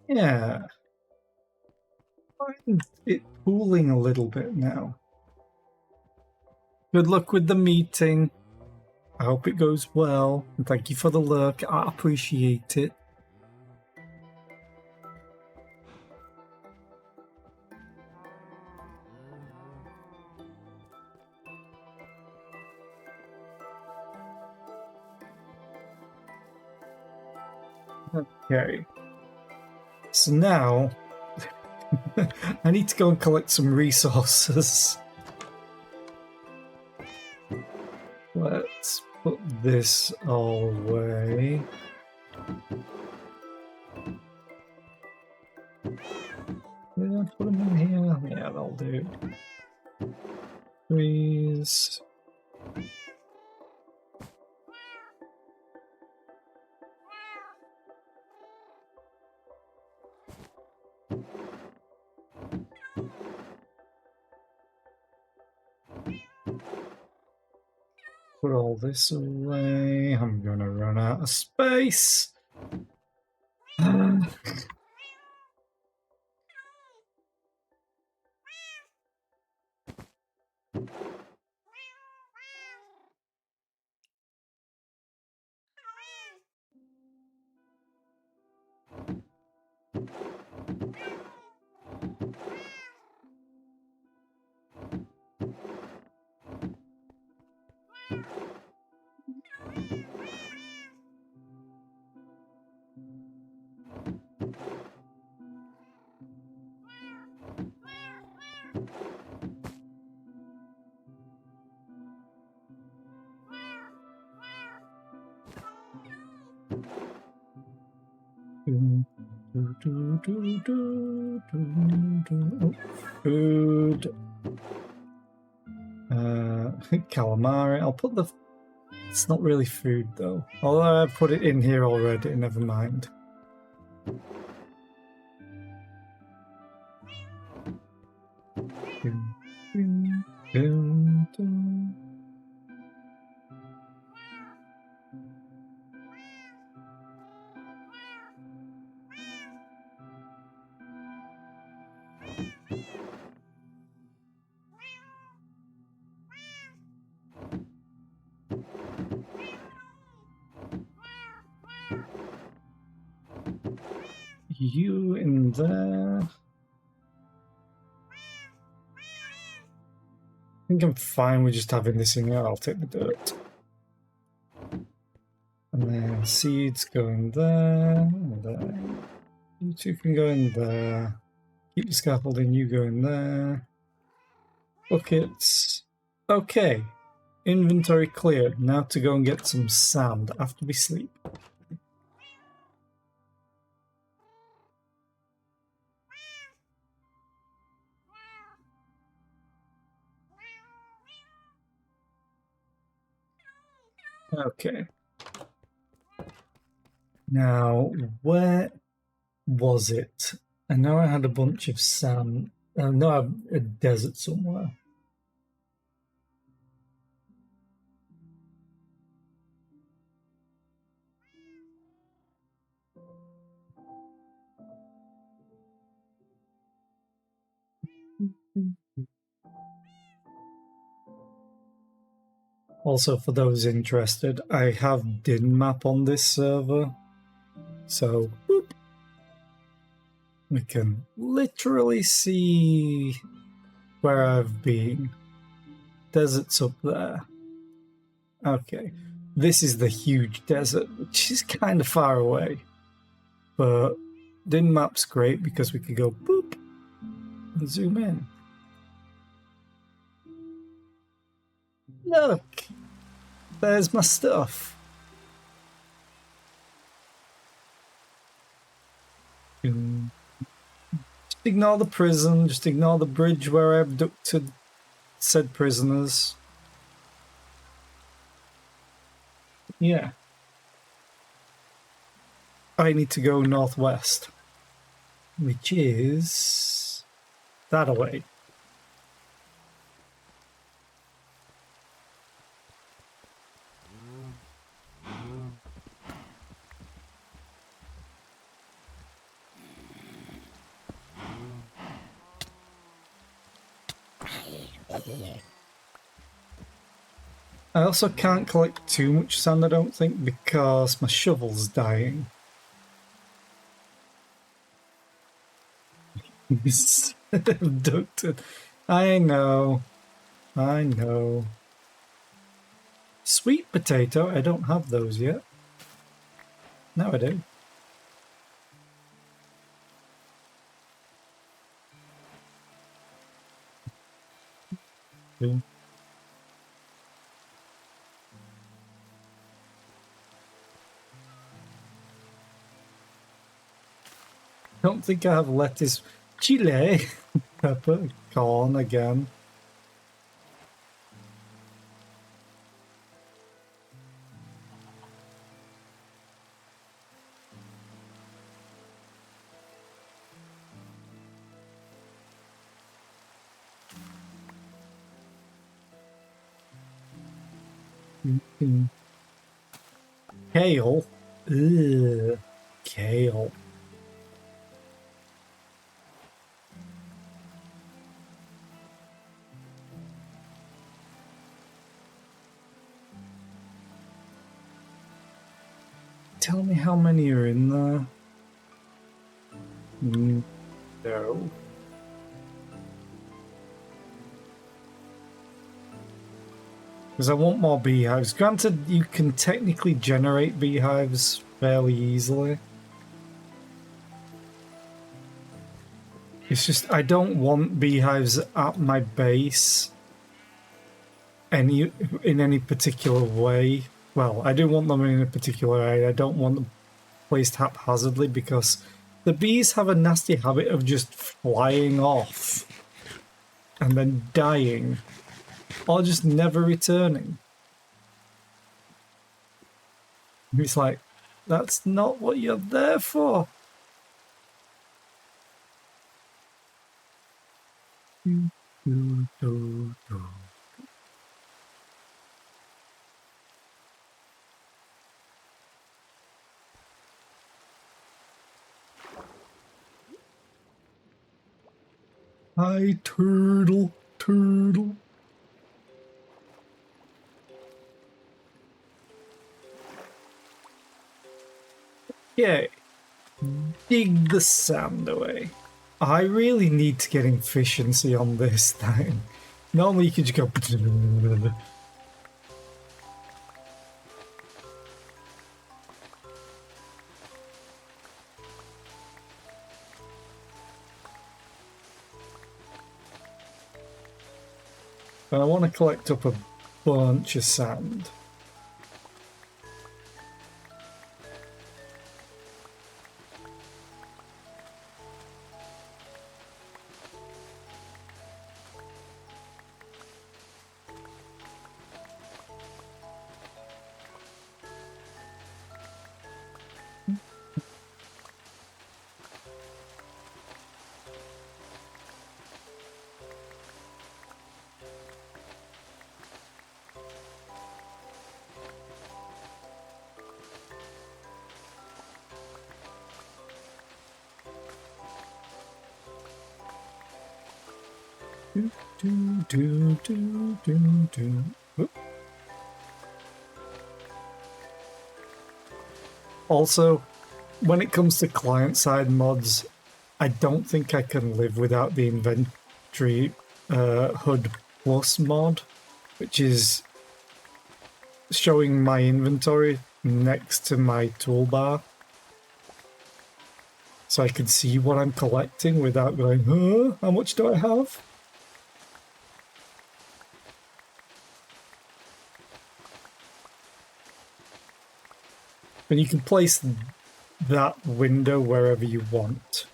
Yeah. It's pooling a little bit now. Good luck with the meeting. I hope it goes well. And thank you for the lurk. I appreciate it. Okay. So now I need to go and collect some resources. Let's put this all away. Yeah, put them in here. Yeah, that'll do. Trees. Put all this away. I'm gonna run out of space. Food. Calamari. I'll put the... It's not really food though. Although I put it in here already, never mind. You in there. I think I'm fine with just having this in here. I'll take the dirt. And then seeds go in there. And then you two can go in there. Keep the scaffolding, you go in there. Buckets. Okay. Inventory clear. Now to go and get some sand after we sleep. Okay. Now, where was it? I know I had a bunch of sand. No, I have a desert somewhere. Also, for those interested, I have Dinmap on this server. So, whoop, we can literally see where I've been. Desert's up there. Okay. This is the huge desert, which is kind of far away. But Dinmap's great because we could go boop and zoom in. Look! There's my stuff. Just ignore the prison, just ignore the bridge where I abducted said prisoners. Yeah. I need to go northwest, which is that away. I also can't collect too much sand, I don't think, because my shovel's dying. Abducted. I know. I know. Sweet potato, I don't have those yet. Now I do. Don't think I have lettuce. Chile. Pepper. Corn again. Kale. Ugh. Kale. Tell me how many are in there. No. Because I want more beehives. Granted, you can technically generate beehives fairly easily. It's just, I don't want beehives at my base in any particular way. Well, I do want them in a particular area. I don't want them placed haphazardly because the bees have a nasty habit of just flying off and then dying or just never returning. It's like, that's not what you're there for. Hi, turtle, turtle. Yeah, dig the sand away. I really need to get efficiency on this thing. Normally you could just go... But I want to collect up a bunch of sand. Also, when it comes to client-side mods, I don't think I can live without the inventory HUD Plus mod, which is showing my inventory next to my toolbar. So I can see what I'm collecting without going, huh, how much do I have? And you can place that window wherever you want.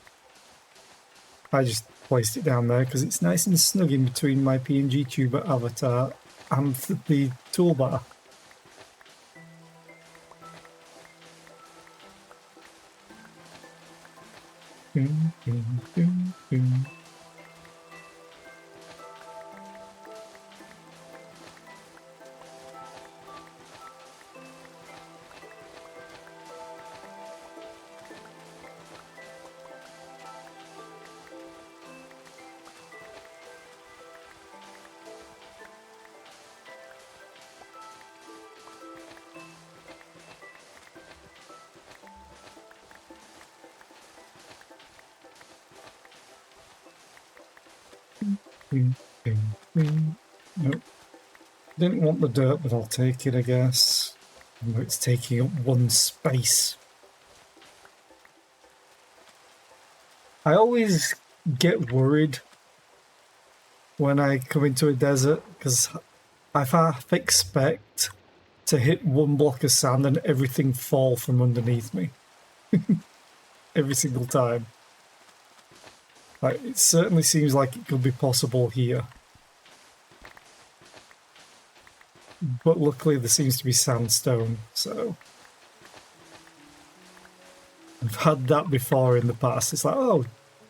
I just placed it down there because it's nice and snug in between my PNG Tuber avatar and the toolbar. Nope. Didn't want the dirt, but I'll take it, I guess. It's taking up one space. I always get worried when I come into a desert because I half expect to hit one block of sand and everything fall from underneath me. Every single time. Like, it certainly seems like it could be possible here. But luckily there seems to be sandstone, so... I've had that before in the past. It's like, oh,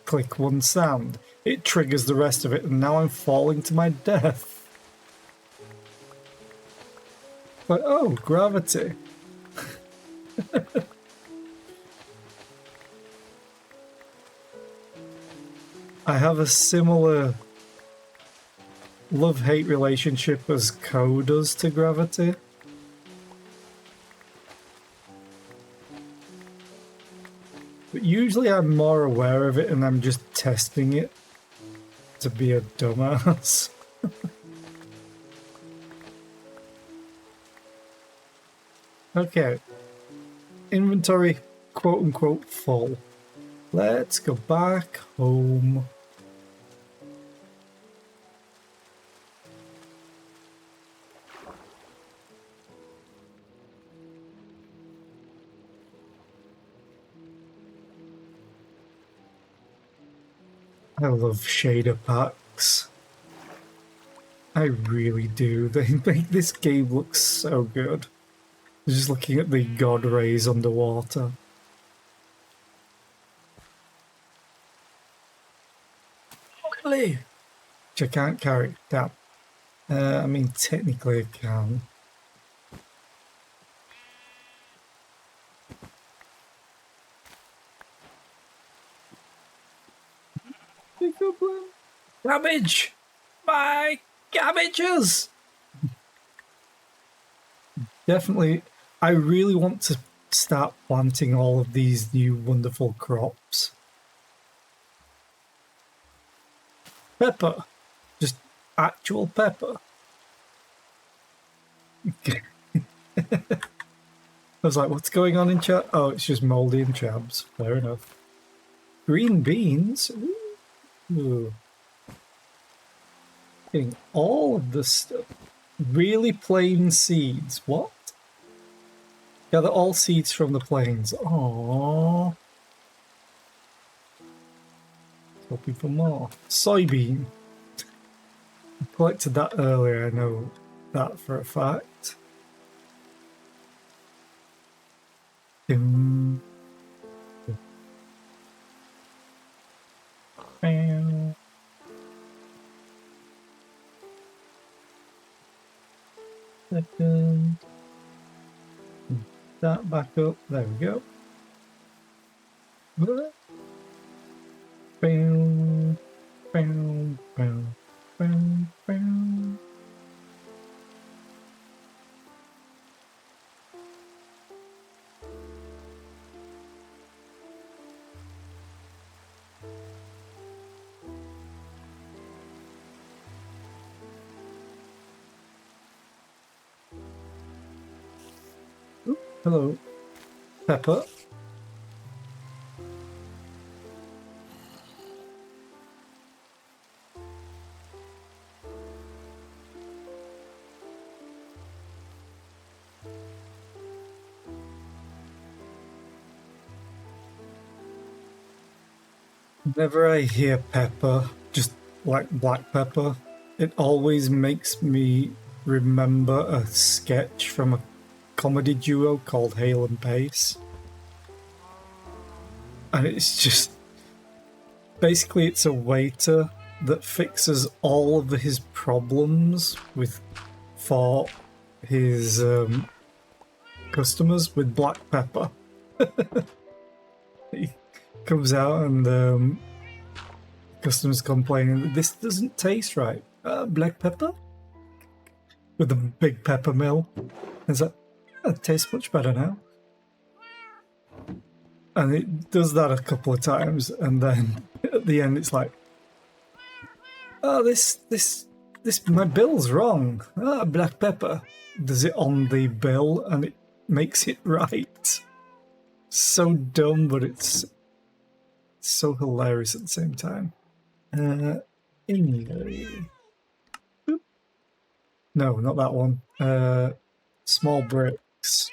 click one sand. It triggers the rest of it, and now I'm falling to my death. Like, oh, gravity. I have a similar love-hate relationship as Ko does to gravity. But usually I'm more aware of it and I'm just testing it to be a dumbass. Okay. Inventory, quote-unquote, full. Let's go back home. I love shader packs. I really do. They make this game look so good. Just looking at the god rays underwater. Really? Which I can't carry. Damn. I mean, technically I can. Cabbage! My cabbages! Definitely, I really want to start planting all of these new wonderful crops. Pepper. Just actual pepper. I was like, what's going on in chat? Oh, it's just mouldy and chabs. Fair enough. Green beans? Ooh. Getting all of this stuff. Really plain seeds. What? Yeah, they're all seeds from the plains. Aww. Hoping for more. Soybean. I collected that earlier, I know that for a fact. Second. That back up. There we go. Bam, bam, bam, bam, bam. Ooh, hello, Pepper. Whenever I hear pepper, just like black pepper, it always makes me remember a sketch from a comedy duo called Hale and Pace. And it's just... basically it's a waiter that fixes all of his problems for his customers with black pepper. He comes out and customers complaining that this doesn't taste right. Black pepper? With a big pepper mill. It's like, oh, it tastes much better now. And it does that a couple of times, and then at the end it's like, oh, this, my bill's wrong. Ah, black pepper. Does it on the bill, and it makes it right. So dumb, but it's so hilarious at the same time. Anyway. Boop. No, not that one. Small bricks.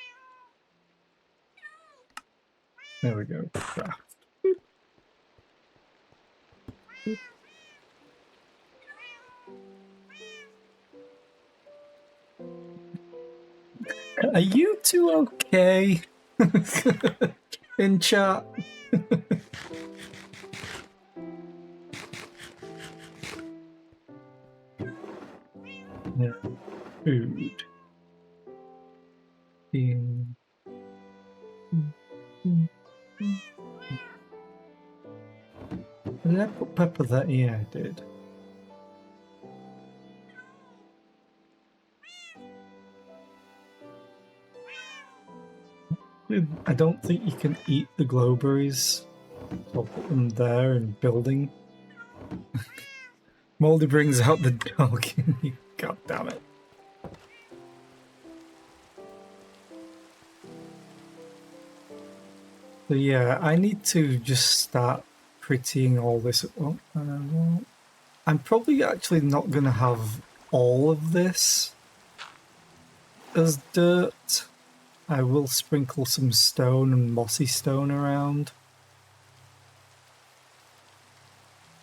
There we go. Craft. Boop. Are you two okay? In chat? Yeah. Food. In... Did I put pepper there? Yeah, I did. I don't think you can eat the glowberries. So I'll put them there in building. Moldy brings out the dog. God damn it. So yeah, I need to just start prettying all this. Oh, I'm probably actually not going to have all of this as dirt. I will sprinkle some stone and mossy stone around.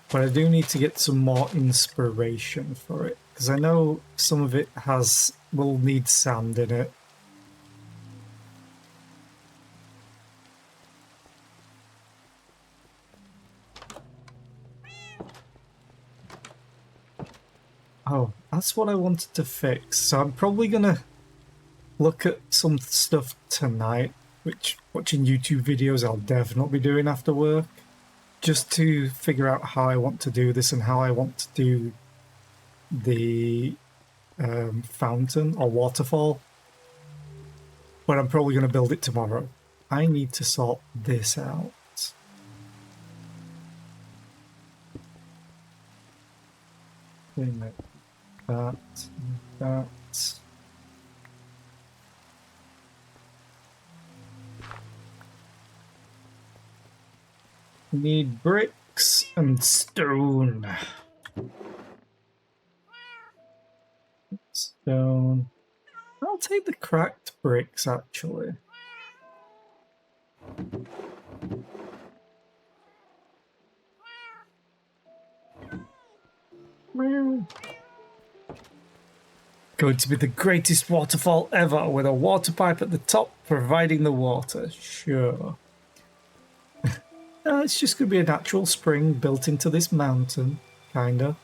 But I do need to get some more inspiration for it, because I know some of it will need sand in it. Oh, that's what I wanted to fix. So I'm probably going to look at some stuff tonight, which watching YouTube videos I'll definitely be doing after work, just to figure out how I want to do this and how I want to do the fountain or waterfall. But I'm probably going to build it tomorrow. I need to sort this out. That. Need bricks and stone. Stone. I'll take the cracked bricks, actually. Going to be the greatest waterfall ever, with a water pipe at the top providing the water. Sure. It's just going to be a natural spring built into this mountain, kinda.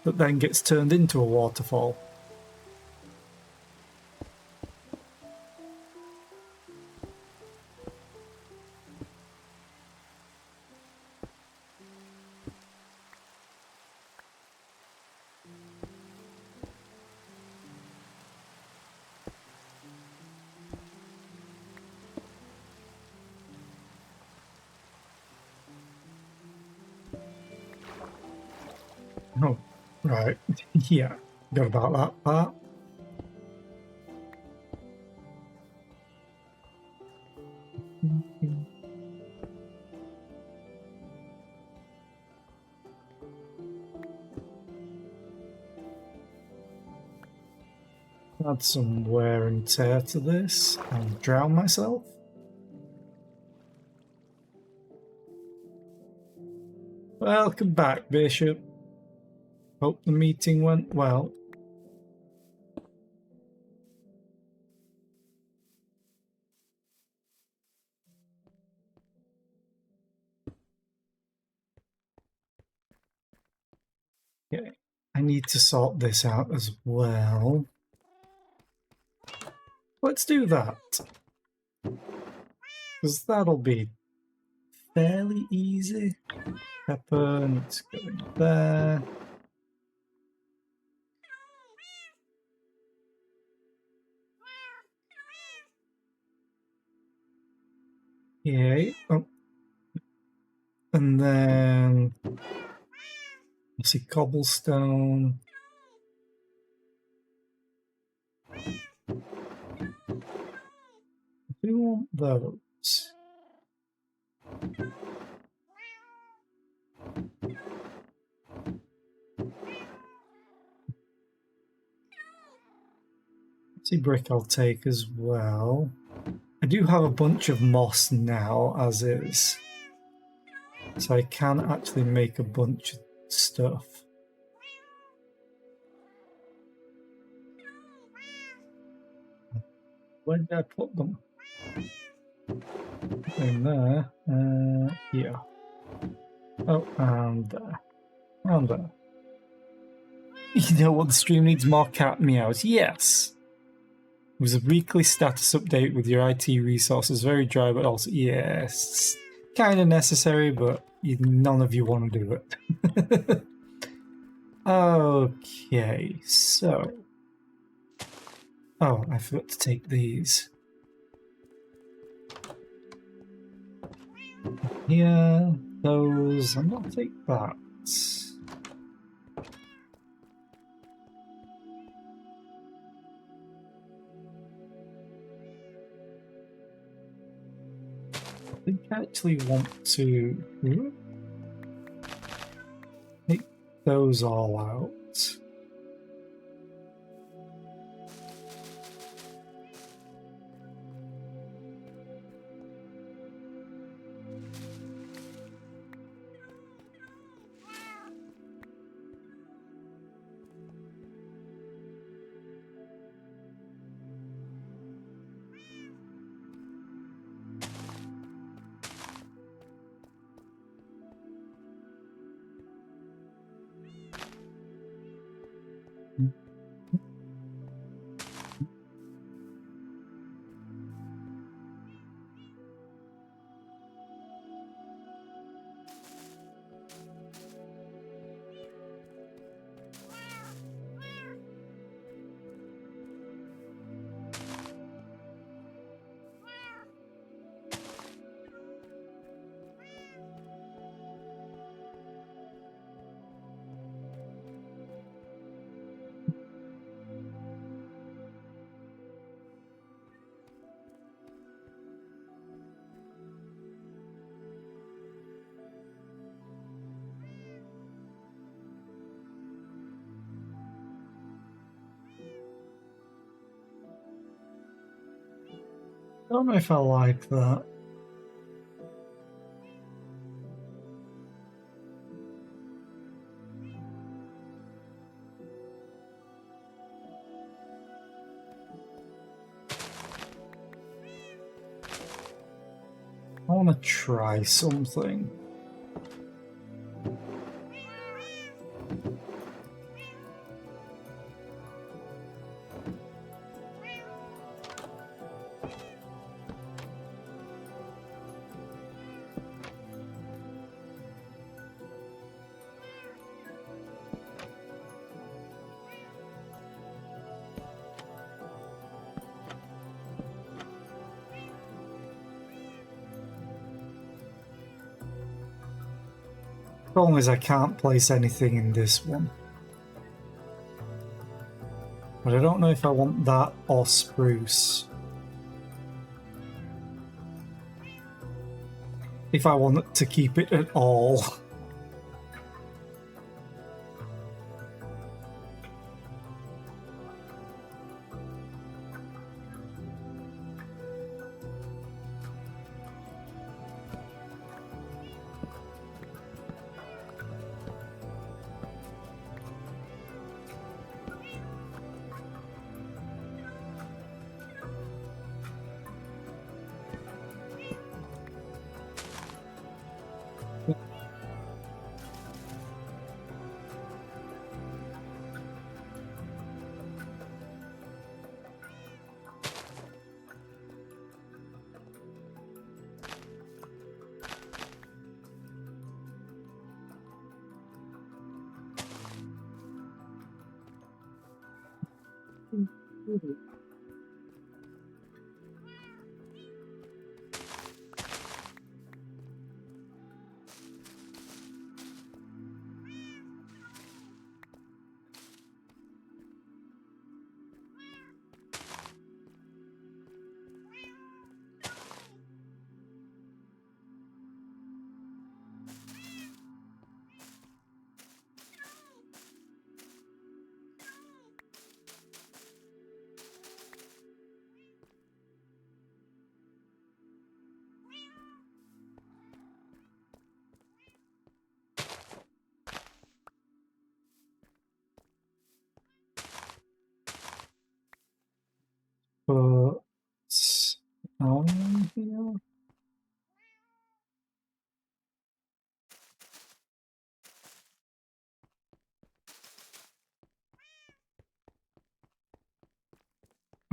That then gets turned into a waterfall. Oh, right. Yeah, got about that part. Add some wear and tear to this and drown myself. Welcome back, Bishop. Hope the meeting went well. Okay, I need to sort this out as well. Let's do that. Because that'll be fairly easy. Pepper needs to go in there. Yay. Oh. And then let's see, cobblestone. Do you want those? See, brick I'll take as well. I do have a bunch of moss now, as is. So I can actually make a bunch of stuff. Where did I put them? In there. Yeah. Oh, and there. And there. You know what? The stream needs more cat meows. Yes! It was a weekly status update with your IT resources. Very dry, but also, yes. Kind of necessary, but none of you want to do it. Okay, so. Oh, I forgot to take these. Yeah, those. I'm gonna take that. I think I actually want to take those all out. Don't know if I like that. I want to try something. Problem is I can't place anything in this one. But I don't know if I want that or spruce. If I want to keep it at all.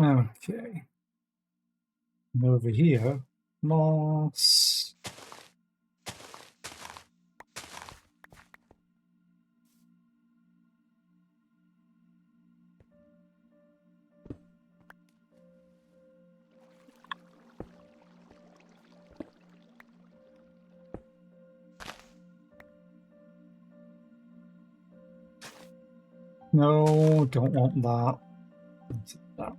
Okay. And over here, moss. No, don't want that. That.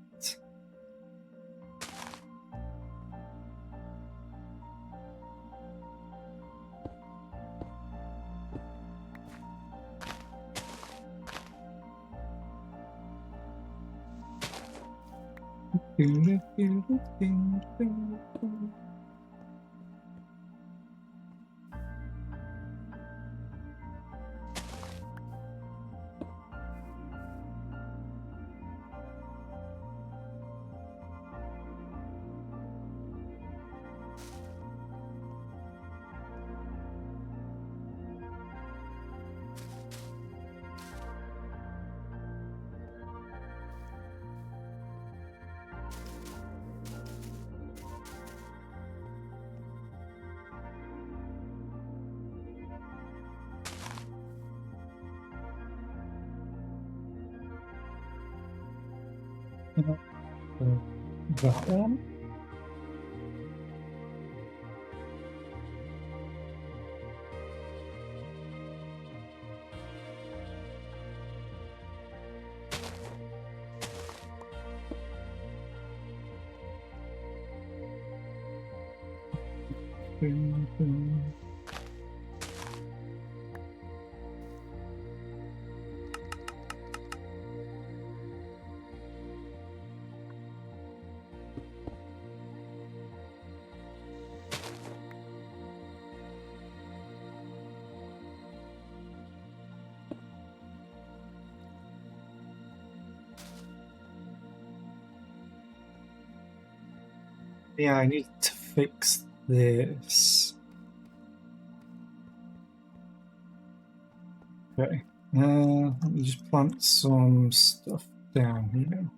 That one. Boom, boom. Yeah, I need to fix this. Okay. Let me just plant some stuff down here.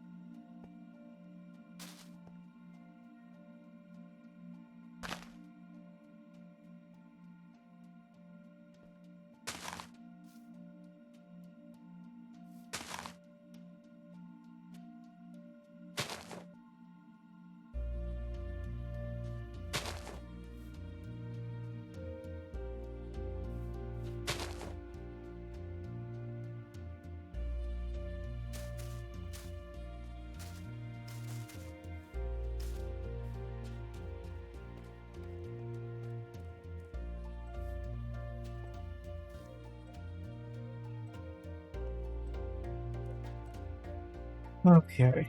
Okay.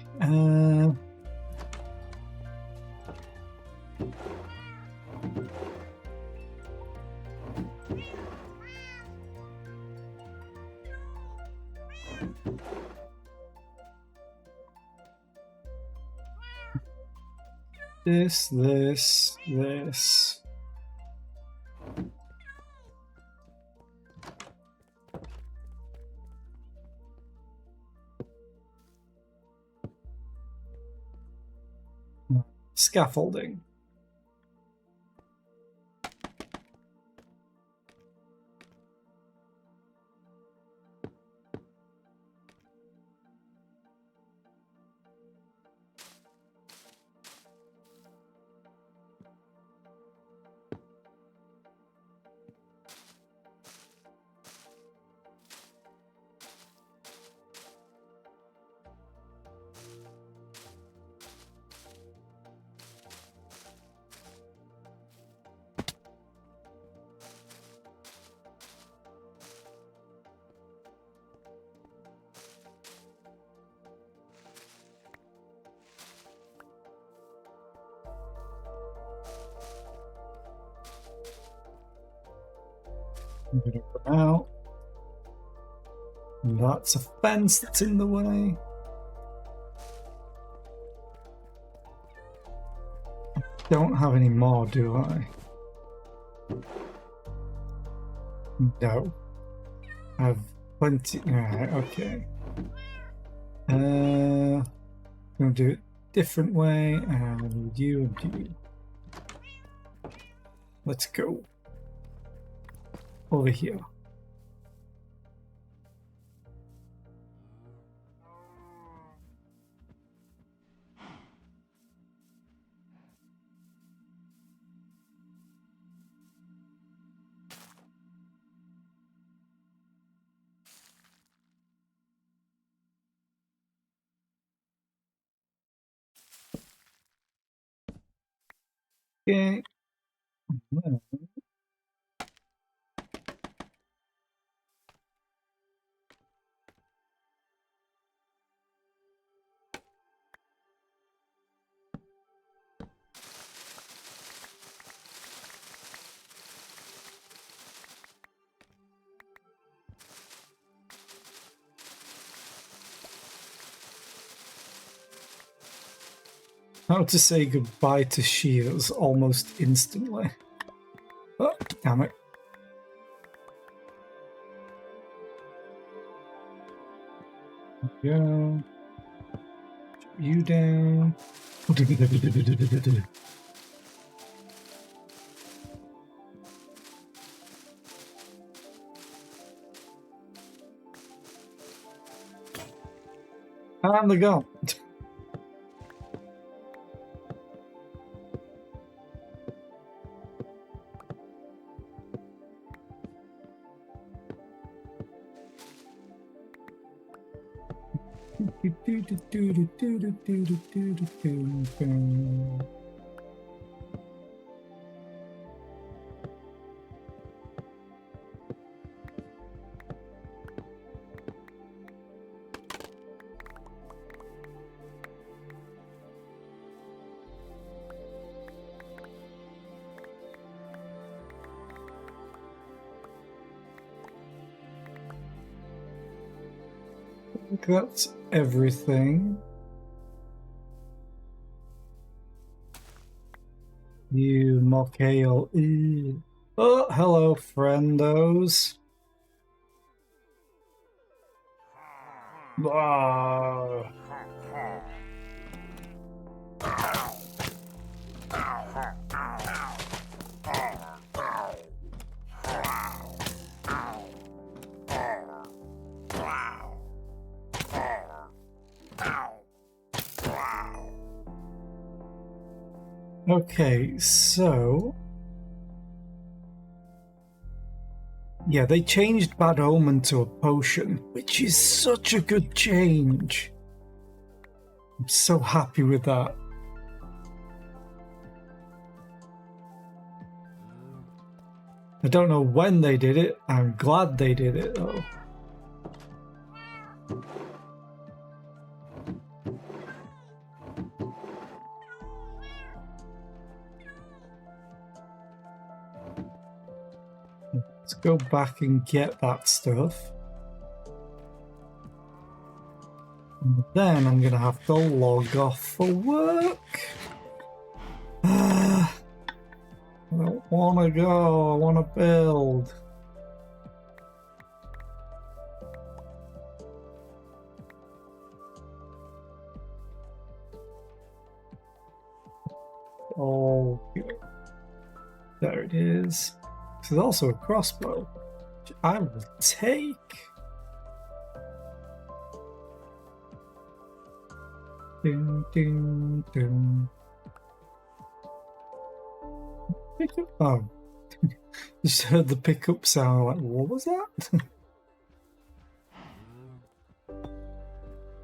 This. Scaffolding. I'm gonna run out. And that's a fence that's in the way. Don't have any more, do I? No. I've plenty. Right, okay. Gonna do it different way, and you and you. Let's go over here. Okay. How to say goodbye to shears almost instantly. Oh, damn it. Go. You down. And they go. That's everything. You mock hail. Oh, hello, friendos. Ah. Okay, so yeah, they changed Bad Omen to a potion, which is such a good change. I'm so happy with that. I don't know when they did it. I'm glad they did it though. Let's go back and get that stuff. And then I'm gonna have to log off for work. I don't wanna go, I wanna build. Oh, there it is. There's also a crossbow, which I will take. Ding, ding, ding. Pickup. Oh, just heard the pickup sound. Like, what was that?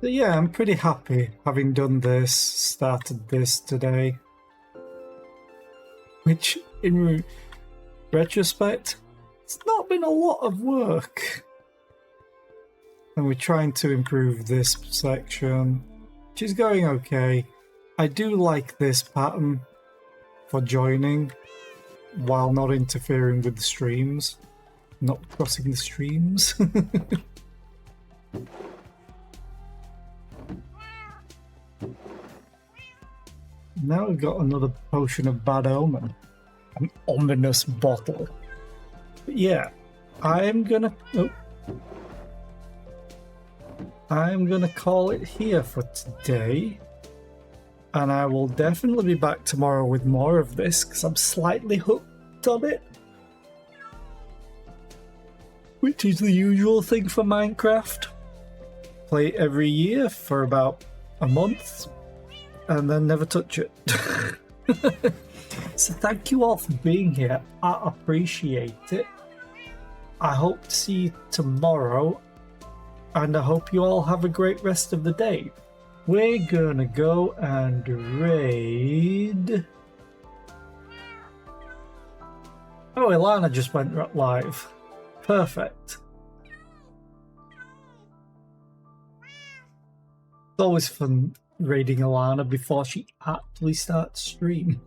But yeah, I'm pretty happy having done this, started this today. Which, in retrospect, it's not been a lot of work. And we're trying to improve this section, which is going okay. I do like this pattern for joining while not interfering with the streams, not crossing the streams. Now we've got another potion of Bad Omen. An ominous bottle. But yeah, I'm gonna call it here for today. and I will definitely be back tomorrow with more of this because I'm slightly hooked on it. Which is the usual thing for Minecraft. Play it every year for about a month and then never touch it. So thank you all for being here. I appreciate it. I hope to see you tomorrow, and I hope you all have a great rest of the day. We're gonna go and raid... Oh, Ilana just went live. Perfect. It's always fun raiding Ilana before she actually starts stream.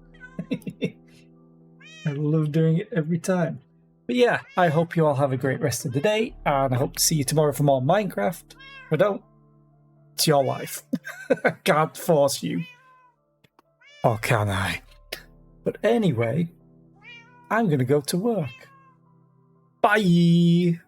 I love doing it every time. But yeah, I hope you all have a great rest of the day, and I hope to see you tomorrow for more Minecraft. If I don't, it's your life. I can't force you. Or can I? But anyway, I'm gonna go to work. Bye!